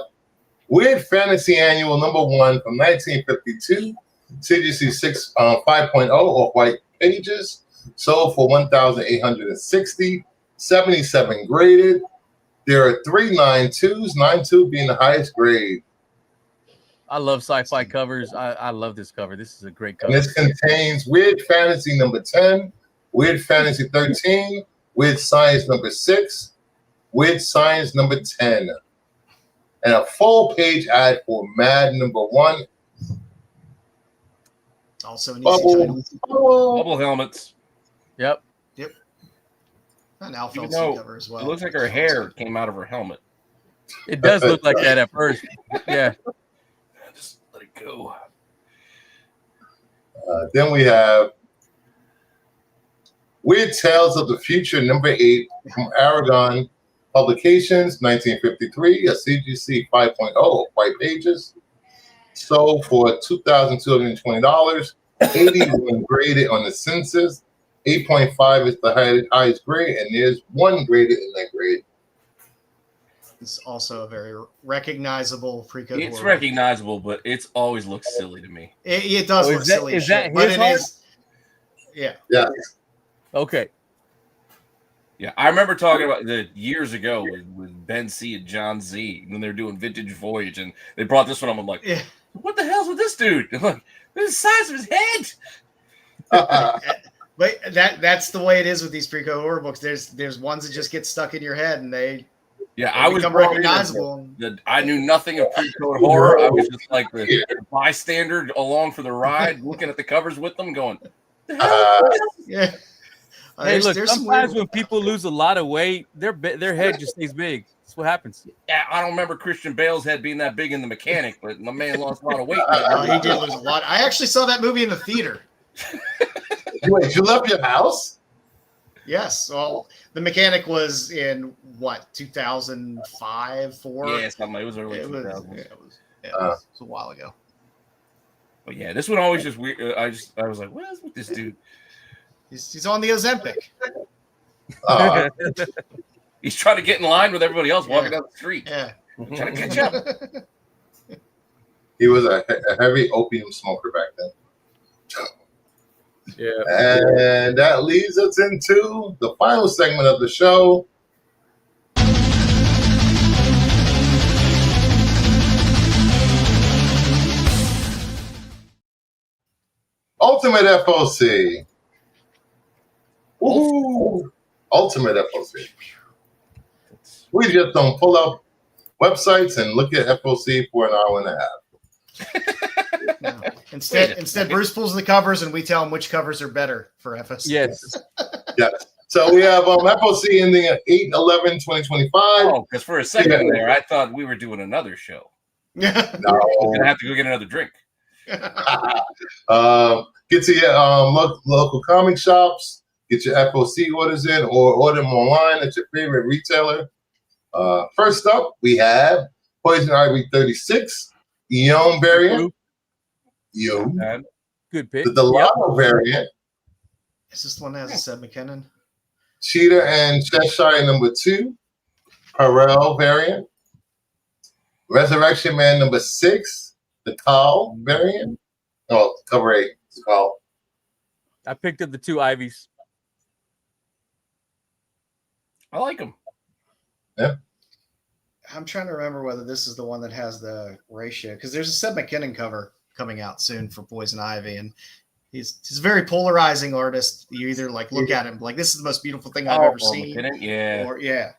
[SPEAKER 1] Weird Fantasy Annual #1 from 1952. CGC 5.0 off white pages. Sold for $1,860. 77 graded. There are 3 9.2s, 9.2 being the highest grade.
[SPEAKER 6] I love sci-fi covers. I love this cover. This is a great cover.
[SPEAKER 1] And this contains Weird Fantasy #10, Weird Fantasy 13, Weird Science #6, Weird Science #10, and a full page ad for Mad #1.
[SPEAKER 4] Also an easy
[SPEAKER 1] Bubble.
[SPEAKER 4] title.
[SPEAKER 2] Bubble helmets.
[SPEAKER 6] Yep.
[SPEAKER 4] An Alpha
[SPEAKER 2] Even
[SPEAKER 4] LC
[SPEAKER 2] though
[SPEAKER 4] cover as well.
[SPEAKER 2] It looks like her hair came out of her helmet.
[SPEAKER 6] It does look like that at first. Yeah.
[SPEAKER 2] Just let it go.
[SPEAKER 1] Then we have Weird Tales of the Future #8 from Aragon Publications, 1953, a CGC 5.0, white pages. Sold for $2,220. 81 graded on the census. 8.5 is the highest grade, and there's 1 graded in that grade.
[SPEAKER 4] It's also a very recognizable pre-code.
[SPEAKER 2] It's recognizable, but it's always looks silly to me.
[SPEAKER 4] It does look silly.
[SPEAKER 6] Is that
[SPEAKER 4] but
[SPEAKER 6] his
[SPEAKER 4] it
[SPEAKER 6] heart?
[SPEAKER 4] is. Yeah.
[SPEAKER 1] Yeah.
[SPEAKER 6] Okay.
[SPEAKER 2] Yeah, I remember talking about the years ago with Ben C and John Z when they were doing Vintage Voyage, and they brought this one up. I'm like,
[SPEAKER 4] Yeah.
[SPEAKER 2] what the hell's with this dude? I'm like, this is the size of his head.
[SPEAKER 4] But that's the way it is with these pre-code horror books. There's ones that just get stuck in your head and they
[SPEAKER 2] I was
[SPEAKER 4] become recognizable.
[SPEAKER 2] I knew nothing of pre-code horror. I was just like the bystander along for the ride, looking at the covers with them, going, the hell?
[SPEAKER 4] Yeah.
[SPEAKER 6] Hey, look.
[SPEAKER 4] there's some
[SPEAKER 6] Sometimes
[SPEAKER 4] weird-
[SPEAKER 6] when people lose a lot of weight, their head just stays big. That's what happens.
[SPEAKER 2] Yeah, I don't remember Christian Bale's head being that big in The Mechanic, but my man lost a lot of weight.
[SPEAKER 4] He did lose a lot. I actually saw that movie in the theater.
[SPEAKER 1] Wait, you left your house?
[SPEAKER 4] Yes. Well, The Mechanic was in what 2005, 4.
[SPEAKER 2] Yeah, something. It was early 2000s.
[SPEAKER 4] It was a while ago.
[SPEAKER 2] But yeah, this one always just weird. I was like, what is with this dude?
[SPEAKER 4] He's on the Ozempic.
[SPEAKER 2] He's trying to get in line with everybody else walking down the street.
[SPEAKER 4] Yeah.
[SPEAKER 2] Trying to catch up.
[SPEAKER 1] He was a heavy opium smoker back then.
[SPEAKER 6] Yeah.
[SPEAKER 1] And that leads us into the final segment of the show. Ultimate FOC. Woohoo! Ultimate FOC. We just don't pull up websites and look at FOC for an hour and a half.
[SPEAKER 4] No. Instead, Bruce pulls the covers and we tell him which covers are better for FS.
[SPEAKER 6] Yes.
[SPEAKER 1] Yes. So we have FOC ending at 8/11/2025.
[SPEAKER 2] Oh, because for a second there, I thought we were doing another show.
[SPEAKER 1] No.
[SPEAKER 2] I'm gonna have to go get another drink.
[SPEAKER 1] Get to your local comic shops. Get your FOC orders in, or order them online at your favorite retailer. First up, we have Poison Ivy 36, Eon variant.
[SPEAKER 6] Good pick.
[SPEAKER 1] The Delano variant.
[SPEAKER 4] Is this the one that has a Seb McKinnon?
[SPEAKER 1] Cheetah and Cheshire #2, Perel variant. Resurrection Man #6, the Call variant. Oh, cover 8, it's called.
[SPEAKER 6] I picked up the 2 Ivies.
[SPEAKER 2] I like them.
[SPEAKER 1] Yeah.
[SPEAKER 4] I'm trying to remember whether this is the one that has the ratio, because there's a Seb McKinnon cover coming out soon for Poison Ivy, and he's a very polarizing artist. You either like look at him like this is the most beautiful thing I've ever seen,
[SPEAKER 2] Yeah.
[SPEAKER 4] or yeah.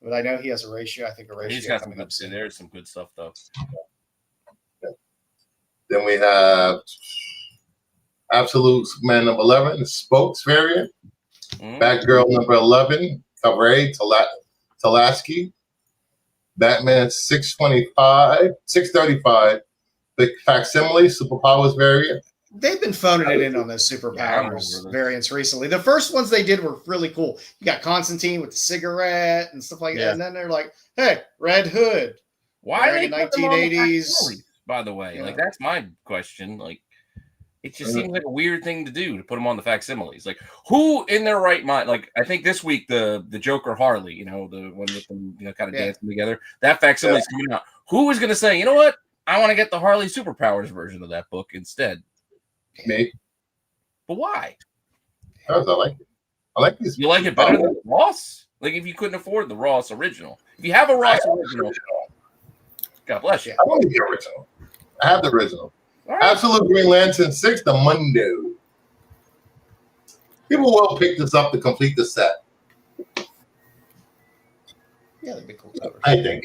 [SPEAKER 4] But I know he has a ratio. I think a ratio.
[SPEAKER 2] He's got some good. There's some good stuff though.
[SPEAKER 1] Then we have Absolute Man #11, the Spokes variant. Batgirl #11, cover 8, Talaski. Batman 635, the facsimile superpowers variant.
[SPEAKER 4] They've been phoning it in on those superpowers variants recently. The first ones they did were really cool. You got Constantine with the cigarette and stuff like that, and then they're like, "Hey, Red Hood."
[SPEAKER 2] Why are they
[SPEAKER 4] in 1980s?
[SPEAKER 2] By the way, like that's my question. Like, It just seems like a weird thing to do, to put them on the facsimiles. Like, who in their right mind? Like, I think this week the Joker Harley, the one with them, kind of dancing together. That facsimile is coming out. Who is going to say, you know what? I want to get the Harley Superpowers version of that book instead.
[SPEAKER 1] Me.
[SPEAKER 2] But why?
[SPEAKER 1] Because I like it. I like these.
[SPEAKER 2] You like it better than the Ross? Like, if you couldn't afford the Ross original, if you have a Ross original, God bless you.
[SPEAKER 1] I want the original. I have the original.
[SPEAKER 2] All right.
[SPEAKER 1] Absolute Green Lantern 6, the Mundo. People will pick this up to complete the set.
[SPEAKER 4] Yeah, that'd be cool covers.
[SPEAKER 1] I think.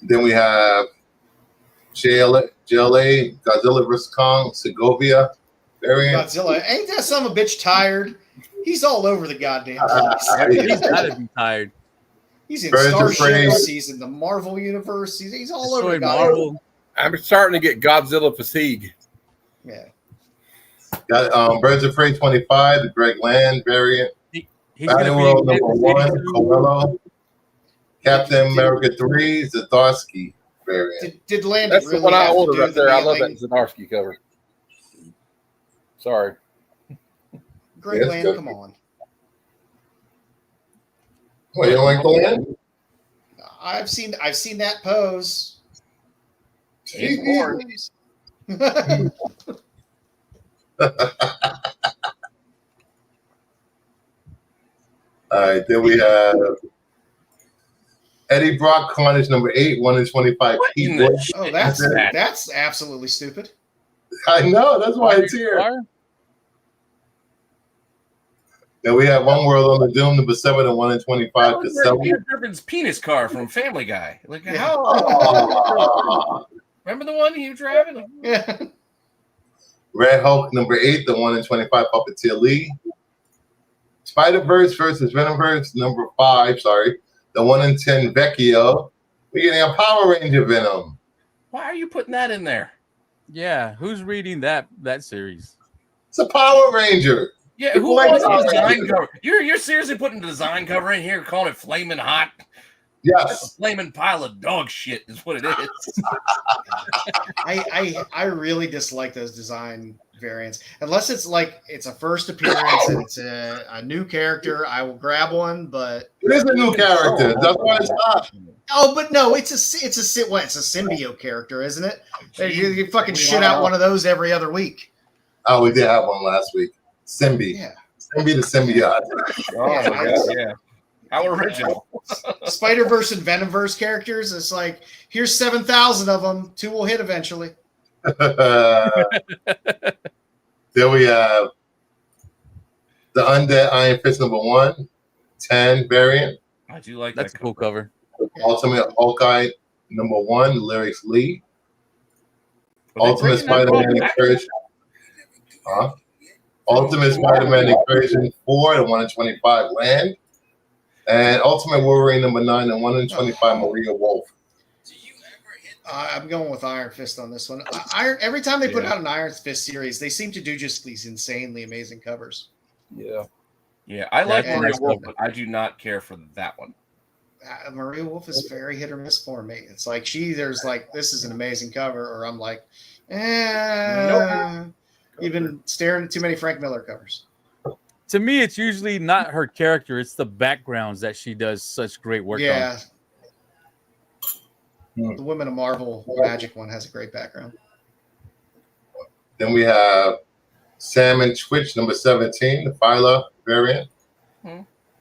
[SPEAKER 1] Then we have JLA, Godzilla vs. Kong, Segovia variant.
[SPEAKER 4] Godzilla, ain't that son of a bitch tired? He's all over the goddamn place.
[SPEAKER 6] He's gotta be tired.
[SPEAKER 4] He's in
[SPEAKER 1] Birds of Prey.
[SPEAKER 4] Starships. He's in the Marvel universe. He's all over the
[SPEAKER 6] Destroy
[SPEAKER 4] goddamn.
[SPEAKER 6] Marvel.
[SPEAKER 5] I'm starting to get Godzilla fatigue.
[SPEAKER 4] Yeah,
[SPEAKER 1] Got Birds of Prey 25, the Greg Land variant.
[SPEAKER 6] He's gonna
[SPEAKER 1] Battle
[SPEAKER 6] be
[SPEAKER 1] World
[SPEAKER 6] in
[SPEAKER 1] number
[SPEAKER 6] Kansas
[SPEAKER 1] 1,
[SPEAKER 6] City, too.
[SPEAKER 1] Coelho. Captain America 3, Zdarsky variant.
[SPEAKER 4] did Land
[SPEAKER 5] That's
[SPEAKER 4] really
[SPEAKER 5] the one I
[SPEAKER 4] have to
[SPEAKER 5] ordered
[SPEAKER 4] do
[SPEAKER 5] right
[SPEAKER 4] the
[SPEAKER 5] there. I love
[SPEAKER 4] kneeling?
[SPEAKER 5] that Zdarsky cover. Sorry.
[SPEAKER 4] Greg
[SPEAKER 1] Yes,
[SPEAKER 4] Land,
[SPEAKER 1] good.
[SPEAKER 4] come on.
[SPEAKER 1] What, you don't like the land?
[SPEAKER 4] I've seen that pose.
[SPEAKER 2] Jeez.
[SPEAKER 1] All right, then we have Eddie Brock Carnage number 8, 1 in 25.
[SPEAKER 2] What
[SPEAKER 1] Pete
[SPEAKER 2] in the
[SPEAKER 1] Wood.
[SPEAKER 2] shit
[SPEAKER 4] Oh,
[SPEAKER 2] is that?
[SPEAKER 4] that's absolutely stupid.
[SPEAKER 1] I know, that's why it's here. Then we have One World on the Doom number 7 and 1 in 25.
[SPEAKER 2] That was
[SPEAKER 1] Caselli.
[SPEAKER 2] Peter Griffin's penis car from Family Guy. Like,
[SPEAKER 4] Yeah.
[SPEAKER 2] how?
[SPEAKER 1] Oh.
[SPEAKER 2] Remember the one you were driving? Like,
[SPEAKER 4] Yeah.
[SPEAKER 1] Red Hulk number 8, the 1 in 25. Puppeteer Lee. Spider-Verse versus Venomverse number 5, the 1 in 10. Vecchio. We're getting a Power Ranger Venom.
[SPEAKER 2] why are you putting that in there?
[SPEAKER 6] Yeah, who's reading that series?
[SPEAKER 1] It's a Power Ranger.
[SPEAKER 2] Yeah,
[SPEAKER 1] People
[SPEAKER 2] who
[SPEAKER 1] like
[SPEAKER 2] wants
[SPEAKER 1] Power
[SPEAKER 2] a design
[SPEAKER 1] Rangers.
[SPEAKER 2] cover? You're seriously putting a design cover in here, calling it flaming hot? That's a
[SPEAKER 1] Yes.
[SPEAKER 2] flaming pile of dog shit is what it is.
[SPEAKER 4] I really dislike those design variants unless it's like it's a first appearance and it's a new character. I will grab one, but
[SPEAKER 1] It is a new character. That's why it's hot.
[SPEAKER 4] but no, it's a symbiote character, isn't it? You fucking shit out one of those every other week.
[SPEAKER 1] Oh, we did have one last week. Symbi.
[SPEAKER 4] Yeah,
[SPEAKER 1] Symbi the symbiote.
[SPEAKER 2] Oh my God, yeah. How original.
[SPEAKER 4] Spider-Verse and Venomverse characters. It's like here's 7,000 of them. 2 will hit eventually.
[SPEAKER 1] There we have the Undead Iron Fist number 1, 10 variant.
[SPEAKER 2] I do like
[SPEAKER 6] That's a
[SPEAKER 2] that
[SPEAKER 6] cool cover.
[SPEAKER 1] Ultimate Hawkeye number 1, Lyrics Lee.
[SPEAKER 2] Were they
[SPEAKER 1] Ultimate
[SPEAKER 2] bringing that
[SPEAKER 1] Spider-Man
[SPEAKER 2] back?
[SPEAKER 1] Incursion. Ultimate Spider-Man Incursion 4, the 1 in 25 Land. And Ultimate Wolverine number 9, the 1 in 25 Maria Wolf.
[SPEAKER 4] I'm going with Iron Fist on this one. Every time they put out an Iron Fist series, they seem to do just these insanely amazing covers.
[SPEAKER 5] Yeah.
[SPEAKER 2] Yeah, I like
[SPEAKER 4] Yeah,
[SPEAKER 2] Maria
[SPEAKER 4] and-
[SPEAKER 2] Wolf, but I do not care for that one.
[SPEAKER 4] Maria Wolf is very hit or miss for me. It's like there's like this is an amazing cover, or I'm like, you've been staring at too many Frank Miller covers.
[SPEAKER 6] To me, it's usually not her character; it's the backgrounds that she does such great work
[SPEAKER 4] Yeah.
[SPEAKER 1] Hmm.
[SPEAKER 4] The Women of Marvel Magic one has a great background.
[SPEAKER 1] Then we have Salmon Twitch number 17, the Phyla variant.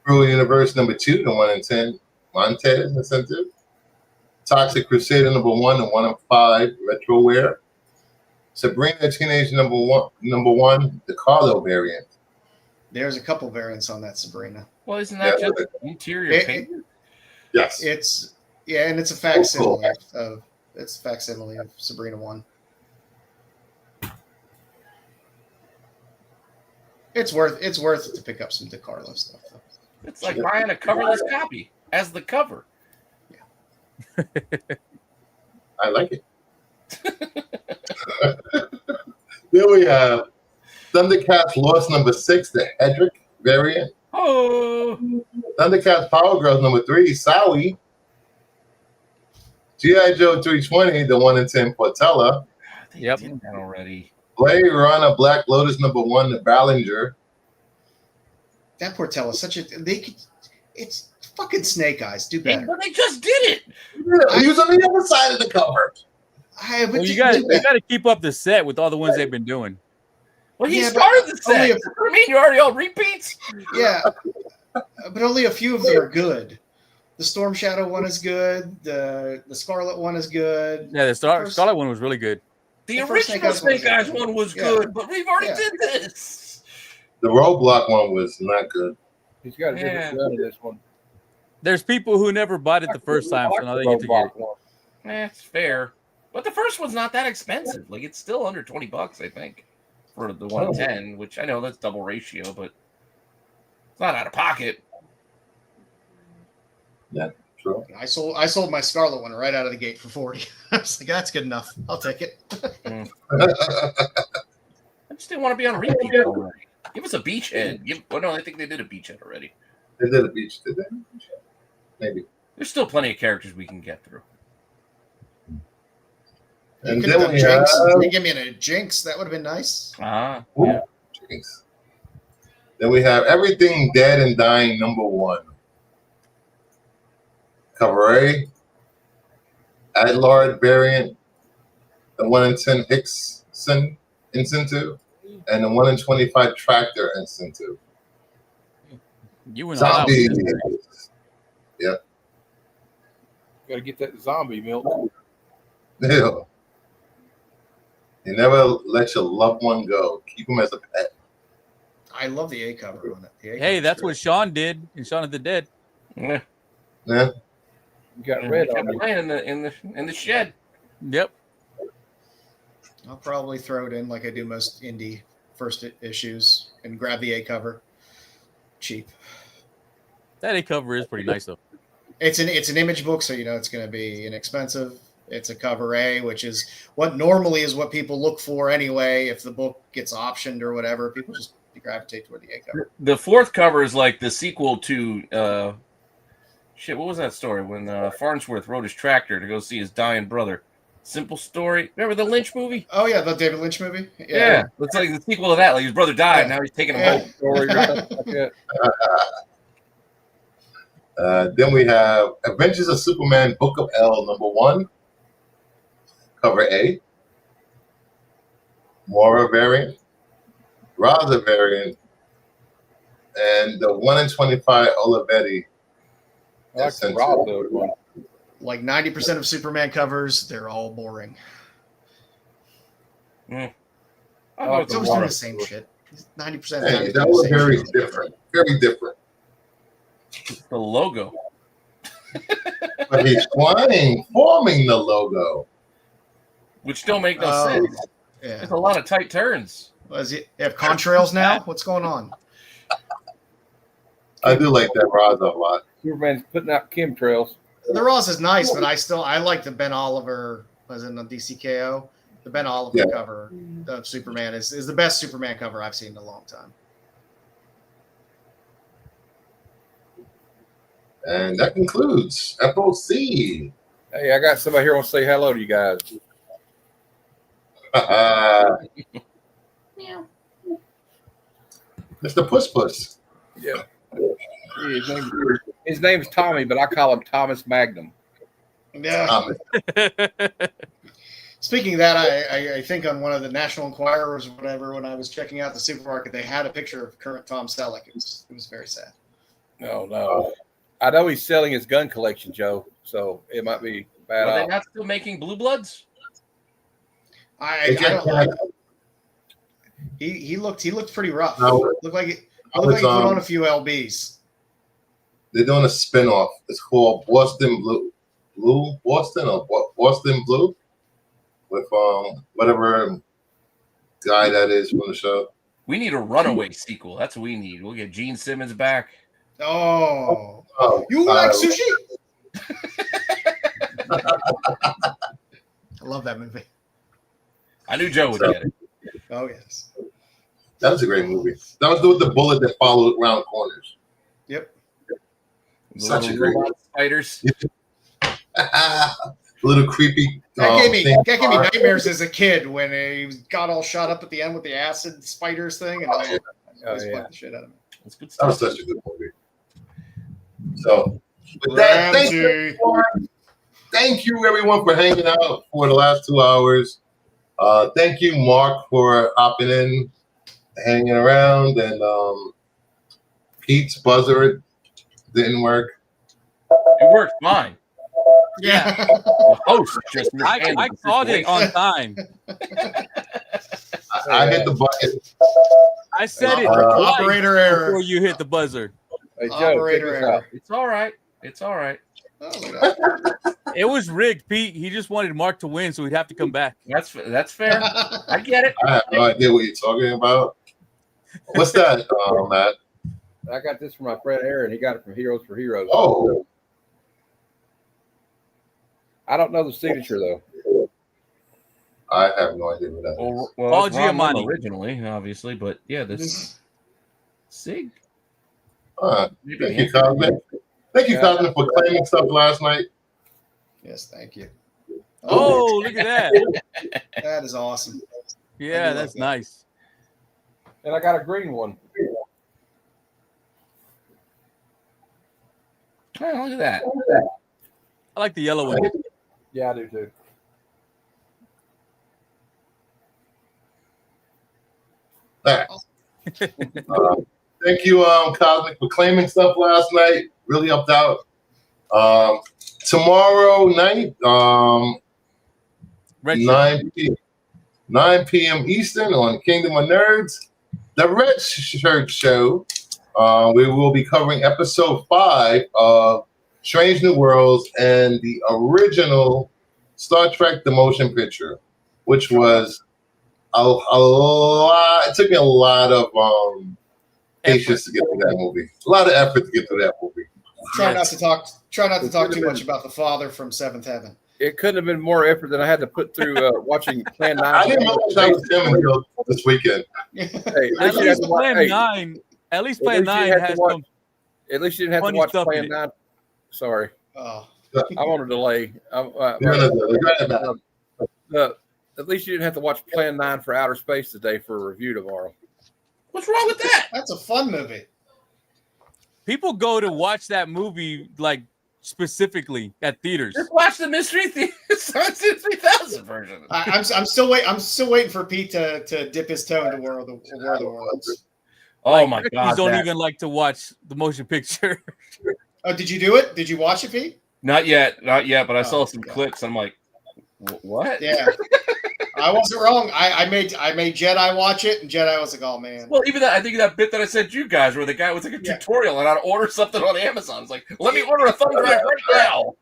[SPEAKER 1] Cruel Universe number 2, the 1 in 10. Montez Incentive. Toxic Crusader number 1, the 1 in 5. Retroware. Sabrina Teenage number one, the Carlo variant.
[SPEAKER 4] There's a couple variants on that Sabrina.
[SPEAKER 2] Well, isn't that
[SPEAKER 1] Yeah.
[SPEAKER 2] just interior paint?
[SPEAKER 1] Yes.
[SPEAKER 4] And it's a facsimile of Sabrina 1. It's worth it to pick up some DeCarlo stuff though.
[SPEAKER 2] It's like buying a coverless copy as the cover.
[SPEAKER 1] I like it. Then we have Thundercats Lost number 6, the Hedrick variant.
[SPEAKER 2] Oh,
[SPEAKER 1] Thundercats Power Girls number 3, Sowie. G.I. Joe 320, the 1 in 10 Portella.
[SPEAKER 2] They
[SPEAKER 6] Yep.
[SPEAKER 2] did that already.
[SPEAKER 1] Blade Runner Black Lotus #1, the Ballinger.
[SPEAKER 4] That Portella is such a it's fucking Snake Eyes. Do
[SPEAKER 2] Hey,
[SPEAKER 4] better.
[SPEAKER 2] but they just did it.
[SPEAKER 1] Yeah, he was on the other side of the cover.
[SPEAKER 6] Well, you got to keep up the set with all the ones they've been doing.
[SPEAKER 2] Well, he
[SPEAKER 4] Yeah, but
[SPEAKER 2] started the set.
[SPEAKER 4] only
[SPEAKER 2] I mean, you're already all repeats.
[SPEAKER 4] Yeah, but only a few of them are good. The Storm Shadow one is good. The Scarlet one is good.
[SPEAKER 6] Yeah, the
[SPEAKER 4] First-
[SPEAKER 6] Scarlet one was really good.
[SPEAKER 2] The
[SPEAKER 4] The first
[SPEAKER 2] original Snake
[SPEAKER 4] Eyes
[SPEAKER 2] Eyes one was
[SPEAKER 4] Yeah.
[SPEAKER 2] good, but we've already
[SPEAKER 4] Yeah.
[SPEAKER 2] did this.
[SPEAKER 1] The Roadblock one was not good.
[SPEAKER 5] He's got a different gun in this one.
[SPEAKER 6] There's people who never bought it the first time, so now they get to get it.
[SPEAKER 2] It's fair. But the first one's not that expensive. Like, it's still under $20, I think, for the 1 in 10, which I know that's double ratio, but it's not out of pocket.
[SPEAKER 1] Yeah, true.
[SPEAKER 4] I sold my Scarlet one right out of the gate for 40. I was like, that's good enough. I'll take it.
[SPEAKER 2] I just didn't want to be on a repeat already. Give us a beachhead. Well, no, I think they did a beachhead already.
[SPEAKER 1] They did a beach, did they? Maybe.
[SPEAKER 2] There's still plenty of characters we can get through.
[SPEAKER 1] And
[SPEAKER 4] Could have
[SPEAKER 1] then
[SPEAKER 4] done
[SPEAKER 1] we
[SPEAKER 4] Jinx.
[SPEAKER 1] have
[SPEAKER 4] They give me a Jinx. That would have been nice.
[SPEAKER 2] Ah,
[SPEAKER 1] Ooh,
[SPEAKER 2] yeah.
[SPEAKER 1] Jinx. Then we have Everything Dead and Dying #1. Cover A. Adlard variant, the 1 in 10 Hickson incentive, and the 1 in 25 Tractor incentive.
[SPEAKER 6] You went all out with
[SPEAKER 1] Zombie.
[SPEAKER 6] this.
[SPEAKER 1] Yep.
[SPEAKER 5] Got to get that zombie milk.
[SPEAKER 1] Ew. You never let your loved one go. Keep them as a pet.
[SPEAKER 4] I love the A cover on it. The A
[SPEAKER 6] Hey,
[SPEAKER 4] cover's
[SPEAKER 6] that's
[SPEAKER 4] great.
[SPEAKER 6] what Sean did in Shaun of the Dead.
[SPEAKER 2] Yeah.
[SPEAKER 1] Yeah.
[SPEAKER 5] You got red
[SPEAKER 2] Kept
[SPEAKER 5] on you.
[SPEAKER 2] playing in the shed.
[SPEAKER 6] Yep.
[SPEAKER 4] I'll probably throw it in like I do most indie first issues and grab the A cover. Cheap.
[SPEAKER 6] That A cover is pretty nice though.
[SPEAKER 4] It's an image book, so you know it's going to be inexpensive. It's a cover A, which is what normally is what people look for anyway. If the book gets optioned or whatever, people just gravitate toward the A cover.
[SPEAKER 2] The fourth cover is like the sequel to what was that story when Farnsworth rode his tractor to go see his dying brother? Simple Story. Remember the Lynch movie?
[SPEAKER 4] Oh yeah, the David Lynch movie.
[SPEAKER 2] Yeah. It's like the sequel to that. Like his brother died, now he's taking him
[SPEAKER 4] Yeah.
[SPEAKER 2] home.
[SPEAKER 5] Story, right? Okay.
[SPEAKER 1] Then we have Adventures of Superman Book of L #1. Cover A. Mora variant. Raza variant. And the 1 in 25 Olivetti.
[SPEAKER 5] I like the raw though one.
[SPEAKER 4] Like 90% of Superman covers, they're all boring.
[SPEAKER 2] I
[SPEAKER 5] I
[SPEAKER 2] know
[SPEAKER 5] like
[SPEAKER 4] It's
[SPEAKER 2] it's
[SPEAKER 4] always
[SPEAKER 5] the
[SPEAKER 4] doing
[SPEAKER 5] water.
[SPEAKER 4] the same shit. 90%.
[SPEAKER 1] Hey, that was very different. Very different.
[SPEAKER 2] the logo.
[SPEAKER 1] But he's flying, forming the logo.
[SPEAKER 2] Which don't make no
[SPEAKER 4] Oh,
[SPEAKER 2] sense.
[SPEAKER 4] Yeah.
[SPEAKER 2] There's a lot of tight turns.
[SPEAKER 4] Was it? They have contrails now? What's going on?
[SPEAKER 1] I do like that Raza a lot.
[SPEAKER 5] Superman's putting out chemtrails.
[SPEAKER 4] The Ross is nice, but I like the Ben Oliver, was in the DCKO. The Ben Oliver
[SPEAKER 1] Yeah.
[SPEAKER 4] cover of Superman is the best Superman cover I've seen in a long time.
[SPEAKER 1] And that concludes FOC.
[SPEAKER 5] Hey, I got somebody here who wants to say hello to you guys.
[SPEAKER 1] Mr. Puss Puss.
[SPEAKER 5] Yeah. His name's Tommy, but I call him Thomas Magnum.
[SPEAKER 4] Yeah. Speaking of that, I think on one of the National Enquirers or whatever, when I was checking out the supermarket, they had a picture of current Tom Selleck. It was very sad.
[SPEAKER 5] No. I know he's selling his gun collection, Joe, so it might be bad
[SPEAKER 2] Are they
[SPEAKER 5] off.
[SPEAKER 2] not still making Blue Bloods?
[SPEAKER 4] I don't like. He looked pretty rough.
[SPEAKER 1] No.
[SPEAKER 4] Looked like he put on a few lbs.
[SPEAKER 1] They're doing a spin-off. It's called Boston Blue. Boston Blue? With whatever guy that is from the show.
[SPEAKER 2] We need a Runaway sequel. That's what we need. We'll get Gene Simmons back.
[SPEAKER 4] Oh,
[SPEAKER 1] Oh,
[SPEAKER 4] you like sushi? I love that movie.
[SPEAKER 2] I knew Joe would get it.
[SPEAKER 4] Oh yes.
[SPEAKER 1] that was a great movie. That was with the bullet that followed around corners.
[SPEAKER 4] Yep.
[SPEAKER 1] Such a
[SPEAKER 2] Little
[SPEAKER 1] great
[SPEAKER 2] robot spiders.
[SPEAKER 1] little creepy.
[SPEAKER 4] That gave me
[SPEAKER 1] thing.
[SPEAKER 4] nightmares as a kid when he got all shot up at the end with the acid spiders thing, and I always bugged the shit out of me.
[SPEAKER 2] That's good
[SPEAKER 1] That was
[SPEAKER 2] stuff.
[SPEAKER 1] such a good movie. So, with that, thank you everyone for hanging out for the last 2 hours. Thank you, Mark, for hopping in, hanging around, and Pete's buzzer didn't work.
[SPEAKER 2] It worked fine.
[SPEAKER 4] Yeah.
[SPEAKER 2] The host just
[SPEAKER 6] I called it on time.
[SPEAKER 1] I hit the button.
[SPEAKER 6] I said it
[SPEAKER 4] Operator error.
[SPEAKER 6] before you hit the buzzer.
[SPEAKER 5] Hey, Joe,
[SPEAKER 4] Operator error.
[SPEAKER 2] It's all right. It's all right.
[SPEAKER 4] Oh, look at that.
[SPEAKER 6] It was rigged, Pete. He just wanted Mark to win, so he'd have to come back.
[SPEAKER 2] That's fair. I get it.
[SPEAKER 1] I have no idea what you're talking about. What's that, Matt?
[SPEAKER 5] I got this from my friend Aaron. He got it from Heroes for Heroes.
[SPEAKER 1] Oh,
[SPEAKER 5] I don't know the signature though.
[SPEAKER 1] I have no idea what that is.
[SPEAKER 2] Well,
[SPEAKER 6] Paul
[SPEAKER 2] it's Ron Lim
[SPEAKER 6] Giamatti.
[SPEAKER 2] originally, obviously, but yeah, this Sig.
[SPEAKER 1] Thank you, Cosmic. Thank you, Cosmic, for claiming stuff last night.
[SPEAKER 4] Yes, thank you.
[SPEAKER 6] Oh, look at that.
[SPEAKER 4] That is awesome.
[SPEAKER 6] Yeah, that's nice.
[SPEAKER 5] And I got a green one.
[SPEAKER 2] Oh, look at that.
[SPEAKER 6] I like the yellow one.
[SPEAKER 5] Yeah, I do too.
[SPEAKER 1] Thank you, Cosmic, for claiming stuff last night. Really helped out. Tomorrow night, 9 p.m. Eastern on Kingdom of Nerds, the Red Shirt Show. We will be covering episode 5 of Strange New Worlds and the original Star Trek The Motion Picture, which was a lot. It took me a lot of patience to get through that movie. A lot of effort to get through that movie.
[SPEAKER 4] Try not to talk too much about the father from Seventh Heaven.
[SPEAKER 5] It couldn't have been more effort than I had to put through watching Plan 9.
[SPEAKER 1] I didn't know that was him until this weekend.
[SPEAKER 5] Hey,
[SPEAKER 6] At least Plan 9. At least Plan 9 has some.
[SPEAKER 5] At least you didn't have to
[SPEAKER 6] funny
[SPEAKER 5] watch
[SPEAKER 6] stuff in
[SPEAKER 5] Plan
[SPEAKER 6] it.
[SPEAKER 5] 9. Sorry,
[SPEAKER 4] Oh,
[SPEAKER 5] I want to delay. At least you didn't have to watch Plan 9 for Outer Space today for a review tomorrow.
[SPEAKER 2] What's wrong with that?
[SPEAKER 4] that's a fun movie.
[SPEAKER 6] People go to watch that movie like specifically at theaters.
[SPEAKER 2] Just watch the Mystery Theater 3000 version.
[SPEAKER 4] I'm still waiting for Pete to dip his toe into War of the Worlds.
[SPEAKER 2] Oh my
[SPEAKER 6] Turkeys
[SPEAKER 2] god!
[SPEAKER 6] don't even like to watch the motion picture.
[SPEAKER 4] Oh, did you do it? Did you watch it, Pete?
[SPEAKER 2] Not yet. But I saw some
[SPEAKER 4] God.
[SPEAKER 2] clips. I'm like, what?
[SPEAKER 4] Yeah, I wasn't wrong. I made Jedi watch it, and Jedi was like, "Oh man."
[SPEAKER 2] Well, even that, I think that bit that I sent you guys, where the guy was like a tutorial on how to order something on Amazon. It's like, let me order a thumb drive right now.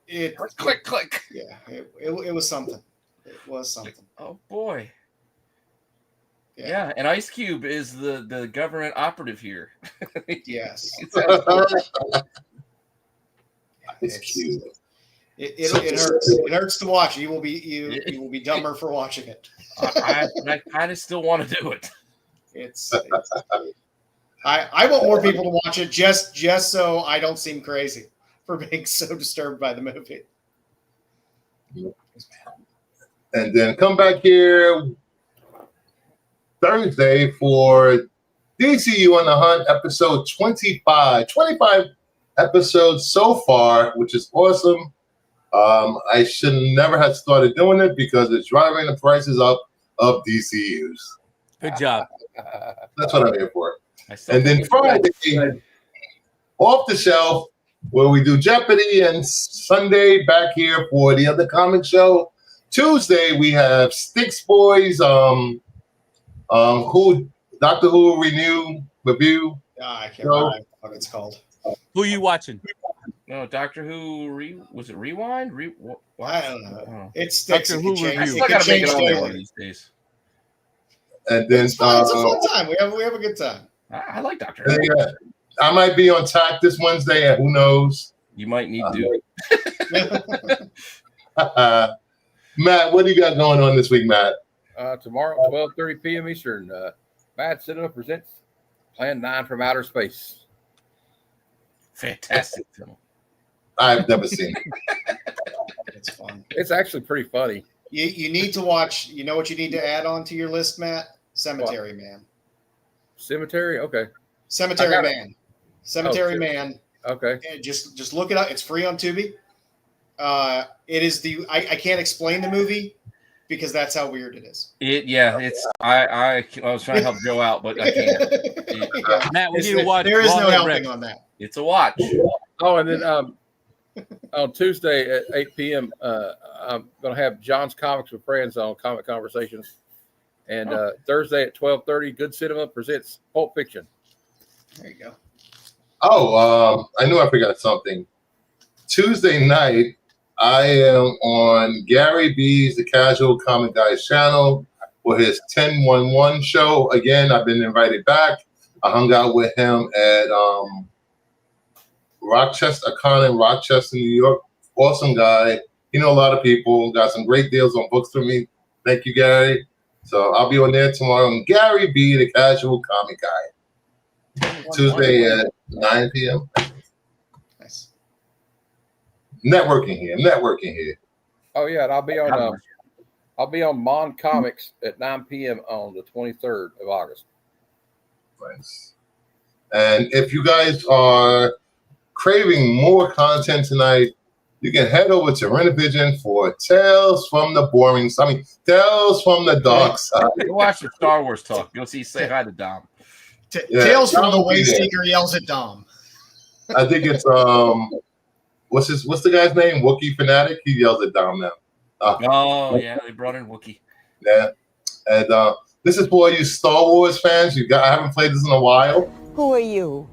[SPEAKER 4] It
[SPEAKER 2] Click.
[SPEAKER 4] Yeah, it was something. It was something.
[SPEAKER 2] Oh boy.
[SPEAKER 4] Yeah.
[SPEAKER 2] Yeah, and Ice Cube is the government operative here.
[SPEAKER 4] Yes.
[SPEAKER 1] It's cute.
[SPEAKER 4] It hurts. It hurts to watch. You will be dumber for watching it.
[SPEAKER 2] I kind of still want to do it.
[SPEAKER 4] I want more people to watch it just so I don't seem crazy for being so disturbed by the movie.
[SPEAKER 1] And then come back here Thursday for DCU on the Hunt episode 25. 25 episodes so far, which is awesome. I should never have started doing it because it's driving the prices up of DCUs.
[SPEAKER 6] Good job.
[SPEAKER 1] That's what I'm here for. And then Friday, off the shelf, where we do Jeopardy, and Sunday back here for the other comic show. Tuesday we have Sticks Boys, Doctor Who review.
[SPEAKER 4] I can't remember what it's called.
[SPEAKER 6] Who are you watching?
[SPEAKER 2] No, Doctor Who. Was it Rewind?
[SPEAKER 4] I don't know. It's
[SPEAKER 6] Doctor
[SPEAKER 4] Sticks.
[SPEAKER 6] Who
[SPEAKER 4] It can
[SPEAKER 6] review.
[SPEAKER 4] change.
[SPEAKER 2] I
[SPEAKER 4] It can
[SPEAKER 2] gotta make
[SPEAKER 4] change
[SPEAKER 2] it on there one
[SPEAKER 4] daily.
[SPEAKER 2] of these days.
[SPEAKER 1] And then
[SPEAKER 4] It's fun. It's a fun time. We have a good time.
[SPEAKER 2] I like Doctor Who.
[SPEAKER 1] yeah, I might be on TAC this Wednesday, and who knows?
[SPEAKER 2] You might need to.
[SPEAKER 1] Matt, what do you got going on this week, Matt?
[SPEAKER 5] Tomorrow, 12:30 p.m. Eastern, Bad Cinema presents Plan 9 from Outer Space.
[SPEAKER 2] Fantastic film.
[SPEAKER 1] I've never seen it.
[SPEAKER 4] It's fun.
[SPEAKER 5] It's actually pretty funny.
[SPEAKER 4] You need to watch. You know what you need to add on to your list, Matt? Cemetery Man.
[SPEAKER 5] Cemetery? Okay.
[SPEAKER 4] Cemetery Man. Cemetery
[SPEAKER 5] Oh,
[SPEAKER 4] Man.
[SPEAKER 5] Okay.
[SPEAKER 4] And just look it up. It's free on Tubi. It is I can't explain the movie because that's how weird it is.
[SPEAKER 2] It's I was trying to help Joe out, but I can't.
[SPEAKER 6] Matt, we need to watch.
[SPEAKER 4] There is no
[SPEAKER 6] Wrong
[SPEAKER 4] helping
[SPEAKER 6] Rex.
[SPEAKER 4] on that.
[SPEAKER 2] It's a watch.
[SPEAKER 5] Oh, and then on Tuesday at 8 p.m., I'm going to have John's Comics with Friends on Comic Conversations. And Thursday at 12:30, Good Cinema presents Pulp Fiction.
[SPEAKER 4] There you go.
[SPEAKER 1] Oh, I knew I forgot something. Tuesday night, I am on Gary B's The Casual Comic Guys channel for his 1011 show. Again, I've been invited back. I hung out with him at Rochester, a con in Rochester, New York. Awesome guy. You know a lot of people. Got some great deals on books for me. Thank you, Gary. So I'll be on there tomorrow on Gary B, The Casual Comic Guy. Tuesday at 9 p.m.
[SPEAKER 4] Nice.
[SPEAKER 1] Networking here.
[SPEAKER 5] Oh yeah, and I'll be on Mon Comics at 9 p.m. on the 23rd of August.
[SPEAKER 1] Nice. And if you guys are craving more content tonight, you can head over to Renovision for Tales from the Boring Side. Tales from the Dark Side.
[SPEAKER 2] Go watch the Star Wars talk. Go say hi to Dom.
[SPEAKER 4] Tales from the Wayseeker yells at Dom.
[SPEAKER 1] I think it's what's the guy's name? Wookiee Fanatic. He yells at Dom now.
[SPEAKER 2] Oh yeah, they brought in Wookiee.
[SPEAKER 1] Yeah, and this is for you Star Wars fans. I haven't played this in a while.
[SPEAKER 9] Who are you?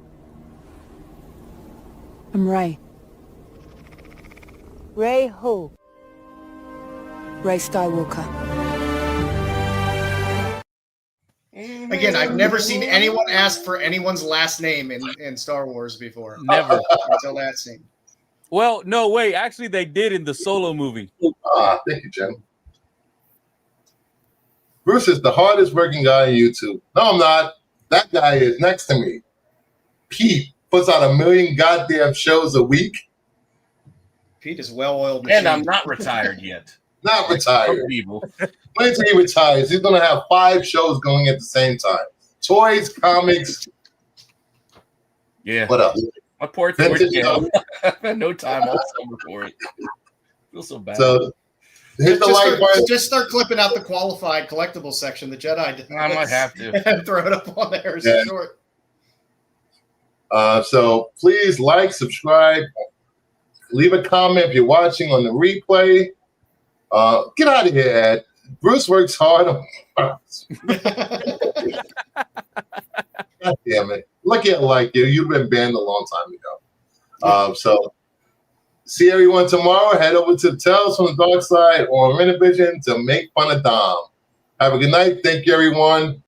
[SPEAKER 9] I'm Ray. Ray who? Ray Skywalker.
[SPEAKER 4] Again, I've never seen anyone ask for anyone's last name in Star Wars before.
[SPEAKER 6] Never.
[SPEAKER 4] Until that scene.
[SPEAKER 6] Well, no, wait. Actually, they did in the Solo movie.
[SPEAKER 1] Thank you, Jim. Bruce is the hardest working guy on YouTube. No, I'm not. That guy is next to me. Pete puts out 1 million goddamn shows a week.
[SPEAKER 4] Pete is well-oiled machine.
[SPEAKER 2] And I'm not retired yet.
[SPEAKER 1] Not retired.
[SPEAKER 2] People.
[SPEAKER 1] Wait until he retires. He's going to have 5 shows going at the same time. Toys, comics.
[SPEAKER 2] Yeah.
[SPEAKER 1] What else?
[SPEAKER 2] My poor
[SPEAKER 1] Vintage
[SPEAKER 2] I've had no time all summer for it. I feel so bad.
[SPEAKER 1] So hit the like button.
[SPEAKER 4] Just start clipping out the qualified collectible section. The Jedi did.
[SPEAKER 2] I might have to.
[SPEAKER 4] And throw it up on there as
[SPEAKER 1] Yeah.
[SPEAKER 4] short.
[SPEAKER 1] So please like, subscribe, leave a comment if you're watching on the replay. Get out of here, Ed. Bruce works hard on God damn it. Look at like you. You've been banned a long time ago. So see everyone tomorrow. Head over to Tales from the Dark Side on Renovision to make fun of Dom. Have a good night. Thank you, everyone.